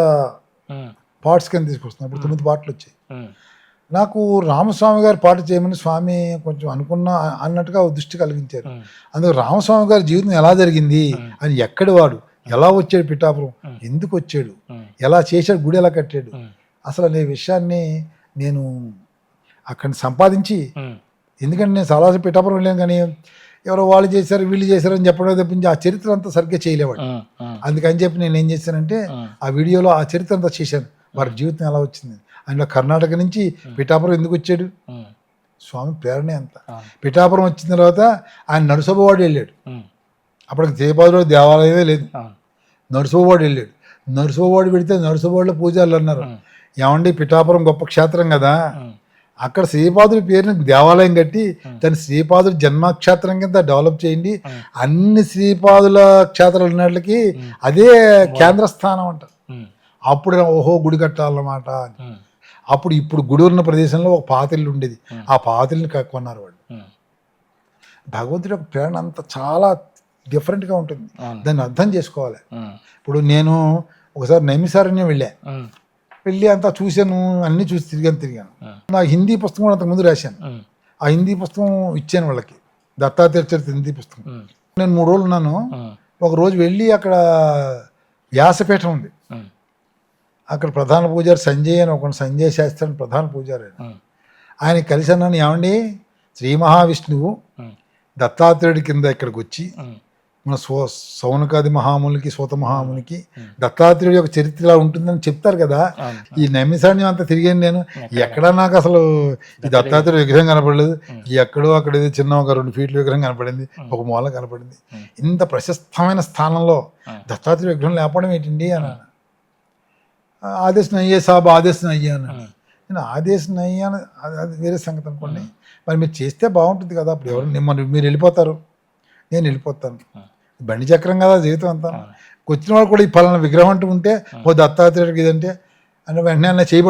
పార్ట్స్ కింద తీసుకొస్తున్నాను. ఇప్పుడు 9 పాటలు వచ్చాయి. నాకు రామస్వామి గారి పాట చేయమని స్వామి కొంచెం అనుకున్నా అన్నట్టుగా దృష్టి కలిగించారు. అందుకు రామస్వామి గారి జీవితం ఎలా జరిగింది అని, ఎక్కడి వాడు, ఎలా వచ్చాడు పిఠాపురం, ఎందుకు వచ్చాడు, ఎలా చేశాడు, గుడి ఎలా కట్టాడు, అసలు అనే విషయాన్ని నేను అక్కడ సంపాదించి, ఎందుకంటే నేను చాలాసేపు పిఠాపురం వెళ్ళాను కానీ ఎవరో వాళ్ళు చేశారు వీళ్ళు చేశారు అని చెప్పడం తప్పించి ఆ చరిత్ర అంతా సరిగ్గా చేయలేవాడు. అందుకని చెప్పి నేను ఏం చేశానంటే ఆ వీడియోలో ఆ చరిత్ర అంతా చేశాను, వారి జీవితం ఎలా వచ్చింది. అందులో కర్ణాటక నుంచి పిఠాపురం ఎందుకు వచ్చాడు, స్వామి ప్రేరణ ఎంత. పిఠాపురం వచ్చిన తర్వాత ఆయన నడుసోబవాడు వెళ్ళాడు. అప్పటికి జయపాదులో దేవాలయమే లేదు. నడుసోబవాడు వెళ్ళాడు. నడుసోబవాడు పెడితే నడుసోబవాడులో పూజారులు అన్నారు, ఏమండి పిఠాపురం గొప్ప క్షేత్రం కదా, అక్కడ శ్రీపాదుడి పేరుని దేవాలయం కట్టి దాన్ని శ్రీపాదుడి జన్మక్షేత్రం కింద డెవలప్ చేయండి, అన్ని శ్రీపాదుల క్షేత్రాలు ఉన్నట్లకి అదే కేంద్ర స్థానం అంటారు. అప్పుడు ఓహో గుడి కట్టాలన్నమాట. అప్పుడు ఇప్పుడు గుడి ఉన్న ప్రదేశంలో ఒక పాతిల్లు ఉండేది, ఆ పాతిల్ని కొన్నారు వాళ్ళు. భగవంతుడి యొక్క ప్రేరణ అంతా చాలా డిఫరెంట్గా ఉంటుంది, దాన్ని అర్థం చేసుకోవాలి. ఇప్పుడు నేను ఒకసారి నైమిసారణ్యం వెళ్ళి అంతా చూశాను, అన్నీ చూసి తిరిగాను. నాకు హిందీ పుస్తకం కూడా అంతకుముందు రాశాను. ఆ హిందీ పుస్తకం ఇచ్చాను వాళ్ళకి, దత్తాత్రేయ చరిత్ర హిందీ పుస్తకం. నేను 3 రోజులు ఉన్నాను. ఒక రోజు వెళ్ళి అక్కడ వ్యాసపీఠం ఉంది, అక్కడ ప్రధాన పూజారి సంజయ్ అని ఒక సంజయ్ శాస్త్రి అని ప్రధాన పూజారి. ఆయన కలిసి అన్నాను, ఏమండి శ్రీ మహావిష్ణువు దత్తాత్రేయుడి కింద ఇక్కడికి వచ్చి మన సౌనకాది మహామునికి సూత మహామునికి దత్తాత్రేయుడి యొక్క చరిత్ర ఇలా ఉంటుందని చెప్తారు కదా. ఈ నైమిసారణ్యం అంతా తిరిగాను నేను, ఎక్కడా నాకు అసలు ఈ దత్తాత్రేయుడు విగ్రహం కనపడలేదు. ఎక్కడో అక్కడ ఏదో చిన్న ఒక 2 ఫీట్ల విగ్రహం కనపడింది, ఒక మూల కనపడింది. ఇంత ప్రశస్తమైన స్థానంలో దత్తాత్రేయ విగ్రహం లేకపోవడం ఏంటండి అన్నాను. ఆదేశం అయ్యే సాబ్ ఆదేశం అయ్యా అన్నాను. నేను ఆదేశం అయ్యాను, అది వేరే సంగతి అనుకోండి, మరి మీరు చేస్తే బాగుంటుంది కదా. అప్పుడు ఎవరు మీరు వెళ్ళిపోతారు, నేను వెళ్ళిపోతాను, బండి చక్రం కదా జీవితం అంతా. వచ్చిన వాడు కూడా ఈ పలానా విగ్రహం అంటూ ఉంటే ఓ దత్తాత్రేయుడికి ఇదంటే అని వెంటనే అన్న చేయి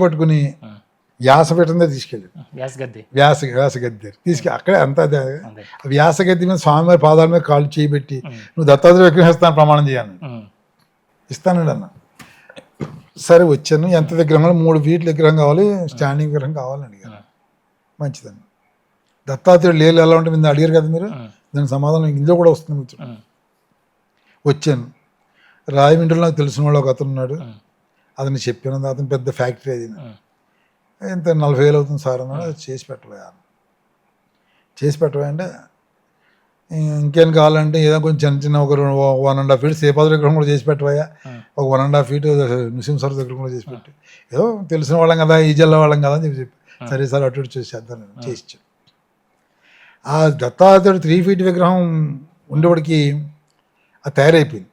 పట్టుకుని వ్యాసపీఠం దగ్గర తీసుకెళ్ళాడు. వ్యాసగద్ది అక్కడే అంతా వ్యాసగద్ది మీద స్వామివారి పాదాల మీద కాళ్ళు చేయబెట్టి నువ్వు దత్తాత్రేయ విగ్రహం ఇస్తాను ప్రమాణం చేయాలి. ఇస్తానండి అన్న. సరే వచ్చాను. ఎంత విగ్రహం 3 ఫీట్ల విగ్రహం కావాలి, స్టాండింగ్ విగ్రహం కావాలని అడిగాను. మంచిదండి. దత్తాత్రేయుడు లేలు ఎలా ఉంటుంది మీరు అడిగారు కదా మీరు, దాని సమాధానం ఇందులో కూడా వస్తుంది మిత్రుడు. వచ్చాను. రాయమండ్రిలో నాకు తెలిసిన వాళ్ళు ఒక అతను ఉన్నాడు, అతను చెప్పాను. అతను పెద్ద ఫ్యాక్టరీ అది, ఎంత 40,000 అవుతుంది సార్ అన్నాడు. అది చేసి పెట్టవా అంటే ఇంకేం కావాలంటే ఏదో కొంచెం చిన్న చిన్న ఒక 1.5 feet శ్రీపాద విగ్రహం కూడా చేసి పెట్టవయ్యా, ఒక 1.5 feet నృసింహస్వర విగ్రహం కూడా చేసి పెట్టి, ఏదో తెలిసిన వాళ్ళం కదా, ఈ జిల్లా వాళ్ళం కదా అని చెప్పి సరే సార్ అటు ఇటు చేసేద్దాం చేసి. ఆ దత్తాత్రేయుడు 3 feet విగ్రహం ఉండేవాడికి అది తయారైపోయింది.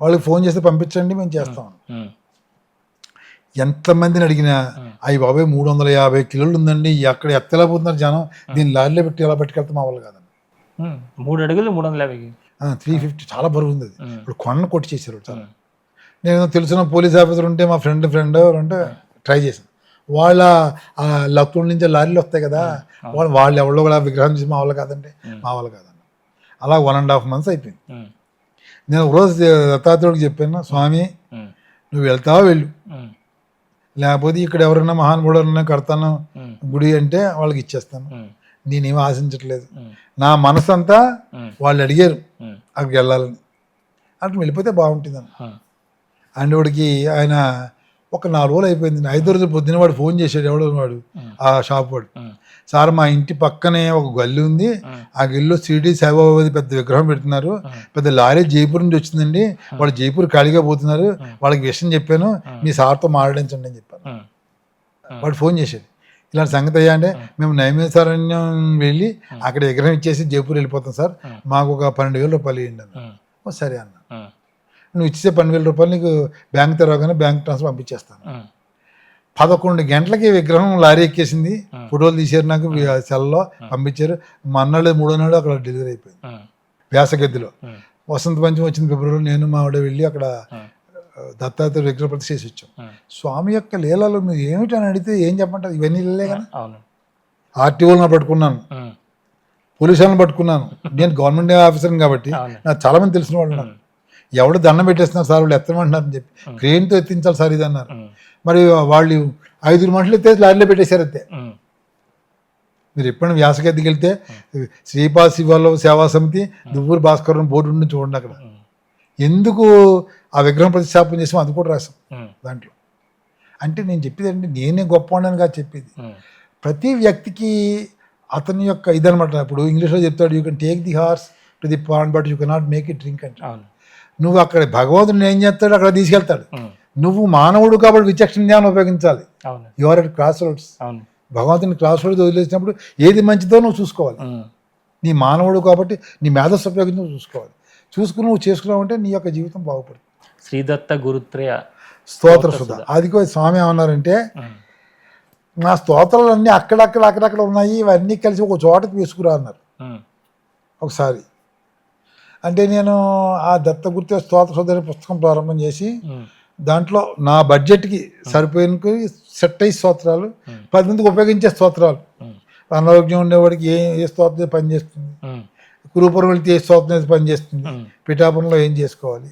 వాళ్ళకి ఫోన్ చేస్తే పంపించండి మేము చేస్తాం. ఎంతమందిని అడిగినా అయ్యి బాబాయ్ 350 కిలోలు ఉందండి, అక్కడ ఎత్తలేకపోతున్నారు జనం, దీన్ని లారీలో పెట్టి ఎలా పట్టుకెళ్తాం మా వాళ్ళు కాదండి. 3 అడుగులు 350, 350 చాలా బరువు ఉంది అది. ఇప్పుడు కొండ కొట్టి చేశారు చాలా. నేను తెలిసిన పోలీస్ ఆఫీసర్ ఉంటే మా ఫ్రెండ్ ఉంటే ట్రై చేశాను. వాళ్ళ లక్కుల నుంచి లారీలు వస్తాయి కదా, వాళ్ళు ఎవరో కూడా విగ్రహం చేసి మా వాళ్ళు కాదండి, మా వాళ్ళు కాదండి. అలా 1.5 months అయిపోయింది. నేను ఒకరోజు దత్తాత్రేయుడికి చెప్పాను, స్వామి నువ్వు వెళ్తావా వెళ్ళు, లేకపోతే ఇక్కడ ఎవరైనా మహానుభావుడు కడతాను గుడి అంటే వాళ్ళకి ఇచ్చేస్తాను, నేనేమి ఆశించట్లేదు, నా మనసు అంతా వాళ్ళు అడిగారు అక్కడికి వెళ్ళాలని, అటు వెళ్ళిపోతే బాగుంటుంది అని. అండ్ వాడికి ఆయన ఒక 4 రోజులు అయిపోయింది. 5వ రోజు పొద్దున వాడు ఫోన్ చేశాడు, ఎవడో వాడు ఆ షాప్ వాడు, సార్ మా ఇంటి పక్కనే ఒక గల్లి ఉంది, ఆ గల్లిలో షిరిడి సాయిబాబాది పెద్ద విగ్రహం పెడుతున్నారు, పెద్ద లారీ జైపూర్ నుంచి వచ్చిందండి, వాళ్ళు జైపూర్ ఖాళీగా పోతున్నారు, వాళ్ళకి విషయం చెప్పాను, మీ సార్తో మాట్లాడించండి అని చెప్పాను. వాడు ఫోన్ చేశాడు, ఇలాంటి సంగతి అయ్యా అంటే మేము నైమిసారణ్యం వెళ్ళి అక్కడ విగ్రహం ఇచ్చేసి జైపూర్ వెళ్ళిపోతాం సార్, మాకు ఒక 12,000 రూపాయలు ఇవ్వండి అన్న. సరే అన్న, నువ్వు ఇచ్చే 12,000 రూపాయలు నీకు బ్యాంక్ తెరవగానే బ్యాంక్ ట్రాన్స్ఫర్ పంపించేస్తాను. 11 గంటలకి విగ్రహం లారీ ఎక్కేసింది, ఫోటోలు తీసారు నాకు సెల్లో పంపించారు. మన్నాడు 3వ నాడు అక్కడ డెలివరీ అయిపోయింది. వ్యాసగద్దిలో వసంత పంచమి వచ్చింది ఫిబ్రవరిలో, నేను మా ఆవిడ వెళ్ళి అక్కడ దత్తాత్రేయ విగ్రహ ప్రతిష్ఠ చేసి వచ్చాం. స్వామి యొక్క లీలలు మీరు ఏమిటని అడిగితే ఏం చెప్పంటారు, ఇవన్నీ లీలే కదా. ఆర్టీఓలను పట్టుకున్నాను, పోలీసులను పట్టుకున్నాను, నేను గవర్నమెంట్ ఆఫీసర్ని కాబట్టి నాకు చాలా మంది తెలిసిన వాళ్ళు ఉన్నారు. ఎవడు దండం పెట్టేస్తున్నారు సార్, వాళ్ళు ఎత్తమంటున్నారు అని చెప్పి క్రెయిన్తో ఎత్తించాలి సార్ ఇది అన్నారు. మరి వాళ్ళు 5 మనుషులు ఎత్తే లారీలో పెట్టేశారు అంతే. మీరు ఎప్పుడైనా వ్యాసగద్దికి వెళ్తే శ్రీపాద శివల్లభ సేవా సమితి దువ్వూరు భాస్కర్ బోర్డు ఉండి చూడండి, అక్కడ ఎందుకు ఆ విగ్రహం ప్రతిష్టాపన చేసాం అది కూడా రాసాం దాంట్లో. అంటే నేను చెప్పేది అంటే నేనే గొప్పవాడిని కాదు చెప్పేది, ప్రతి వ్యక్తికి అతని యొక్క ఇదనమాట. ఇప్పుడు ఇంగ్లీష్లో చెప్తాడు, you can take the horse to the pond but you cannot make it drink అంటే. నువ్వు అక్కడ భగవంతుడు ఏం చేస్తాడు, అక్కడ తీసుకెళ్తాడు. నువ్వు మానవుడు కాబట్టి విచక్షణ జ్ఞానం ఉపయోగించాలి. Your at cross roads. భగవంతుని క్రాస్ రోడ్స్ వదిలేసినప్పుడు ఏది మంచిదో నువ్వు చూసుకోవాలి. నీ మానవుడు కాబట్టి నీ మేధస్సు ఉపయోగించి నువ్వు చూసుకోవాలి. చూసుకుని నువ్వు చేసుకున్నావు అంటే నీ యొక్క జీవితం బాగుపడుతుంది. శ్రీదత్త గురుత్రయ స్తోత్ర సుధ అదిగో స్వామి ఏమన్నారంటే, నా స్తోత్రాలన్నీ అక్కడక్కడ ఉన్నాయి, ఇవన్నీ కలిసి ఒక చోటకి వేసుకురా అన్నారు ఒకసారి. అంటే నేను ఆ దత్త గురుత్రయ స్తోత్ర సుధ అనే పుస్తకం ప్రారంభం చేసి దాంట్లో నా బడ్జెట్కి సరిపోయిన సెట్ అయ్యి స్తోత్రాలు, 10 మందికి ఉపయోగించే స్తోత్రాలు, అనారోగ్యం ఉండేవాడికి ఏ స్తోత్రం పనిచేస్తుంది, కురూపురం వెళ్తే ఏ స్తోత్రం పనిచేస్తుంది, పిఠాపురంలో ఏం చేసుకోవాలి,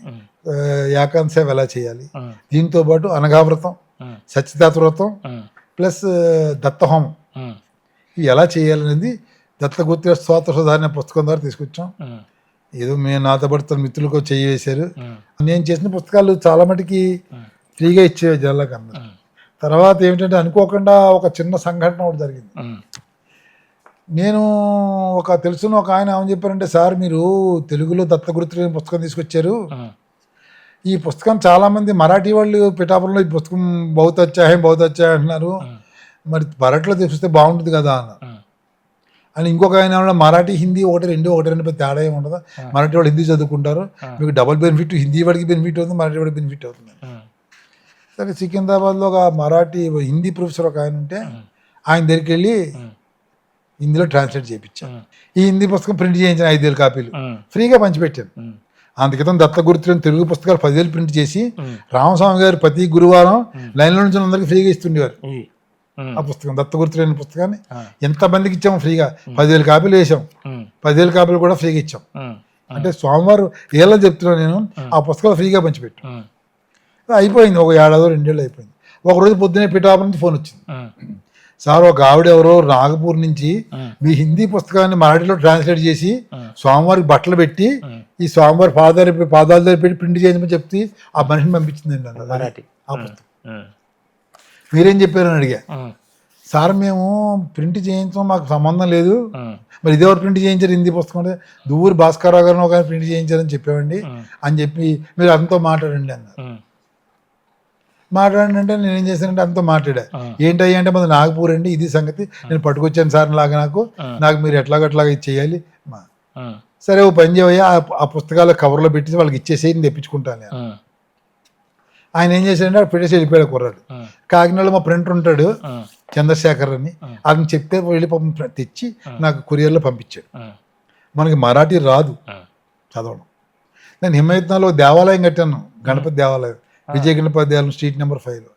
ఏకాంత సేవ ఎలా చేయాలి, దీంతో పాటు అనఘావ్రతం, సత్యదాత వ్రతం ప్లస్ దత్తహోమం ఇవి ఎలా చేయాలనేది దత్త గురుత్రయ స్తోత్ర సుధ అనే పుస్తకం ద్వారా తీసుకొచ్చాం. ఏదో మేము నాతో పడుతున్న మిత్రులకు చేయి వేశారు. నేను చేసిన పుస్తకాలు చాలా మటుకి ఫ్రీగా ఇచ్చే జనాలకు అన్నారు. తర్వాత ఏమిటంటే అనుకోకుండా ఒక చిన్న సంఘటన ఒకటి జరిగింది. నేను తెలిసిన ఒక ఆయన ఏమని చెప్పారంటే, సార్ మీరు తెలుగులో దత్త గురుత్రయ పుస్తకం తీసుకొచ్చారు, ఈ పుస్తకం చాలామంది మరాఠీ వాళ్ళు పిఠాపురంలో ఈ పుస్తకం బహుత్ అచ్చా అంటున్నారు, మరి మరాఠీలో చూస్తే బాగుంటుంది కదా అన్నారు. అని ఇంకొక ఆయన మరాఠీ హిందీ ఒకటి రెండు తేడా ఏమి ఉండదు, మరాఠీ వాడు హిందీ చదువుకుంటారు, మీకు డబుల్ బెనిఫిట్, హిందీ వాడికి బెనిఫిట్ అవుతుంది, మరాఠీ వాడికి బెనిఫిట్ అవుతుంది. సరే సికింద్రాబాద్లో ఒక మరాఠీ హిందీ ప్రొఫెసర్ ఒక ఆయన ఉంటే ఆయన దగ్గరికి వెళ్ళి హిందీలో ట్రాన్స్లేట్ చేయించాను. ఈ హిందీ పుస్తకం ప్రింట్ చేయించిన 5,000 కాపీలు ఫ్రీగా పంచిపెట్టాను. అందుకితం దత్త గురుత్రయం తెలుగు పుస్తకాలు 10,000 ప్రింట్ చేసి రామస్వామి గారు ప్రతి గురువారం లైన్లో నుంచి అందరికీ ఫ్రీగా ఇస్తుండేవారు. ఆ పుస్తకం దత్త గురుత్రయం పుస్తకాన్ని ఎంతమందికి ఇచ్చాము ఫ్రీగా, 10,000 కాపీలు వేసాం, 10,000 కాపీలు కూడా ఫ్రీగా ఇచ్చాం. అంటే స్వామివారు ఏళ్ళ చెప్తున్నాను నేను, ఆ పుస్తకాలు ఫ్రీగా పంచిపెట్టాం. అయిపోయింది, ఒక 1 ఏడాది 2 ఏళ్ళు అయిపోయింది. ఒకరోజు పొద్దున్నే పిఠాపురం నుంచి ఫోన్ వచ్చింది, సార్ ఒక ఆవిడ ఎవరో నాగపూర్ నుంచి మీ హిందీ పుస్తకాన్ని మరాఠీలో ట్రాన్స్లేట్ చేసి స్వామివారికి బట్టలు పెట్టి ఈ స్వామివారి పాదాల దగ్గర పెట్టి ప్రింట్ చేయమని చెప్తే ఆ మనిషిని పంపించిందండి మరాఠీ ఆ పుస్తకం. మీరేం చెప్పారని అడిగా. సార్ మేము ప్రింట్ చేయించడం మాకు సంబంధం లేదు, ఉమ్, మరి ఇదేవారు ప్రింట్ చేయించారు హిందీ పుస్తకం అంటే దూరి భాస్కరరావు గారిని ఒక ప్రింట్ చేయించారని చెప్పామండి అని చెప్పి మీరు అంతా మాట్లాడండి అన్నారు. ఉమ్, మాట్లాడండి నేను ఏం చేశానంటే అంతా మాట్లాడా. ఏంటయ్యా అంటే మన నాగపూర్ అండి, ఇది సంగతి, నేను పట్టుకొచ్చాను సార్ లాగా నాకు మీరు ఎట్లాగట్లాగా ఇది చేయాలి. ఉమ్, సరే ఓ పని చేయవయ్యా, ఆ పుస్తకాలు కవర్లో పెట్టి వాళ్ళకి ఇచ్చేసేయి, నేను తెప్పించుకుంటాను నేను. ఉమ్, ఆయన ఏం చేశాడంటే అక్కడ పెట్టేసి వెళ్ళిపోయాడు కుర్రాడు. ఉమ్, కాకినాడలో మా ప్రింటర్ ఉంటాడు ఉమ్, చంద్రశేఖర్ అని, అతను చెప్తే వెళ్ళి పాపం తెచ్చి నాకు కొరియర్లో పంపించాడు. మనకి మరాఠీ రాదు చదవడం. నేను హిమయత్నాలో దేవాలయం కట్టాను, గణపతి దేవాలయం, విజయ గణపతి దేవాలయం, స్ట్రీట్ నెంబర్ 5.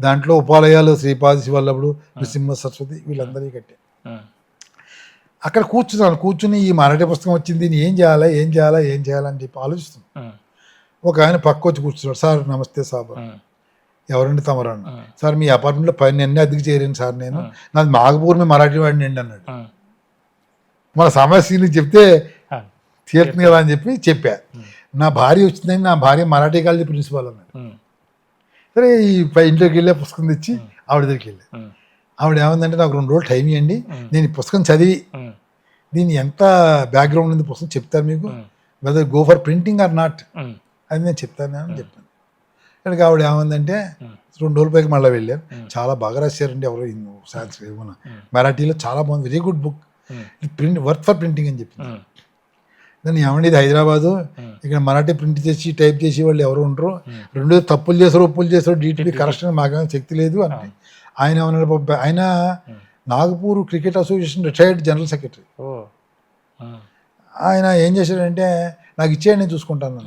దాంట్లో ఉపాలయాలు శ్రీపాద శివల్లభుడు, నృసింహ సరస్వతి వీళ్ళందరికీ కట్టాను. అక్కడ కూర్చుని ఈ మరాఠీ పుస్తకం వచ్చింది, దీన్ని ఏం చేయాలని చెప్పి ఆలోచిస్తున్నాను. ఒక ఆయన పక్క వచ్చి కూర్చున్నాడు. సార్ నమస్తే సాబ్. ఎవరండి తమరు అన్న. సార్ మీ అపార్ట్మెంట్లో పైన అన్నీ అద్దెకి చేరాను సార్, నేను నాది నాగపూర్ మీ మరాఠీ వాడిని అండి అన్నాడు. మన సమస్యని చెప్తే తీరుతుంది కదా అని చెప్పా. నా భార్య వచ్చిందని, నా భార్య మరాఠీ కాలేజీ ప్రిన్సిపాల్ అన్నాడు. సరే ఈ ఇంట్లోకి వెళ్ళే పుస్తకం తెచ్చి ఆవిడ దగ్గరికి వెళ్ళా. ఆవిడ ఏమందంటే నాకు 2 రోజులు టైం ఇవ్వండి, నేను ఈ పుస్తకం చదివి దీన్ని ఎంత బ్యాక్గ్రౌండ్ ఉంది పుస్తకం చెప్తాను మీకు, whether go for printing or not అది నేను చెప్తాను అని చెప్పాను. ఇక్కడికి ఆవిడ ఏమందంటే 2 రోజుల పైకి మళ్ళీ వెళ్ళాను. చాలా బాగా రాశారండి ఎవరో సైన్స్ మరాఠీలో, చాలా బాగుంది, very good book, print worth for printing అని చెప్పింది. నేను ఏమండి ఇది హైదరాబాదు, ఇక్కడ మరాఠీ ప్రింట్ చేసి టైప్ చేసి వాళ్ళు ఎవరు ఉండరు, 2 తప్పులు చేశారు ఒప్పులు చేశారు, DTP కరెక్షన్ మాకేమైనా శక్తి లేదు అంటే ఆయన ఏమన్నాడు, ఆయన Nagpur cricket association retired general secretary. ఆయన ఏం చేశాడంటే నాకు ఇచ్చేయండి నేను చూసుకుంటాను.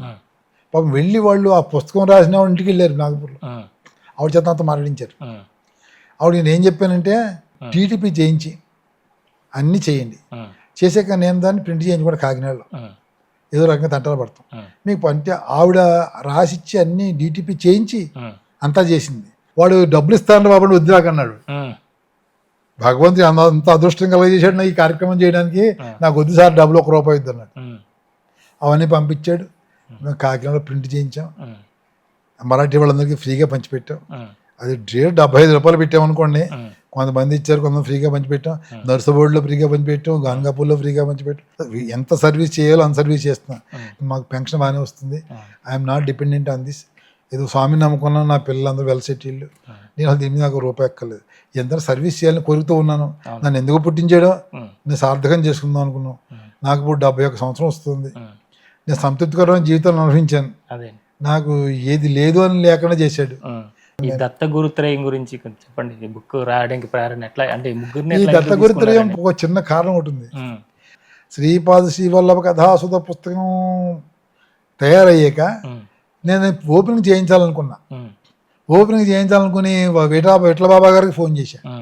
పాపం వెళ్ళి వాళ్ళు ఆ పుస్తకం రాసిన వాళ్ళ ఇంటికి వెళ్ళారు నాగపూర్లో, ఆవిడ చేత అంతా మాట్లాడించారు. ఆవిడ నేను ఏం చెప్పానంటే TTP చేయించి అన్నీ చేయండి, చేసాక నేను దాన్ని ప్రింట్ చేయించుకుంటే కాకినాడలో ఏదో రకంగా తంటాలు పడతాం మీకు అంటే ఆవిడ రాసిచ్చి అన్ని DTP చేయించి అంతా చేసింది. వాడు డబ్బులు ఇస్తాను బాబు వద్దురాకన్నాడు. భగవంతుడు అంత అదృష్టం కలిగజేశాడు నాకు ఈ కార్యక్రమం చేయడానికి, నాకు వద్దు సార్ డబ్బులు ₹1 వద్దు అన్నాడు. అవన్నీ పంపించాడు. మేము కాకినాడలో ప్రింట్ చేయించాం, మరాఠీ వాళ్ళందరికీ ఫ్రీగా పంచిపెట్టాం. అది రేట్ ₹75 పెట్టామనుకోండి, కొంతమంది ఇచ్చారు, కొంతమంది ఫ్రీగా పంచిపెట్టాం. నర్సబోర్డులో ఫ్రీగా పంచిపెట్టాం, గంగాపూర్లో ఫ్రీగా పంచిపెట్టాం. ఎంత సర్వీస్ చేయాలో అంత సర్వీస్ చేస్తున్నాం. మాకు పెన్షన్ బాగానే వస్తుంది. I'm not dependent on this. ఏదో స్వామిని నమ్ముకున్నాను, నా పిల్లలందరూ వెల్ సెటిల్డ్, నేను అసలు దీని మీద నాకు ₹1 ఎక్కర్లేదు. ఎంత సర్వీస్ చేయాలని కోరుతూ ఉన్నాను. నన్ను ఎందుకు పుట్టించాడో నేను సార్థకం చేసుకుందాం అనుకున్నాను. నాకు ఇప్పుడు 71 సంవత్సరం వస్తుంది. నేను సంతృప్తికరమైన జీవితాన్ని అనుభవించాను. నాకు ఏది లేదు అని లేకుండా చేశాడు. ఈ దత్త గురుత్రయం గురించి కొంచెం చెప్పండి. ఈ బుక్ రాయడానికి ప్రేరణ ఎట్లా, అంటే ముగ్గురిని ఈ దత్త గురుత్రయం ఒక చిన్న కారణం ఉంటుంది. శ్రీపాద శ్రీవల్లభ కథాసుధ పుస్తకం తయారయ్యాక నేను ఓపెనింగ్ చేయించాలనుకున్నా. ఓపెనింగ్ చేయించాలనుకుని విట్ల బాబా గారికి ఫోన్ చేశాను.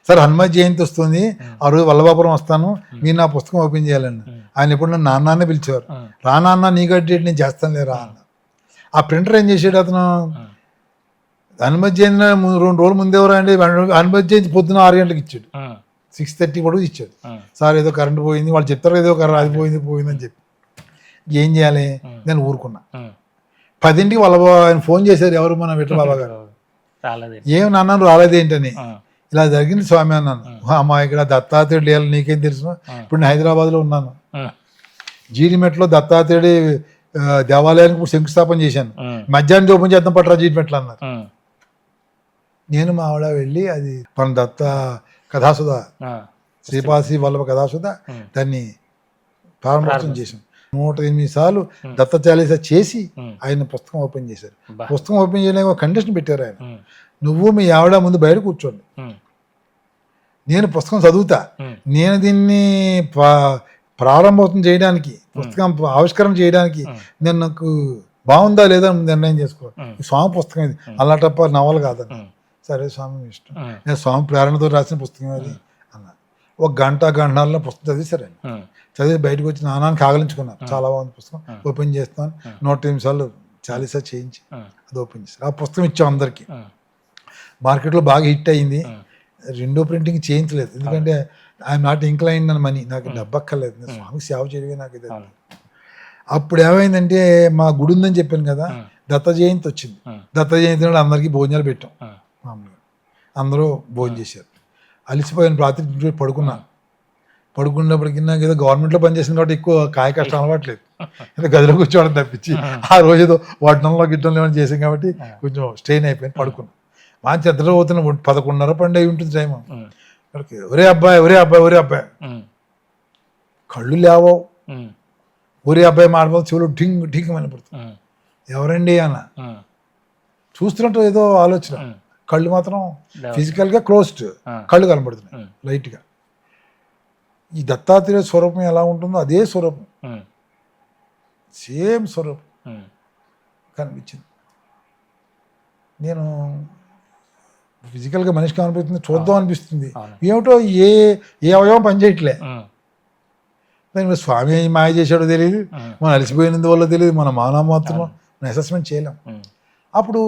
సార్ హనుమత్ జయంతి వస్తుంది, ఆ రోజు వల్లభాపురం వస్తాను, మీరు నా పుస్తకం ఓపెన్ చేయాలండి. ఆయన ఎప్పుడు నన్ను నాన్నే పిలిచేవారు. రా నాన్న నీ గడ్డేటి నేను చేస్తాను లేరా అన్న. ఆ ప్రింటర్ ఏం చేసాడు, అతను హనుమత్ జయంతి 2 రోజుల ముందేవరా అండి, హనుమత్ జయంతి పొద్దున 6 గంటలకు ఇచ్చాడు, 6:30 కూడా ఇచ్చాడు. సార్ ఏదో కరెంట్ పోయింది, వాళ్ళు చెప్తారు ఏదో అది పోయిందని చెప్పి ఏం చేయాలి నేను ఊరుకున్నా. 10ంటికి ఆయన ఫోన్ చేశారు, ఎవరు మన విట్ల బాబా గారు. ఏం నాన్న రాలేదేంటని. ఇలా జరిగింది స్వామి అన్నాను. అమ్మా ఇక్కడ దత్తాత్రేయుడు లేయాలి నీకేం తెలుసు, ఇప్పుడు నేను హైదరాబాద్లో ఉన్నాను, జీడిమెట్లో దత్తాత్రేయుడి దేవాలయానికి ఇప్పుడు శంకుస్థాపన చేశాను, మధ్యాహ్నం ఓపెన్ చేద్దాం పట్టరా జీడిమెట్లు అన్నారు. నేను మా ఆవిడ వెళ్ళి అది మన దత్త కథాసుధ, శ్రీపాద వల్లభ కథాసుధ, దాన్ని ప్రారంభోత్సవం చేశాం. 108 సార్లు దత్త చాలీసా చేసి ఆయన పుస్తకం ఓపెన్ చేశారు. పుస్తకం ఓపెన్ చేయడానికి ఒక కండిషన్ పెట్టారు ఆయన, నువ్వు మీ ఆవిడ ముందు బయట కూర్చోండి, నేను పుస్తకం చదువుతా, నేను దీన్ని ప్రారంభోత్సవం చేయడానికి, పుస్తకం ఆవిష్కరణ చేయడానికి నేను నాకు బాగుందా లేదా నిర్ణయం చేసుకోవాలి. స్వామి పుస్తకం ఇది, అల్లాటప్ప నవల కాదని. సరే స్వామి ఇష్టం, నేను స్వామి ప్రేరణతో రాసిన పుస్తకం అది అన్నా. 1 గంటన్నరలో పుస్తకం చదివేశారు ఆయన. చదివి బయటకు వచ్చి నాన్నని కాగలించుకున్నాను, చాలా బాగుంది పుస్తకం, ఓపెన్ చేస్తాను. 108 సార్లు చాలీసా చేయించి అది ఓపెన్ చేశారు. ఆ పుస్తకం ఇచ్చాం అందరికీ. మార్కెట్లో బాగా హిట్ అయింది. 2వ ప్రింటింగ్ చేయించలేదు, ఎందుకంటే ఐఎమ్ నాట్ ఇంక్లైన్ అని మనీ, నాకు డబ్బక్కర్లేదు, నేను స్వామికి సేవ చేయడమే నాకు ఇది. అప్పుడు ఏమైందంటే మా గుడి ఉందని చెప్పాను కదా, దత్త జయంతి వచ్చింది. దత్త జయంతి నాడు అందరికీ భోజనాలు పెట్టాం. మామూలుగా అందరూ భోజనం చేశారు. అలిసిపోయాను, రాత్రి పడుకున్నప్పటికీ నాకు ఏదో గవర్నమెంట్లో పనిచేసింది కాబట్టి ఎక్కువ కాయ కష్టం అలవాట్లేదు, ఏదో గదిలో కూర్చోవడం తప్పించి ఆ రోజు ఏదో వడ్డంలో గిడ్డంలో ఏమైనా చేసాం కాబట్టి కొంచెం స్ట్రెయిన్ అయిపోయింది, పడుకున్నాను. మంచి నిద్ర పోతున్నా, 11:30 12 అయి ఉంటుంది టైం. ఒరే అబ్బాయి కళ్ళు లేవో, ఒరే అబ్బాయి మాట్లాడుతూ చెవులు ఢింగ్ ఢింగ్ అని పడుతుంది. ఎవరండి అన్న చూస్తున్నట్టు ఏదో ఆలోచన, కళ్ళు మాత్రం ఫిజికల్గా క్లోజ్డ్, కళ్ళు కనబడుతున్నాయి లైట్గా. ఈ దత్తాత్రేయ స్వరూపం ఎలా ఉంటుందో అదే స్వరూపం, సేమ్ స్వరూపం కనిపించింది. నేను ఫిజికల్గా మనిషికి అనిపిస్తుంది, చూద్దాం అనిపిస్తుంది, ఏమిటో ఏ అవయవం పనిచేయట్లే. దాని స్వామి మాయ చేశాడో తెలియదు, మనం అలసిపోయినందువల్ల తెలియదు, మన మానవ మాత్రం మనం అసెస్మెంట్ చేయలేం. అప్పుడు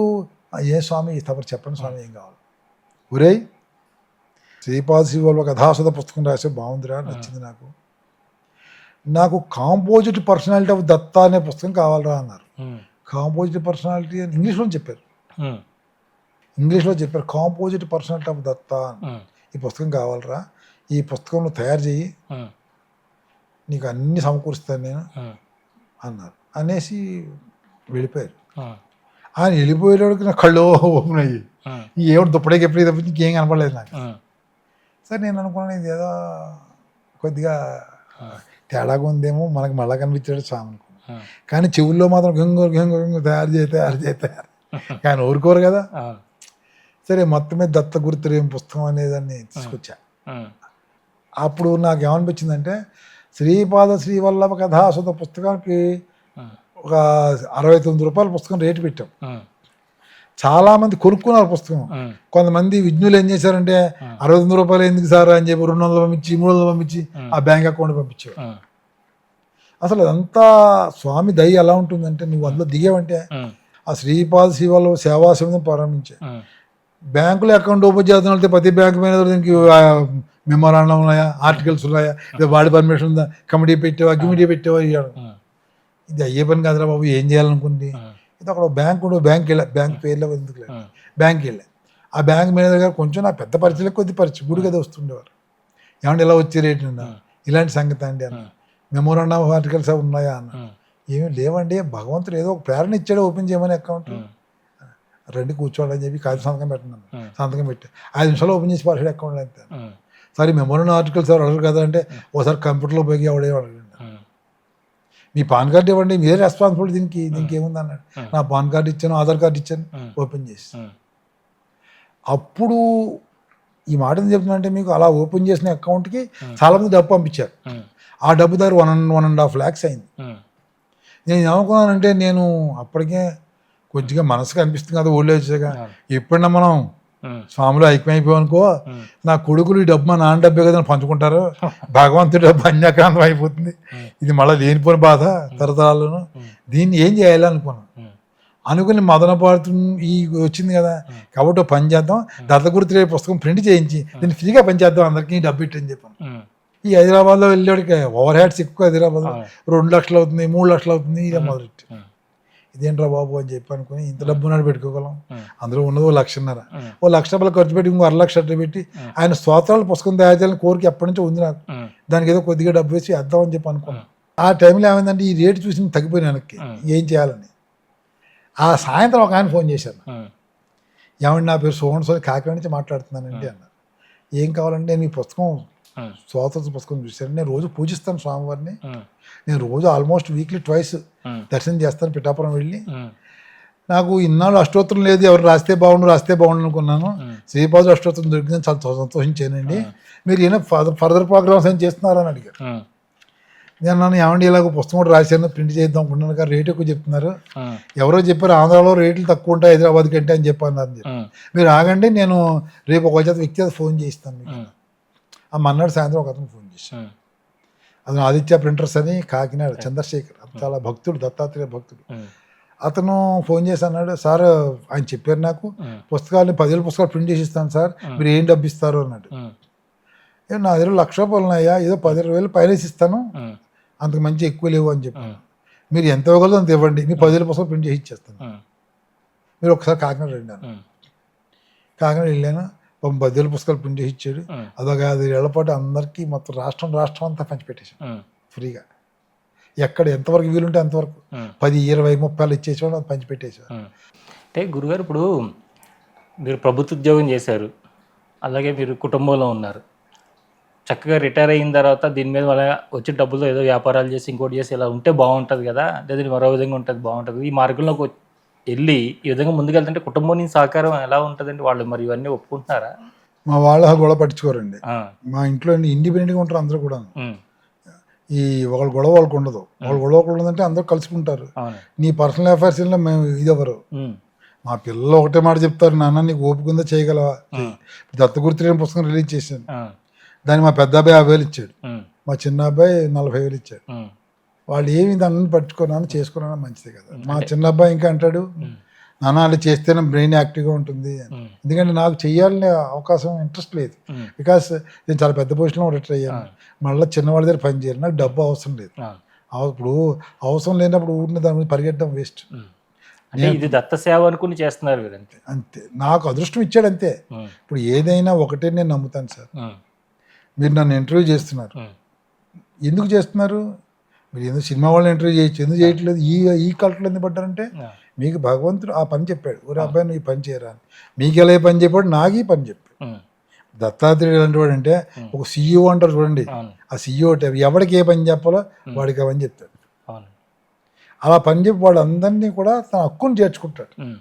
ఏ స్వామి తప్పని చెప్పండి స్వామి ఏం కావాలి. ఒరేయ్ శ్రీపాద శ్రీవల్లభ కథాసుధ పుస్తకం రాసే బాగుందిరా, నచ్చింది నాకు కాంపోజిట్ పర్సనాలిటీ ఆఫ్ దత్తా అనే పుస్తకం కావాలరా అన్నారు. కాంపోజిట్ పర్సనాలిటీ అని ఇంగ్లీష్లో చెప్పారు, కాంపోజిట్ పర్సనాలిటీ ఆఫ్ దత్తా ఈ పుస్తకం కావాలరా, ఈ పుస్తకంలో తయారు చేయి, నీకు అన్ని సమకూరుస్తాను నేను అన్నారు. అనేసి వెళ్ళిపోయారు. ఆయన వెళ్ళిపోయేటోడికి నా కళ్ళు ఓపెన్ అయ్యి ఏమిటి దుప్పడే ఎప్పుడే తప్పించి ఇంకేం కనపడలేదు నాకు. సరే నేను అనుకున్నాను ఇది ఏదో కొద్దిగా తేడాగా ఉందేమో, మనకి మళ్ళా కనిపించాడు స్వామి అనుకున్నాను. కానీ చెవుల్లో మాత్రం గంగు తయారు చేయి కానీ ఊరుకోరు కదా. సరే మొత్తం మీద దత్త గురుతురేం పుస్తకం అనేదాన్ని తీసుకొచ్చా. అప్పుడు నాకు ఏమనిపించిందంటే శ్రీపాద శ్రీవల్లభ కథాసుధ పుస్తకానికి ఒక 69 రూపాయల పుస్తకం రేటు పెట్టాం. చాలా మంది కొనుక్కున్నారు పుస్తకం. కొంతమంది విజ్ఞులు ఏం చేశారంటే 69 రూపాయలు ఎందుకు సార్ అని చెప్పి 200 పంపించి 300 పంపించి ఆ బ్యాంక్ అకౌంట్ పంపించారు. అసలు అదంతా స్వామి దయ ఎలా ఉంటుందంటే, నువ్వు అందులో దిగావంటే ఆ శ్రీపాద శ్రీవల్లభ సేవాశ్రమం ప్రారంభించే బ్యాంకులో అకౌంట్ ఓపెన్ చేద్దాం, ప్రతి బ్యాంకు మేనేజర్ దీనికి మెమోరాండం ఉన్నాయా, ఆర్టికల్స్ ఉన్నాయా, వాడి పర్మిషన్ ఉందా, కమిటీ పెట్టావా, ఇవ్వడం. ఇది అయ్యే పని కాదురా బాబు, ఏం చేయాలనుకుంది. ఇది అక్కడ బ్యాంక్ పేర్లో ఎందుకు లేదు, బ్యాంక్కి వెళ్ళా. ఆ బ్యాంక్ మేనేజర్ గారు కొంచెం నా పెద్ద పరిచయం, కొద్ది పరిచయం, గుడి కదా వస్తుండేవారు. ఏమంటే ఇలా వచ్చే రేటు ఉందా, ఇలాంటి సంగతి అండి అన్న, మెమోరాండం ఆఫ్ ఆర్టికల్స్ ఉన్నాయా అన్న. ఏమీ లేవండి, భగవంతుడు ఏదో ఒక ప్రేరణ ఇచ్చాడు ఓపెన్ చేయమని అకౌంట్, రండి కూర్చోవాలని చెప్పి కాదు సంతకం పెట్టినాను. సంతకం పెట్టి 5 నిమిషాలు ఓపెన్ చేసి పరిచయం అకౌంట్ అయితే. సరే మెమోరాండం ఆర్టికల్స్ ఎవరు అడగరు కదా అంటే, ఒకసారి కంప్యూటర్లో పోయి ఎవడే అడగండి, మీ పాన్ కార్డు ఇవ్వండి, మీరే రెస్పాన్సిబిలిటీ దీనికి ఏముంది అన్నాడు. నా పాన్ కార్డు ఇచ్చాను, ఆధార్ కార్డు ఇచ్చాను, ఓపెన్ చేసి. అప్పుడు ఈ మాట ఏం చెప్తున్నా అంటే, మీకు అలా ఓపెన్ చేసిన అకౌంట్కి చాలామంది డబ్బు పంపించారు. ఆ డబ్బు దగ్గర 1.5 lakhs అయింది. నేను ఏమనుకున్నానంటే, నేను అప్పటికే కొద్దిగా మనసుకు అనిపిస్తుంది కదా, ఓల్డ్ ఏజ్గా ఎప్పుడన్నా మనం స్వామిలో ఐక్యమైపోయానుకో, నా కొడుకులు ఈ డబ్బు మా నాన్న డబ్బే కదా పంచుకుంటారు, భగవంతుడి డబ్బు అన్యాక్రాంతం అయిపోతుంది, ఇది మళ్ళీ లేనిపోయిన బాధ తరతరాలను, దీన్ని ఏం చేయాలి అనుకుని మదన పాడుతూ ఈ వచ్చింది కదా, కాబట్టి పని చేద్దాం, దత్తగురుతురేయ పుస్తకం ప్రింట్ చేయించి దీన్ని ఫ్రీగా పనిచేద్దాం, అందరికీ డబ్బు ఇట్టని చెప్పాను. ఈ హైదరాబాద్లో వెళ్ళేవాడికి ఓవర్ హ్యాడ్స్ ఎక్కువ, హైదరాబాద్లో 2 లక్షలు అవుతుంది, 3 లక్షలు అవుతుంది, ఇలా మొదలెట్టి ఇదేంట్రా బాబు అని చెప్పి అనుకుని, ఇంత డబ్బు నాడు పెట్టుకోగలం, అందులో ఉన్నది 1,50,000. 1,00,000 ఖర్చు పెట్టి ఇంకో 1,00,000 పెట్టి ఆయన స్తోత్రాల పుస్తకం తయారు చేయాలని కోరిక ఎప్పటి నుంచో ఉంది నాకు. దానికి ఏదో కొద్దిగా డబ్బు వేసి వేద్దామని చెప్పి అనుకున్నాను. ఆ టైంలో ఏమైందంటే ఈ రేటు చూసి తగ్గిపోయిన వెనక్కి ఏం చేయాలని. ఆ సాయంత్రం ఒక ఆయన ఫోన్ చేశారు, ఏమండి నా పేరు సోహన్ కాకినాడ నుంచి మాట్లాడుతున్నానండి అన్నారు. ఏం కావాలంటే, నేను ఈ పుస్తకం స్తోత్ర పుస్తకం చూశాను, నేను రోజు పూజిస్తాను స్వామివారిని, నేను రోజు ఆల్మోస్ట్ వీక్లీ 2 దర్శనం చేస్తాను పిఠాపురం వెళ్ళి, నాకు ఇన్నాళ్ళు అష్టోత్తరం లేదు, ఎవరు రాస్తే బాగుండు అనుకున్నాను, శ్రీపాద అష్టోత్తరం దొరికిందని చాలా సంతోషించానండి, మీరు ఏమైనా ఫర్దర్ ప్రోగ్రామ్స్ ఏం చేస్తున్నారని అడిగారు. నేను నన్ను ఏమండి ఇలాగ పుస్తకం కూడా రాశాను, ప్రింట్ చేద్దాం అనుకుంటున్నాను కానీ రేట్ ఎక్కువ చెప్తున్నారు, ఎవరో చెప్పారు ఆంధ్రాలో రేట్లు తక్కువ ఉంటాయి హైదరాబాద్ కంటే అని చెప్పన్నారు. మీరు ఆగండి, నేను రేపు ఒక వ్యక్తి ఫోన్ చేస్తాను మీకు. ఆ మన్నాడు సాయంత్రం ఒక అతను ఫోన్ చేశాను, అతను ఆదిత్య ప్రింటర్స్ అని కాకినాడ, చంద్రశేఖర్, చాలా భక్తుడు, దత్తాత్రేయ భక్తుడు. అతను ఫోన్ చేసి అన్నాడు, సార్ ఆయన చెప్పారు నాకు పుస్తకాలు 10,000 పుస్తకాలు ప్రింట్ చేసి ఇస్తాను సార్, మీరు ఏం డబ్బు ఇస్తారు అన్నాడు. నా దగ్గర 1,00,000 రూపాయలు ఉన్నాయా, ఏదో 10,000 పైన ఇస్తాను, అంతకు మంచి ఎక్కువ లేవు అని చెప్పాను. మీరు ఎంత ఇవ్వగలదో అంత ఇవ్వండి, మీ 10,000 పుస్తకాలు ప్రింట్ చేసి ఇచ్చేస్తాను, మీరు ఒకసారి కాకినాడ రండి అన్న. కాకినాడ వెళ్ళాను, పాపం 10,000 పుస్తకాలు ప్రింట్ చేసి ఇచ్చాడు. ఉమ్, అదొక 5 ఏళ్ల పాటు అందరికీ మొత్తం రాష్ట్రం అంతా పంచిపెట్టేశాడు ఉమ్, ఫ్రీగా. ఎక్కడ ఎంతవరకు వీలుంటే అంతవరకు ఉమ్, 10, 20, 30 ఇచ్చేసేవాడు, అది పంచిపెట్టేశాడు. ఉమ్. అంటే గురుగారు ఇప్పుడు మీరు ప్రభుత్వ ఉద్యోగం చేశారు, అలాగే మీరు కుటుంబంలో ఉన్నారు. చక్కగా రిటైర్ అయిన తర్వాత దీని మీద వాళ్ళ వచ్చే డబ్బులతో ఏదో వ్యాపారాలు చేసి ఇంకోటి చేసి ఇలా ఉంటే బాగుంటుంది కదా, లేదా మరో విధంగా ఉంటుంది బాగుంటుంది, ఈ మార్గంలోకి వెళ్ళి ఈ విధంగా ముందుకెళ్తుంటే కుటుంబం నుంచి సహకారం ఎలా ఉంటుందండి? వాళ్ళు మరి ఇవన్నీ ఒప్పుకుంటున్నారా? మా వాళ్ళ గొడవ పట్టించుకోరండి. ఆ, మా ఇంట్లో ఇండిపెండెంట్గా ఉంటారు అందరూ కూడా. ఉమ్, ఈ ఒకళ్ళ గొడవ వాళ్ళకు ఉండదు. వాళ్ళ గొడవ ఒకళ్ళు ఉందంటే అందరూ కలుసుకుంటారు. అవును, నీ పర్సనల్ అఫైర్స్లో మేము ఇది ఎవరు. ఉమ్, మా పిల్లలు ఒకటే మాట చెప్తారు, నాన్న నీకు ఓపిక ఉందా, చేయగలవా. ఉమ్, దత్తగుర్తు లేని పుస్తకం రిలీజ్ చేశాను, ఆ, దాన్ని మా పెద్ద అబ్బాయి 50,000 ఇచ్చాడు, ఉమ్, మా చిన్న అబ్బాయి 40,000 ఇచ్చాడు. ఉమ్, వాళ్ళు ఏమి దాన్ని పట్టుకున్నాను చేసుకున్నాను మంచిదే కదా. మా చిన్న అబ్బాయి ఇంకా అంటాడు, నాన్న అలా చేస్తేనే బ్రెయిన్ యాక్టివ్గా ఉంటుంది అని. ఉమ్, ఎందుకంటే నాకు చెయ్యాలనే అవకాశం ఇంట్రెస్ట్ లేదు. ఉమ్, బికాస్ నేను చాలా పెద్ద పొజిషన్లో రిటైర్ అయ్యాను. మళ్ళీ చిన్నవాళ్ళ దగ్గర పని చేయాలి, నాకు డబ్బు అవసరం లేదు. ఇప్పుడు అవసరం లేనప్పుడు ఊరిని దాని మీద పరిగెట్టడం వేస్ట్. ఉమ్. అంటే ఇది దత్త సేవ అనుకుని చేస్తున్నారు మీరు అంతే. అంతే, నాకు అదృష్టం ఇచ్చాడు అంతే. ఉమ్, ఇప్పుడు ఏదైనా ఒకటే నేను నమ్ముతాను సార్. ఉమ్, మీరు నన్ను ఇంటర్వ్యూ చేస్తున్నారు, ఉమ్, ఎందుకు చేస్తున్నారు? మీరు ఎందుకు సినిమా వాళ్ళని ఇంటర్వ్యూ చేయొచ్చు, ఎందుకు చేయట్లేదు? ఈ కల్టలో ఎందుకు పడ్డారంటే ఆ, మీకు భగవంతుడు ఆ పని చెప్పాడు, ఒరే అబ్బాయి నువ్వు ఈ పని చేయరా అని. మీకు ఎలా పని చెప్పాడు, నాకు ఈ పని చెప్పాడు. ఉమ్, దత్తాత్రేయుడు ఎలాంటి వాడు అంటే, ఒక CEO అంటారు చూడండి, అవును, ఆ CEO ఎవరికి ఏ పని చెప్పాలో వాడికి ఆ పని చెప్తాడు. అవును, అలా పని చెప్పి వాళ్ళందరినీ కూడా తన హక్కును చేర్చుకుంటాడు. ఉమ్.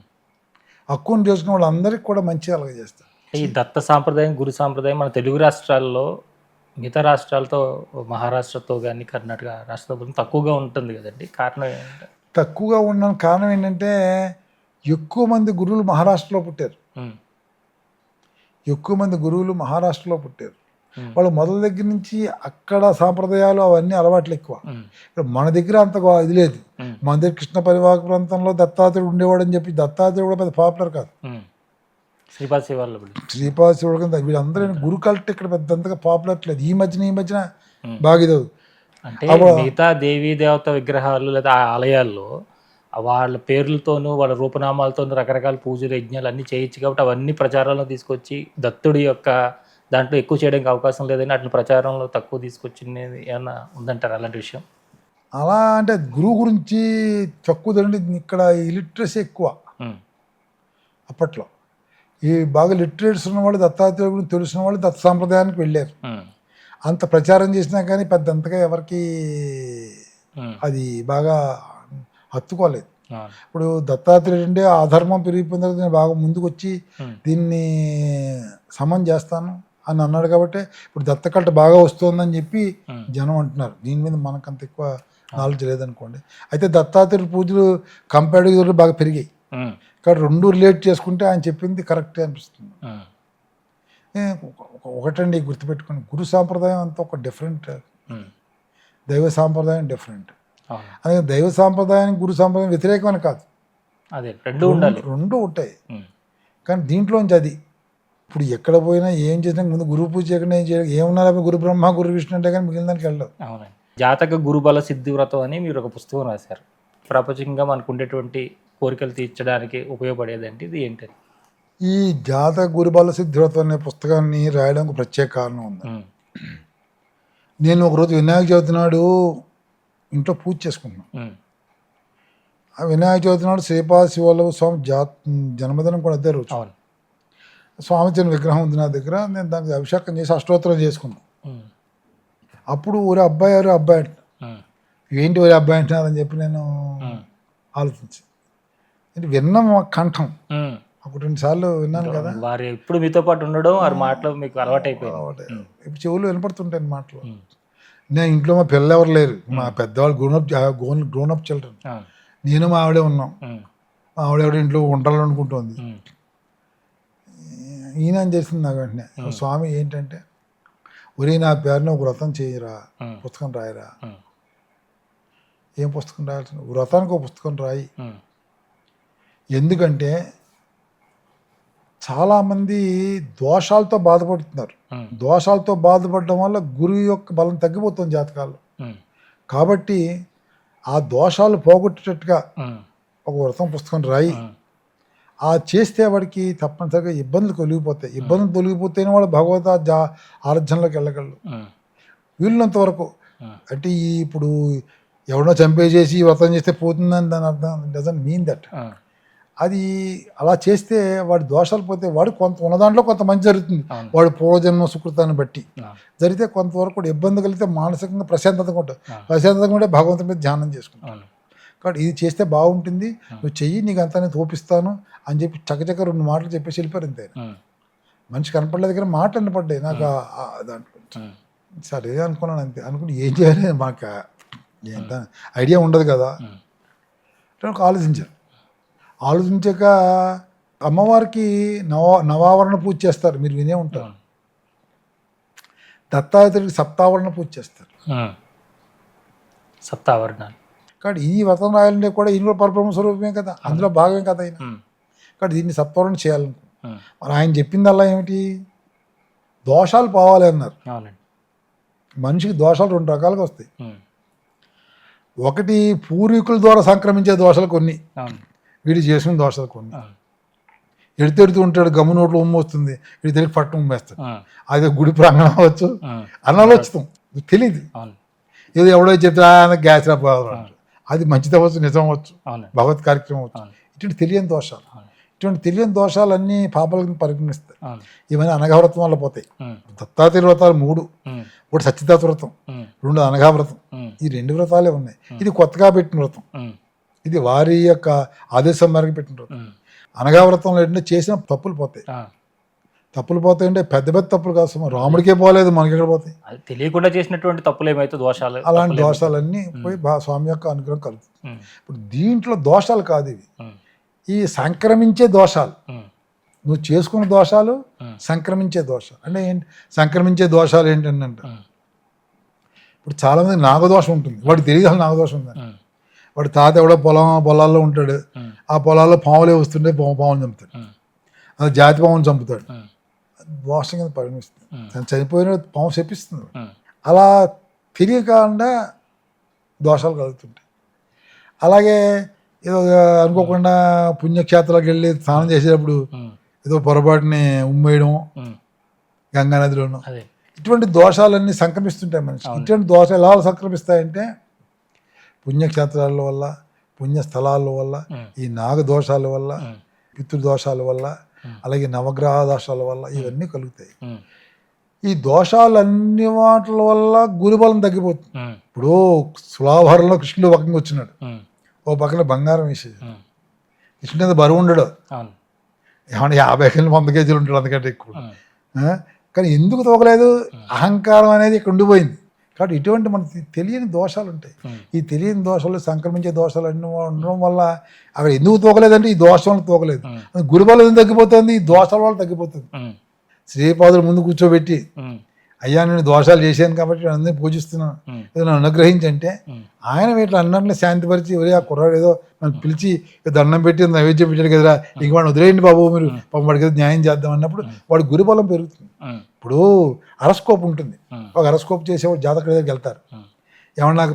హక్కును చేసుకుని వాళ్ళందరికీ కూడా మంచిగా అలాగే చేస్తాడు. ఈ దత్త సాంప్రదాయం, గురు సాంప్రదాయం మన తెలుగు రాష్ట్రాల్లో మిగతా రాష్ట్రాలతో, మహారాష్ట్రతో కానీ కర్ణాటక రాష్ట్రంతో తక్కువగా ఉంటుంది కదండి. కారణం ఏంటంటే తక్కువగా ఉన్న కారణం ఏంటంటే, ఎక్కువ మంది గురువులు మహారాష్ట్రలో పుట్టారు. ఉమ్, ఎక్కువ మంది గురువులు మహారాష్ట్రలో పుట్టారు. ఉమ్, వాళ్ళు మొదల దగ్గర నుంచి అక్కడ సాంప్రదాయాలు అవన్నీ అలవాట్లు ఎక్కువ. ఉమ్, ఇప్పుడు మన దగ్గర అంత ఇది లేదు. ఉమ్, మన దగ్గర కృష్ణ పరివాహక ప్రాంతంలో దత్తాత్రేయుడు ఉండేవాడు అని చెప్పి దత్తాత్రేయుడు కూడా పెద్ద పాపులర్ కాదు. ఉమ్. శ్రీపాద శివార్లు శ్రీపాద శివుడు కింద వీళ్ళందరూ గురు కల్ట్ ఇక్కడ పెద్దంతగా పాపులర్ లేదు. ఈ మధ్యన బాగా ఇది అంటే మిగతా దేవీ దేవత విగ్రహాలు లేదా ఆలయాల్లో వాళ్ళ పేర్లతోనూ వాళ్ళ రూపనామాలతోనూ రకరకాల పూజలు యజ్ఞాలు అన్నీ చేయొచ్చు కాబట్టి అవన్నీ ప్రచారంలో తీసుకొచ్చి దత్తుడి యొక్క దాంట్లో ఎక్కువ చేయడానికి అవకాశం లేదని అట్లా ప్రచారంలో తక్కువ తీసుకొచ్చింది ఏమన్నా ఉందంటారు అలాంటి విషయం? అలా అంటే గురువు గురించి తక్కువ తెలియదు. ఇక్కడ ఇలిటరసీ ఎక్కువ. ఉమ్, అప్పట్లో ఈ బాగా లిటరేట్స్ ఉన్నవాళ్ళు, దత్తాత్రేయుడు గురించి తెలిసిన వాళ్ళు దత్త సాంప్రదాయానికి వెళ్ళారు. ఉమ్, అంత ప్రచారం చేసినా కానీ పెద్దంతగా ఎవరికి ఉమ్, అది బాగా హత్తుకోలేదు. అవును, ఇప్పుడు దత్తాత్రేయుడు అంటే ఆ ధర్మం పెరిగిపోయిన తర్వాత నేను బాగా ముందుకు వచ్చి ఉమ్, దీన్ని సమం చేస్తాను అని అన్నాడు. కాబట్టి ఇప్పుడు దత్తకట్ట బాగా వస్తుందని చెప్పి ఉమ్, జనం అంటున్నారు. దీని మీద మనకు అంత ఎక్కువ నాలెడ్జ్ లేదనుకోండి. అయితే దత్తాత్రేయుడు పూజలు కంపారిటివ్గా బాగా పెరిగాయి. ఉమ్, కాబట్టి రెండు రిలేట్ చేసుకుంటే ఆయన చెప్పింది కరెక్టే అనిపిస్తుంది. ఉమ్, ఒకటండి గుర్తుపెట్టుకుని, గురు సాంప్రదాయం అంతా ఒక డిఫరెంట్, ఉమ్, దైవ సాంప్రదాయం డిఫరెంట్. అవును, అలాగే దైవ సాంప్రదాయానికి గురు సాంప్రదాయం వ్యతిరేకమని కాదు, అదే రెండు ఉండాలి. రెండు ఉంటాయి. ఉమ్, కానీ దీంట్లోంచి అది ఇప్పుడు ఎక్కడ పోయినా ఏం చేసినా ముందు గురువు పూజ చేయకుండా ఏం చేయాలి, ఏమున్నారు గురు బ్రహ్మ గురు విష్ణు అంటే కానీ మిగిలిన దానికి వెళ్ళదు. అవునండి. జాతక గురుబల సిద్ధి వ్రతం అని మీరు ఒక పుస్తకం రాశారు. ప్రపంచంగా మనకు ఉండేటువంటి కోరికలు తీర్చడానికి ఉపయోగపడేదంటే ఇది ఏంటని? ఈ జాతక గురుబాల సిద్ధివ్రతం అనే పుస్తకాన్ని రాయడానికి ప్రత్యేక కారణం ఉంది. ఉమ్, నేను ఒకరోజు వినాయక చవితి నాడు ఇంట్లో పూజ చేసుకున్నాను. ఉమ్, ఆ వినాయక చవితి నాడు శ్రీపాద శివల్లభ స్వామి జన్మదినం కూడా అదే రోజు. అవును, స్వామి చిన్న విగ్రహం ఉంది నా దగ్గర. నేను దానికి అభిషేకం చేసి అష్టోత్తరం చేసుకున్నాను. ఉమ్, అప్పుడు ఊరే అబ్బాయి అంట, ఉమ్, ఏంటి ఊరే అబ్బాయి అంటున్నారని చెప్పి నేను ఉమ్, ఆలోచించి, అంటే విన్నాం కంఠం. ఉమ్. ఒక 2 సార్లు విన్నాను కదా. వారు ఎప్పుడు మీతో పాటు ఉండడం, వారి మాటలు మీకు అలవాటు అయిపోయింది. ఇప్పుడు చెవులు వినపడుతుంటాయి మాటలు. నేను ఇంట్లో మా పిల్లలు ఎవరు లేరు, మా పెద్దవాళ్ళు గ్రోనప్ చిల్డ్రన్. నేను మా ఆవిడే ఉన్నాం. మా ఆవిడ ఇంట్లో వంటలు అనుకుంటుంది. ఈయన ఏం చేసింది నాకు వెంటనే, స్వామి ఏంటంటే, ఒరే నా పేరుని ఒక వ్రతం చేయరా, పుస్తకం రాయరా. ఏం పుస్తకం రాయాల్సిన? వ్రతానికి ఒక పుస్తకం రాయి. ఎందుకంటే చాలామంది దోషాలతో బాధపడుతున్నారు. దోషాలతో బాధపడడం వల్ల గురువు యొక్క బలం తగ్గిపోతుంది జాతకాల్లో. కాబట్టి ఆ దోషాలు పోగొట్టేటట్టుగా ఒక వ్రతం పుస్తకం రాయి. ఆ చేస్తే వాడికి తప్పనిసరిగా ఇబ్బందులు తొలగిపోతాయి. ఇబ్బందులు తొలగిపోతేనే వాడు భగవత్ ఆరాధనలోకి వెళ్ళగలడు. వీళ్ళంత వరకు అంటే ఇప్పుడు ఎవడో చంపేసేసి వ్రతం చేస్తే పోతుందని దాని అర్థం డజంట్ మీన్ దట్. అది అలా చేస్తే వాడి దోషాలు పోతే వాడు కొంత ఉన్న దాంట్లో కొంత మంచి జరుగుతుంది. వాడు పూర్వజన్మ సుకృతాన్ని బట్టి జరిగితే కొంతవరకు కూడా ఇబ్బంది కలిగితే మానసికంగా ప్రశాంతంగా ఉంటుంది. ప్రశాంతంగా ఉంటే భగవంతుని మీద ధ్యానం చేసుకుంటాను. కాబట్టి ఇది చేస్తే బాగుంటుంది, నువ్వు చెయ్యి, నీకు అంతా నేను తోపిస్తాను అని చెప్పి చకచక 2 మాటలు చెప్పేసి వెళ్ళిపోయారు. అంతే. మనిషి కనపడలేదు కానీ మాటలు వినపడ్డాయి నాకు దాంట్లో. సరే అనుకున్నాను, అంతే. అనుకుంటే ఏం చేయాలి, మాకు ఎంత ఐడియా ఉండదు కదా. ఆలోచించాక అమ్మవారికి నవావరణ పూజ చేస్తారు, మీరు వినే ఉంటారు. దత్తాత్రేయుడికి సప్తావరణ పూజ చేస్తారు. సప్తావరణాలు. కాబట్టి ఈ వ్రతం రాయాలంటే కూడా ఈయన కూడా పరబ్రహ్మ స్వరూపమే కదా, అందులో భాగమే కదా ఆయన. కాబట్టి దీన్ని సప్తావరణ చేయాలనుకో. మరి ఆయన చెప్పిందల్లా ఏమిటి, దోషాలు పోవాలి అన్నారు. మనిషికి దోషాలు 2 రకాలుగా వస్తాయి. ఒకటి పూర్వీకుల ద్వారా సంక్రమించే దోషాలు కొన్ని, వీడు చేసిన దోషాలు కొన్ని. ఎడుతెడుతూ ఉంటాడు, గమ్ము నోట్లో ఉమ్ము వస్తుంది, వీడి తెలియక పట్టణం ఉమ్మేస్తాడు. అది గుడి ప్రాంగణం అవ్వచ్చు, అనాలోచితం, తెలియదు. ఏదో ఎవడో చెప్తే గ్యాస్ రావాలి, అది మంచిది అవ్వచ్చు, నిజం అవ్వచ్చు, భగవత్ కార్యక్రమం అవ్వచ్చు. ఇటువంటి తెలియని దోషాలు, ఇటువంటి తెలియని దోషాలన్నీ పాపాలను పరిగణిస్తాయి. ఇవన్నీ అనఘావ్రతం వల్ల పోతాయి. దత్తాత్రేయ వ్రతాలు 3, ఒకటి సత్యదాత వ్రతం, 2 అనఘావ్రతం. ఈ 2 వ్రతాలే ఉన్నాయి. ఇది కొత్తగా పెట్టిన వ్రతం, ఇది వారి యొక్క ఆదేశం మేరకు పెట్టిన వ్రతం. అనఘావ్రతంలో ఏంటంటే చేసిన తప్పులు పోతాయి. తప్పులు పోతాయంటే పెద్ద పెద్ద తప్పులు కాదు, రాముడికే పోలేదు, మనకి ఎక్కడ పోతాయి. తెలియకుండా చేసినటువంటి తప్పులు ఏమైతే దోషాలు, అలాంటి దోషాలన్నీ పోయి స్వామి యొక్క అనుగ్రహం కలుగుతుంది. ఇప్పుడు దీంట్లో దోషాలు కాదు ఇవి, ఈ సంక్రమించే దోషాలు. నువ్వు చేసుకున్న దోషాలు సంక్రమించే దోషాలు. అంటే ఏంటి సంక్రమించే దోషాలు ఏంటంటే, ఇప్పుడు చాలామంది నాగదోషం ఉంటుంది, వాడికి తెలియదు అసలు నాగదోషం ఉందని. వాడి తాత ఎవడో పొలాల్లో ఉంటాడు, ఆ పొలాల్లో పాములే వస్తుంటే పాములు చంపుతాడు, అది జాతి పాముని చంపుతాడు, దోషం కింద పరిగణిస్తుంది. తను చనిపోయిన పాము చెప్పిస్తుంది. అలా తెలియకుండా దోషాలు కలుగుతుంటాయి. అలాగే ఏదో అనుకోకుండా పుణ్యక్షేత్రాలకు వెళ్ళి స్నానం చేసేటప్పుడు ఏదో పొరపాటుని ఉమ్మేయడం గంగా నదిలోనూ, ఇటువంటి దోషాలన్నీ సంక్రమిస్తుంటాయి మనిషి. ఇటువంటి దోషాలు ఎలా సంక్రమిస్తాయంటే పుణ్యక్షేత్రాల వల్ల, పుణ్యస్థలాల వల్ల, ఈ నాగదోషాల వల్ల, పితృదోషాల వల్ల, అలాగే నవగ్రహ దోషాల వల్ల ఇవన్నీ కలుగుతాయి. ఈ దోషాలన్ని వాటి వల్ల గురుబలం తగ్గిపోతుంది. ఇప్పుడు సులాభారంలో కృష్ణుడు పక్కన వచ్చినాడు, ఓ పక్కన బంగారం వేసేది, కృష్ణుడు మీద బరువు ఉండడు, ఏమన్నా 50 కిలో 100 కేజీలు ఉంటాడు, అందుకంటే ఎక్కువ. కానీ ఎందుకు తోకలేదు, అహంకారం అనేది ఇక్కడ ఉండిపోయింది. కాబట్టి ఇటువంటి మనకి తెలియని దోషాలు ఉంటాయి. ఈ తెలియని దోషాలు సంక్రమించే దోషాలు అన్ని ఉండడం వల్ల అక్కడ ఎందుకు తోకలేదంటే ఈ దోషం వల్ల తోకలేదు. గురుబలం ఎందుకు తగ్గిపోతుంది, ఈ దోషాల వల్ల తగ్గిపోతుంది. శ్రీపాదులు ముందు కూర్చోబెట్టి, అయ్యా నేను దోషాలు చేశాను కాబట్టి అందరినీ పూజిస్తున్నాను, ఏదో నన్ను అనుగ్రహించంటే ఆయన వీటిలో అన్నట్లు శాంతిపరిచి, ఒరే ఆ కుర్రాడు ఏదో నన్ను పిలిచి దండం పెట్టి నైవేద్యం పెట్టాడు కదరా, ఇంక వాడిని వదిలేయండి బాబు, మీరు పాపం వాడికి ఏదో న్యాయం చేద్దాం అన్నప్పుడు వాడి గురుబలం పెరుగుతుంది. ఇప్పుడు అరస్కోప్ ఉంటుంది, ఒక అరస్కోప్ చేసేవాడు జాతక దగ్గరికి వెళ్తారు, ఏమన్నా నాకు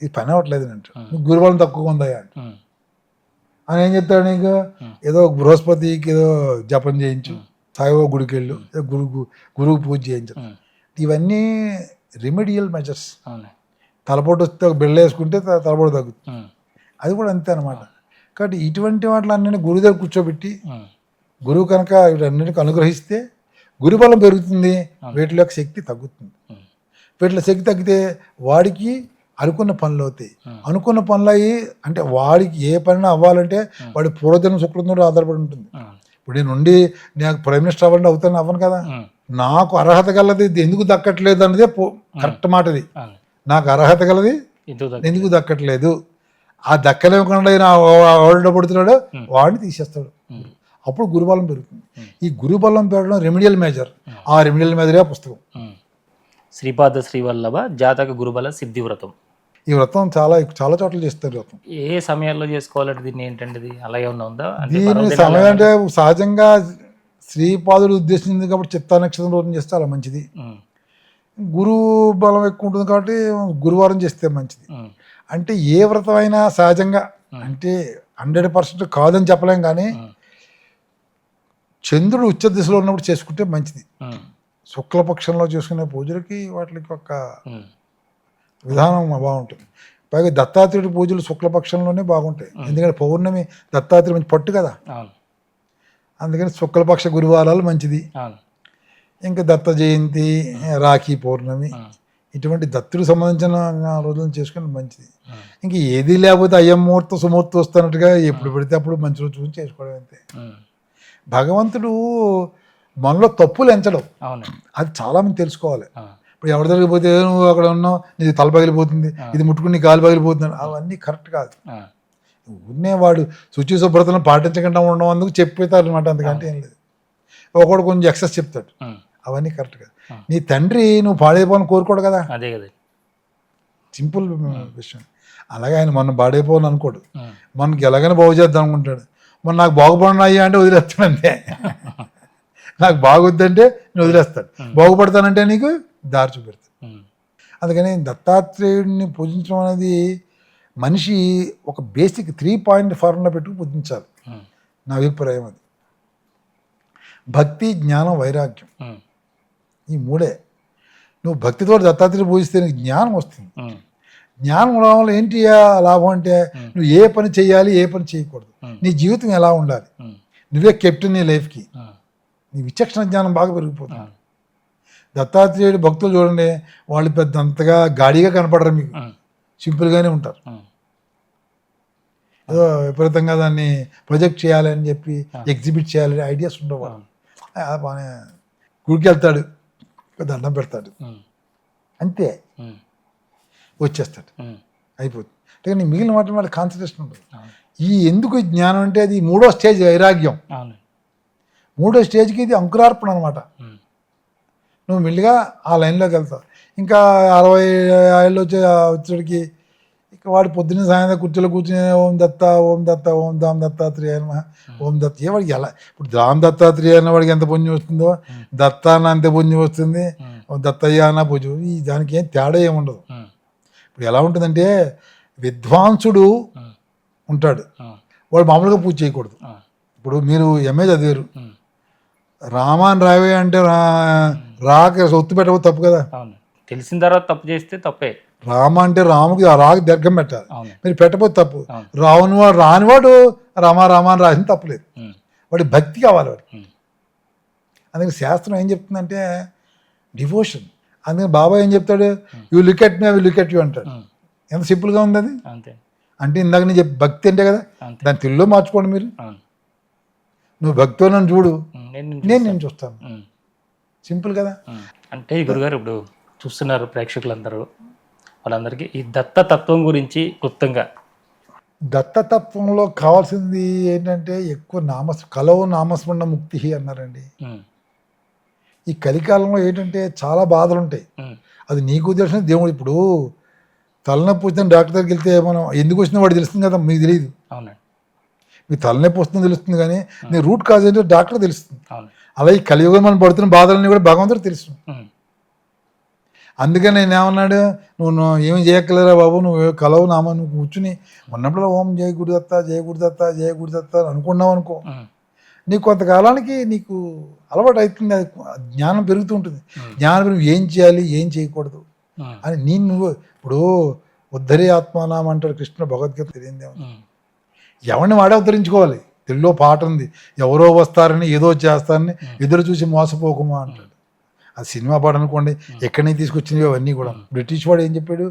ఇది పని అవ్వట్లేదు అంటే, నీకు గురుబలం తక్కువగా ఉందా అంటే అని ఏం చెప్తాడు, నీకు ఏదో బృహస్పతికి ఏదో జపం చేయించు, సాయిబాబా గుడికి వెళ్ళు, గురువు పూజ చేయించు. ఇవన్నీ రెమెడియల్ మెజర్స్. తలపోటు వస్తే ఒక బిళ్ళ వేసుకుంటే తలపోటు తగ్గుతుంది, అది కూడా అంతే అనమాట. కాబట్టి ఇటువంటి వాటిలన్నీ గురువు దగ్గర కూర్చోబెట్టి, గురువు కనుక వీటన్నిటికి అనుగ్రహిస్తే గురుబలం పెరుగుతుంది, వీటిలో యొక్క శక్తి తగ్గుతుంది. వీటిలో శక్తి తగ్గితే వాడికి అనుకున్న పనులు అవుతాయి. అనుకున్న పనులు అయ్యి అంటే వాడికి ఏ పని అవ్వాలంటే వాడి పూర్వజన్మ సుకృతంలో ఆధారపడి ఉంటుంది. ఇప్పుడు నేను నాకు ప్రైమ్ మినిస్టర్ అవ్వాలంటే అవుతాను, అవ్వను కదా. నాకు అర్హత గలది ఎందుకు దక్కట్లేదు అన్నదే కరెక్ట్ మాట. ఇది నాకు అర్హత గలది ఎందుకు దక్కట్లేదు, ఆ దక్కలేకుండా ఎవడ పడుతున్నాడో వాడిని తీసేస్తాడు. అప్పుడు గురుబలం పెరుగుతుంది. ఈ గురుబలం పెరగడం రెమెడియల్ మేజర్. ఆ రెమెడియల్ మేజరే పుస్తకం శ్రీపాద శ్రీవల్లభ జాతక గురుబల సిద్ధి వ్రతం. ఈ వ్రతం చాలా చోట్ల చేస్తారు. వ్రతం ఏ సమయాల్లో చేసుకోవాలంటే దీన్ని ఏంటంటే అలా ఏమన్నా ఉందా? దీని సమయం అంటే సహజంగా శ్రీపాదుడు ఉద్దేశించింది కాబట్టి చిత్తా నక్షత్రం రోజు చేస్తే అలా మంచిది. గురువు బలం ఎక్కువ ఉంటుంది కాబట్టి గురువారం చేస్తే మంచిది. అంటే ఏ వ్రతం అయినా సహజంగా అంటే 100% కాదని చెప్పలేం, కానీ చంద్రుడు ఉచ్చ దిశలో ఉన్నప్పుడు చేసుకుంటే మంచిది. శుక్లపక్షంలో చేసుకునే పూజలకి వాటికి ఒక విధానం బాగుంటుంది. పైగా దత్తాత్రేయుడి పూజలు శుక్లపక్షంలోనే బాగుంటాయి, ఎందుకంటే పౌర్ణమి దత్తాత్రేయుడు మంచి పట్టు కదా, అందుకని శుక్లపక్ష గురువారాలు మంచిది. ఇంకా దత్త జయంతి, రాఖీ పౌర్ణమి, ఇటువంటి దత్తుడికి సంబంధించిన రోజులను చేసుకుని మంచిది. ఇంక ఏది లేకపోతే అయ్యం ముహూర్తం సుముహూర్తం వస్తున్నట్టుగా ఎప్పుడు పెడితే అప్పుడు మంచి రోజు చూసి చేసుకోవడం అంతే. భగవంతుడు మనలో తప్పులు ఎంచడం, అది చాలా మంది తెలుసుకోవాలి. ఇప్పుడు ఎవరి దగ్గరికి పోతే నువ్వు అక్కడ ఉన్నావు, నీది తల పగిలిపోతుంది, ఇది ముట్టుకుని నీ కాలు పగిలిపోతుంది, అవన్నీ కరెక్ట్ కాదు. ఉన్నవాడు శుచి శుభ్రతను పాటించకుండా ఉండడం అందుకు చెప్పేతాడు అనమాట, అందుకంటే ఏం లేదు. ఒకడు కొంచెం ఎక్సెస్ చెప్తాడు, అవన్నీ కరెక్ట్ కాదు. నీ తండ్రి నువ్వు పాడైపోవాలని కోరుకోడు కదా, అదే కదా సింపుల్ విషయం. అలాగే ఆయన మొన్న పాడైపోవాలని అనుకోడు, మనకి ఎలాగైనా బాగు చేద్దాం అనుకుంటాడు. మొన్న నాకు బాగుపడినాయి అంటే వదిలేస్తాడు అంతే, నాకు బాగొద్దంటే నేను వదిలేస్తాడు, బాగుపడతానంటే నీకు దారి చూపెడతాడు. అందుకని దత్తాత్రేయుడిని పూజించడం అనేది మనిషి ఒక బేసిక్ 3 పాయింట్ ఫార్ములా పెట్టుకు పూజించాలి, నా అభిప్రాయం అది. భక్తి, జ్ఞానం, వైరాగ్యం, ఈ 3. నువ్వు భక్తితో దత్తాత్రేయుడు పూజిస్తే నీకు జ్ఞానం వస్తుంది. జ్ఞానం ఉండడం వల్ల ఏంటి లాభం అంటే నువ్వు ఏ పని చేయాలి, ఏ పని చేయకూడదు, నీ జీవితం ఎలా ఉండాలి, నువ్వే కెప్టెన్ నీ లైఫ్కి, నీ విచక్షణ జ్ఞానం బాగా పెరిగిపోతుంది. దత్తాత్రేయుడు భక్తులు చూడండి, వాళ్ళు పెద్ద అంతగా గాడిగా కనపడరు, మీకు సింపుల్గానే ఉంటారు. ఏదో విపరీతంగా దాన్ని ప్రొజెక్ట్ చేయాలని చెప్పి ఎగ్జిబిట్ చేయాలని ఐడియాస్ ఉండవు. బాగానే గుడికి వెళ్తాడు, దండం పెడతాడు, అంతే వచ్చేస్తాడు, అయిపోతుంది. అంటే నీ మిగిలిన వాటి వల్ల కాన్సన్ట్రేషన్ ఉంటుంది. ఈ ఎందుకు జ్ఞానం అంటే అది 3వ స్టేజ్ వైరాగ్యం. 3వ స్టేజ్కి ఇది అంకురార్పణ అనమాట. నువ్వు మెల్లిగా ఆ లైన్లోకి వెళ్తావు. ఇంకా 60 ఏళ్ళు వచ్చేటికి ఇక వాడు పొద్దున్న సాయంత్రం కుర్చీలో కూర్చుని ఓం దత్త ఓం దత్త ఓం దామ్ దత్తాత్రేయ నమః ఓం దత్త, ఏ వాడికి ఎలా, ఇప్పుడు దామ్ దత్తాత్రేయ అన్న వాడికి ఎంత పుణ్యం వస్తుందో, దత్త అన్న అంతే పుణ్యం వస్తుంది, దత్తయ్య అన్న పూజ, ఈ దానికి ఏం తేడా ఏముండదు. ఇప్పుడు ఎలా ఉంటుందంటే విద్వాంసుడు ఉంటాడు, వాడు మామూలుగా పూజ చేయకూడదు. ఇప్పుడు మీరు ఎంఏ చదివారు, రామాన్ రావే అంటే రాక ఒత్తు పెట్టకపోతే తప్పు కదా, తెలిసిన తర్వాత తప్పు చేస్తే తప్పే. రామ అంటే రాముకి ఆ రాకి దీర్ఘం పెట్టాలి, మీరు పెట్టకపోతే తప్పు. రానివాడు రామ రామ అని రాసిన తప్పులేదు, వాడి భక్తి కావాలి వాడికి. అందుకని శాస్త్రం ఏం చెప్తుందంటే డివోషన్. అందుకని బాబా ఏం చెప్తాడు, you look at me I will look at you అంటాడు. ఎంత సింపుల్గా ఉంది అది. అంటే ఇందాక నేను చెప్పి భక్తి అంటే కదా, దాని తెలుగులో మార్చుకోండి మీరు. నువ్వు భక్తితో నన్ను చూడు, నేను చూస్తాను, సింపుల్ కదా. అంటే గురుగారు ఇప్పుడు చూస్తున్నారు ప్రేక్షకులందరూ, వాళ్ళందరికీ ఈ దత్తతత్వం గురించి క్లుప్తంగా. దత్తతత్వంలో కావాల్సింది ఏంటంటే ఎక్కువ కలవు నామస్మరణ ముక్తి అన్నారండి. ఈ కలికాలంలో ఏంటంటే చాలా బాధలు ఉంటాయి, అది నీకు తెలిసిన దేవుడు. ఇప్పుడు తలనొప్పి వచ్చిన డాక్టర్ దగ్గరికి వెళ్తే మనం ఎందుకు వచ్చినా వాడు తెలుస్తుంది కదా, మీకు తెలియదు. మీకు తలనొప్పి వస్తుందో తెలుస్తుంది, కానీ నీ రూట్ కాజ్ ఏంటో డాక్టర్ తెలుస్తుంది. అలా ఈ కలియుగం మనం పడుతున్న బాధలన్నీ కూడా భగవంతుడు తెలుసు. అందుకని నేను ఏమన్నాడు, నువ్వు ఏమి చేయక్కలేరా బాబు, నువ్వు కలవు నామ, నువ్వు కూర్చుని ఉన్నప్పుడు ఓం జయ గురుదత్త జయ గురుదత్త జయ గురుదత్త అనుకున్నావు అనుకో, నీకు కొంతకాలానికి నీకు అలవాటు అవుతుంది, అది జ్ఞానం పెరుగుతూ ఉంటుంది. జ్ఞానం పెరుగు ఏం చేయాలి ఏం చేయకూడదు అని నువ్వు ఇప్పుడు ఉద్ధరే ఆత్మానాం అంటాడు కృష్ణ భగవద్గీత. తెలియదేమో, ఎవరిని వాడే ఉద్ధరించుకోవాలి. తెలుగులో పాట ఉంది, ఎవరో వస్తారని ఏదో చేస్తారని ఎదురు చూసి మోసపోకుమా అంటాడు. అది సినిమా పాట అనుకోండి, ఎక్కడి నుంచి తీసుకొచ్చినవి అవన్నీ కూడా. బ్రిటిష్ వాడు ఏం చెప్పాడు,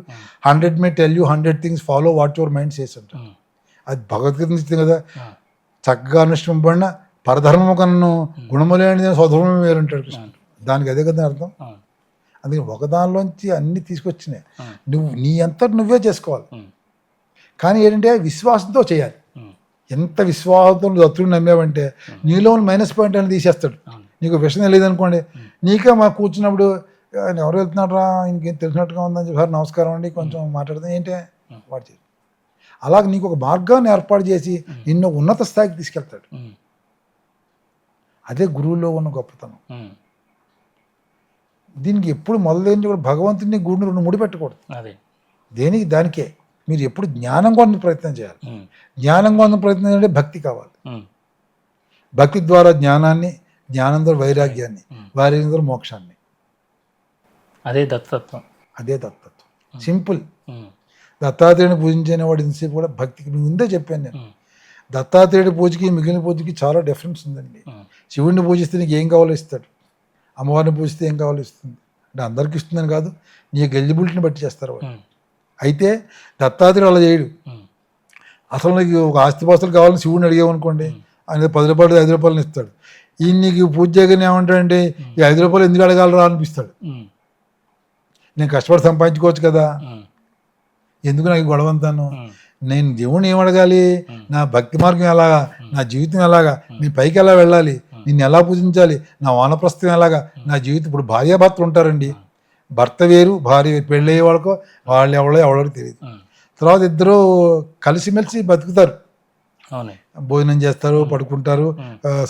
100 may tell you 100 things, follow what your mind says అంటాడు. అది భగవద్గీత నుంచి కదా. చక్కగా అనుష్ఠింపబడిన పరధర్మము కన్ను గుణములేని స్వధర్మం వేరుంటాడు కృష్ణుడు. దానికి అదే కదా అర్థం. అందుకని ఒకదానిలోంచి అన్ని తీసుకొచ్చినాయి, నువ్వు నీ అంతటి నువ్వే చేసుకోవాలి. కానీ ఏంటంటే విశ్వాసంతో చేయాలి. ఎంత విశ్వాసంతో దత్తుడిని నమ్మేవంటే నీలో మైనస్ పాయింట్ అని తీసేస్తాడు. నీకు విషయం తెలియదు అనుకోండి, నీకే మాకు కూర్చున్నప్పుడు ఎవరు వెళ్తున్నారా ఇంకేం తెలిసినట్టుగా ఉందని చెప్పి సార్ నమస్కారం అండి కొంచెం మాట్లాడదాం ఏంటే వాడు చేయాలి. అలాగే నీకు ఒక మార్గాన్ని ఏర్పాటు చేసి నిన్ను ఉన్నత స్థాయికి తీసుకెళ్తాడు. అదే గురువులో ఉన్న గొప్పతనం. దీనికి ఎప్పుడు మొదలైంది కూడా భగవంతుడిని గురువుని 2 ముడి పెట్టకూడదు, దేనికి దానికే. మీరు ఎప్పుడు జ్ఞానం కోసం ప్రయత్నం చేయాలి. జ్ఞానం కోసం ప్రయత్నం చేయాలంటే భక్తి కావాలి. భక్తి ద్వారా జ్ఞానాన్ని, జ్ఞానం ద్వారా వైరాగ్యాన్ని, వైరాగ్యం ద్వారా మోక్షాన్ని. అదే దత్తత్వం. అదే దత్తత్వం. సింపుల్. దత్తాత్రేయుని పూజించిన వాడు ఇంతసేపు కూడా భక్తికి ముందే చెప్పాను నేను. దత్తాత్రేయుడి పూజకి మిగిలిన పూజకి చాలా డిఫరెన్స్ ఉందండి. శివుడిని పూజిస్తే నీకు ఏం కావాలో ఇస్తాడు, అమ్మవారిని పూజిస్తే ఏం కావాలో ఇస్తుంది. అంటే అందరికి ఇస్తుందని కాదు, నీకు ఎలిజిబిలిటీని బట్టి చేస్తారు వాళ్ళు. అయితే దత్తాత్రేయుడు అలా చేయడు. అసలు నీకు ఒక ఆస్తిపాస్తులు కావాలని శివుడిని అడిగామనుకోండి, ఆయన 10 రూపాయలు 5 రూపాయలని ఇస్తాడు. ఈ నీకు పూజ చేయగానే ఏమంటాడంటే ఈ 5 రూపాయలు ఎందుకు అడగాలరా అనిపిస్తాడు. నేను కష్టపడి సంపాదించుకోవచ్చు కదా, ఎందుకు నాకు గొడవ అంతాను. నేను దేవుణ్ణి ఏం అడగాలి, నా భక్తి మార్గం ఎలాగా, నా జీవితం ఎలాగా, నీ పైకి ఎలా వెళ్ళాలి, నిన్ను ఎలా పూజించాలి, నా వానప్రస్థం ఎలాగా, నా జీవితం. ఇప్పుడు భార్యాభర్తలు ఉంటారండి, భర్త వేరు భార్య వేరు. పెళ్ళయ్యే వాళ్ళకో వాళ్ళు ఎవరో తెలియదు. తర్వాత ఇద్దరు కలిసిమెలిసి బతుకుతారు, భోజనం చేస్తారు, పడుకుంటారు,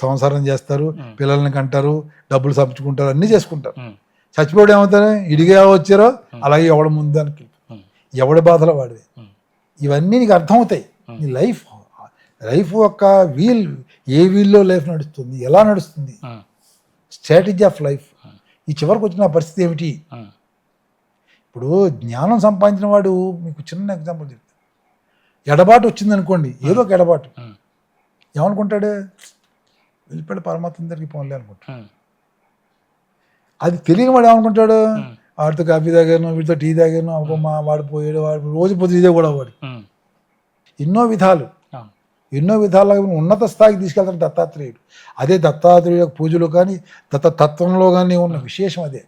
సంసారం చేస్తారు, పిల్లల్ని కంటారు, డబ్బులు సంపించుకుంటారు, అన్నీ చేసుకుంటారు. చచ్చిపోవడం ఏమవుతారు, ఇడిగా వచ్చారో అలాగే ఎవడ ముందు అని, ఎవడి బాధలో వాడివి. ఇవన్నీ నీకు అర్థమవుతాయి. నీ లైఫ్ యొక్క ఏ వీల్లో లైఫ్ నడుస్తుంది, ఎలా నడుస్తుంది, స్ట్రాటజీ ఆఫ్ లైఫ్. ఈ చివరికి వచ్చిన పరిస్థితి ఏమిటి. ఇప్పుడు జ్ఞానం సంపాదించిన వాడు, మీకు చిన్న ఎగ్జాంపుల్ చెప్తాను. ఎడబాటు వచ్చింది అనుకోండి, ఏదో ఒక ఎడబాటు, ఏమనుకుంటాడు, వెళ్ళిపోయి పరమాత్మ దగ్గరికి పోన్లే అనుకుంటాడు. అది తెలియని వాడు ఏమనుకుంటాడు, వాడితో కాఫీ తాగాను, వీడితో టీ తాగాను, అబ్బమ్మా వాడు పోయాడు, వాడు రోజు పొద్దు ఇదే కూడా వాడు. ఎన్నో విధాలుగా ఉన్నత స్థాయికి తీసుకెళ్తాడు దత్తాత్రేయుడు. అదే దత్తాత్రేయుడు యొక్క పూజలో కానీ దత్తతత్వంలో కానీ ఉన్న విశేషం అదే.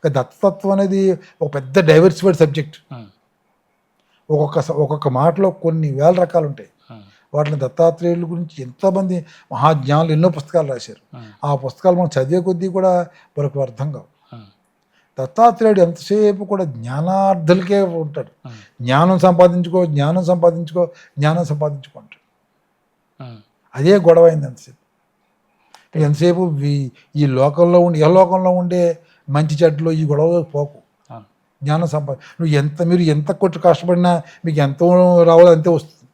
దత్తతత్వం అనేది ఒక పెద్ద డైవర్సిఫైడ్ సబ్జెక్ట్. ఒక్కొక్క మాటలో కొన్ని వేల రకాలు ఉంటాయి. వాటిని దత్తాత్రేయుల గురించి ఎంతోమంది మహాజ్ఞానులు ఎన్నో పుస్తకాలు రాశారు. ఆ పుస్తకాలు మనం చదివే కొద్దీ కూడా మనకు అర్థం కావు. దత్తాత్రేయుడు ఎంతసేపు కూడా జ్ఞానార్థులకే ఉంటాడు. జ్ఞానం సంపాదించుకో అంటాడు. అదే గొడవ అయింది ఎంతసేపు ఈ లోకంలో ఉండి లోకంలో ఉండే మంచి చెడ్డలో ఈ గొడవ పోకు. జ్ఞానం మీరు ఎంత కొట్టు కష్టపడినా మీకు ఎంత రావాలో అంతే వస్తుంది.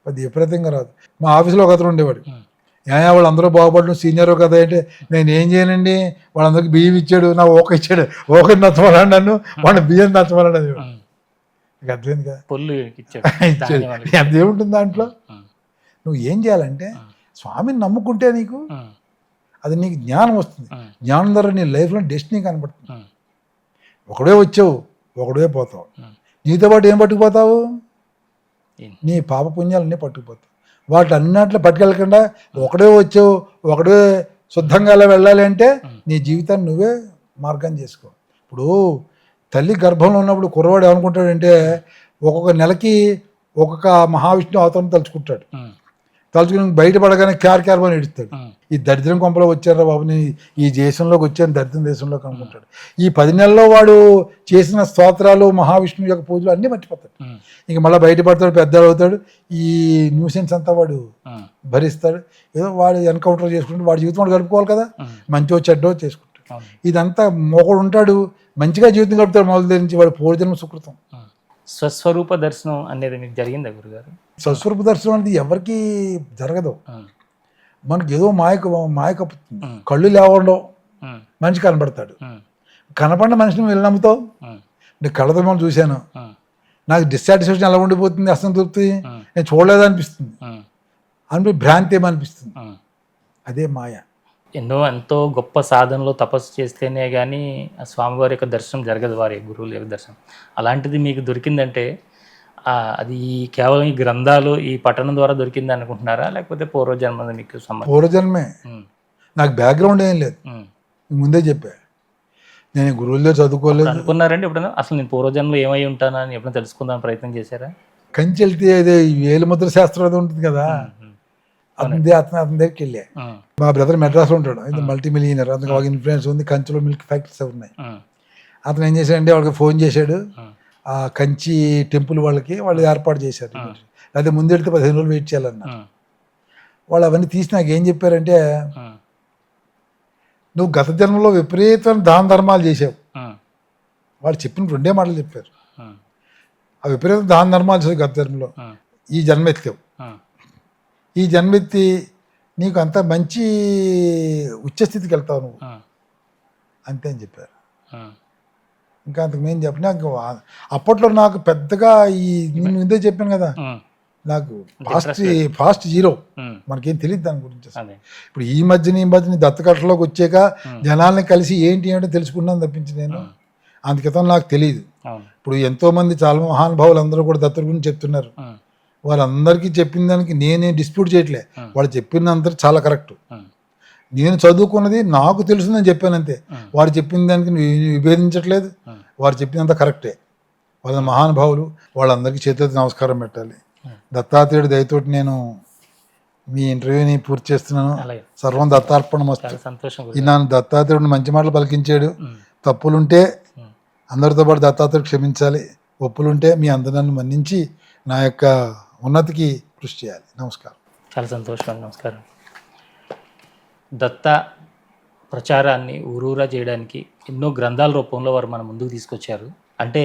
అది విపరీతంగా రాదు. మా ఆఫీస్లో ఒక అతను ఉండేవాడు. వాళ్ళు అందరూ బాగుపడడం సీనియర్ కదా అంటే, నేను ఏం చేయనండి, వాళ్ళందరికీ బియ్యం ఇచ్చాడు, నా ఇచ్చాడు, నచ్చమన్నాడు నన్ను, వాడిని బియ్యం నచ్చమన్నాడు. అది అర్థమైంది కదా, ఇచ్చాడు. ఎంత ఏముంటుంది దాంట్లో. నువ్వు ఏం చేయాలంటే స్వామిని నమ్ముకుంటే నీకు అది నీకు జ్ఞానం వస్తుంది. జ్ఞానం ద్వారా నీ లైఫ్లో డెస్టినీ కనబడుతుంది. ఒకడే వచ్చావు, ఒకడే పోతావు. నీతో పాటు ఏం పట్టుకుపోతావు, నీ పాప పుణ్యాలన్నీ పట్టుకుపోతావు. వాటి అన్నింటిలో పట్టుకెళ్ళకుండా ఒకడే వచ్చావు, ఒకడే శుద్ధంగా వెళ్ళాలి అంటే నీ జీవితాన్ని నువ్వే మార్గం చేసుకో. ఇప్పుడు తల్లి గర్భంలో ఉన్నప్పుడు కుర్రవాడు ఏమనుకుంటాడంటే ఒక్కొక్క నెలకి ఒక్కొక్క మహావిష్ణు అవతారం తలుచుకుంటాడు. తలుచుకుని బయటపడగానే క్యార్ అని ఏడుస్తాడు. ఈ దరిద్రం కొంపలో వచ్చారా బాబు, నేను ఈ దేశంలోకి వచ్చాను, దరిద్రం దేశంలోకి అనుకుంటాడు. ఈ 10 నెలల్లో వాడు చేసిన స్తోత్రాలు, మహావిష్ణువు యొక్క పూజలు అన్నీ మర్చిపోతాడు. ఇంక మళ్ళీ బయటపడతాడు, పెద్ద అవుతాడు, ఈ న్యూసెన్స్ అంతా వాడు భరిస్తాడు. ఏదో వాడు ఎన్కౌంటర్ చేసుకుంటాడు, వాడి జీవితం వాడు గడుపుకోవాలి కదా, మంచో చెడ్డో చేసుకుంటాడు. ఇదంతా ఒకడు ఉంటాడు మంచిగా జీవితం గడుపుతాడు, మొదలు నుంచి వాడు పూర్వజన్మ సుకృతం. స్వస్వరూప దర్శనం అనేది మీకు జరిగిందా గురుగారు? స్వస్వరూప దర్శనం అనేది ఎవరికి జరగదు. మనకి ఏదో మాయ కప్పుతుంది. కళ్ళు లేవడం మనిషి కనబడతాడు, కనపడిన మనిషిని వెళ్ళి నమ్ముతావు. నేను కళ్ళతో మనం చూశాను, నాకు డిస్సాటిస్ఫాక్షన్ ఎలా ఉండిపోతుంది, అసంతృప్తి, నేను చూడలేదనిపిస్తుంది, అని భ్రాంతి ఏమనిపిస్తుంది. అదే మాయ. ఎంతో గొప్ప సాధనలో తపస్సు చేస్తేనే కానీ ఆ స్వామివారి యొక్క దర్శనం జరగదు, వారి గురువుల యొక్క దర్శనం. అలాంటిది మీకు దొరికిందంటే అది కేవలం ఈ గ్రంథాలు, ఈ పఠనం ద్వారా దొరికింది అనుకుంటున్నారా, లేకపోతే పూర్వజన్మ మీకు సంబంధం? పూర్వజన్మే. నాకు బ్యాక్గ్రౌండ్ ఏం లేదు, ముందే చెప్పా. నేను గురువుల్లో చదువుకోలేదు. అనుకున్నారండి ఎప్పుడైనా అసలు నేను పూర్వజన్మలో ఏమై ఉంటానని ఎప్పుడైనా తెలుసుకుందాం ప్రయత్నం చేశారా? కంచి వెళ్తే అదే వేలుముద్ర శాస్త్రం అది ఉంటుంది కదా, అతని దగ్గరికి వెళ్ళా. మా బ్రదర్ మెడ్రాస్లో ఉంటాడు, అయితే మల్టీ మిలియనర్, అందుకు ఒక ఇన్ఫ్లుయెన్స్ ఉంది, కంచిలో మిల్క్ ఫ్యాక్టరీస్ ఉన్నాయి. అతను ఏం చేశాడంటే వాళ్ళకి ఫోన్ చేశాడు, ఆ కంచి టెంపుల్ వాళ్ళకి వాళ్ళు ఏర్పాటు చేశారు. అదే ముందెడితే 15 రోజులు వెయిట్ చేయాలన్నా. వాళ్ళు అవన్నీ తీసి నాకు ఏం చెప్పారంటే, నువ్వు గత జన్మలో విపరీతమైన దాన ధర్మాలు చేసావు. వాళ్ళు చెప్పిన 2 మాటలు చెప్పారు. ఆ విపరీత దాన ధర్మాలు చేసి గత జన్మలో ఉమ్, ఈ జన్మెత్తావు. ఉమ్, ఈ జన్మెత్తి నీకు అంత మంచి ఉచ్చస్థితికి వెళ్తావు నువ్వు ఉమ్, అంతే అని చెప్పారు. ఉమ్. ఇంకా అంతకు మేము చెప్పినా అప్పట్లో నాకు పెద్దగా ఈ నేను ముందే చెప్పాను కదా, ఉమ్, నాకు ఫాస్ట్ జీరో, ఉమ్, మనకేం తెలియదు దాని గురించి అసలు. అదే. ఇప్పుడు ఈ మధ్యన దత్తకట్టలోకి వచ్చాక జనాల్ని కలిసి ఏంటి ఏంటో తెలుసుకున్నాను తప్పించి నేను అందుకితం నాకు తెలియదు. అవును. ఇప్పుడు ఎంతోమంది చాలా మహానుభావులు అందరూ కూడా దత్తుడి గురించి చెప్తున్నారు. ఉమ్, వాళ్ళందరికీ చెప్పిన దానికి నేనే డిస్ప్యూట్ చేయట్లే, వాళ్ళు చెప్పినంత చాలా కరెక్ట్. ఉమ్, నేను చదువుకున్నది నాకు తెలుసుందని చెప్పాను అంతే. వారు చెప్పిన దానికి విభేదించట్లేదు, వారు చెప్పినంత కరెక్టే. వాళ్ళ మహానుభావులు, వాళ్ళందరికీ చేతులెత్తి నమస్కారం పెట్టాలి. దత్తాత్రేయుడి దయతోటి నేను మీ ఇంటర్వ్యూని పూర్తి చేస్తున్నాను. అలాగే. సర్వం దత్తార్పణ మస్తు. చాలా సంతోషం. ఈ నా దత్తాత్రేయుడు మంచి మాటలు పలికించాడు. తప్పులుంటే అందరితో పాటు దత్తాత్రేయుడు క్షమించాలి, ఒప్పులుంటే మీ అందరిని మన్నించి నా యొక్క ఉన్నతికి కృషి చేయాలి. నమస్కారం. చాలా సంతోషం. నమస్కారం. దత్త ప్రచారాన్ని ఊరూరా చేయడానికి ఎన్నో గ్రంథాల రూపంలో వారు మన ముందుకు తీసుకొచ్చారు. అంటే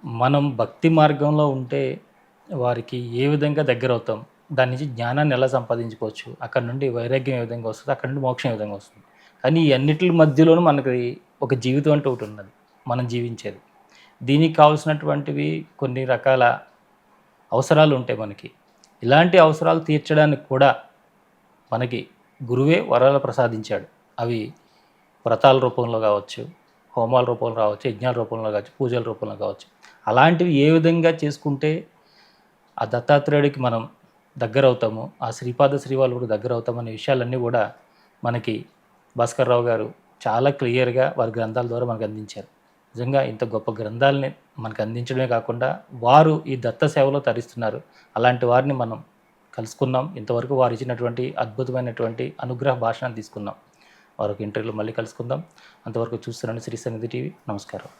మనం భక్తి మార్గంలో ఉంటే వారికి ఏ విధంగా దగ్గర అవుతాం, దాని నుంచి జ్ఞానాన్ని ఎలా సంపాదించుకోవచ్చు, అక్కడ నుండి వైరాగ్యం ఏ విధంగా వస్తుంది, అక్కడ నుండి మోక్షం ఏ విధంగా వస్తుంది. కానీ ఈ అన్నిటి మధ్యలోనూ మనకి ఒక జీవితం అంటూ ఒకటి ఉన్నది, మనం జీవించేది. దీనికి కావాల్సినటువంటివి కొన్ని రకాల అవసరాలు ఉంటాయి మనకి. ఇలాంటి అవసరాలు తీర్చడానికి కూడా మనకి గురువే వరాలు ప్రసాదించాడు. అవి వ్రతాల రూపంలో కావచ్చు, హోమాల రూపంలో కావచ్చు, యజ్ఞాల రూపంలో కావచ్చు, పూజల రూపంలో కావచ్చు. అలాంటివి ఏ విధంగా చేసుకుంటే ఆ దత్తాత్రేయుడికి మనం దగ్గర అవుతాము, ఆ శ్రీపాద శ్రీవాళ్ళు కూడా దగ్గర అవుతామనే విషయాలన్నీ కూడా మనకి భాస్కర్ రావు గారు చాలా క్లియర్గా వారి గ్రంథాల ద్వారా మనకు అందించారు. నిజంగా ఇంత గొప్ప గ్రంథాలని మనకు అందించడమే కాకుండా వారు ఈ దత్త సేవలో తరిస్తున్నారు. అలాంటి వారిని మనం కలుసుకున్నాం. ఇంతవరకు వారు ఇచ్చినటువంటి అద్భుతమైనటువంటి అనుగ్రహ భాషను తీసుకున్నాం. వారికి ఇంటర్వ్యూలో మళ్ళీ కలుసుకుందాం. అంతవరకు చూస్తున్నాను శ్రీ సన్నిధి టీవీ. నమస్కారం.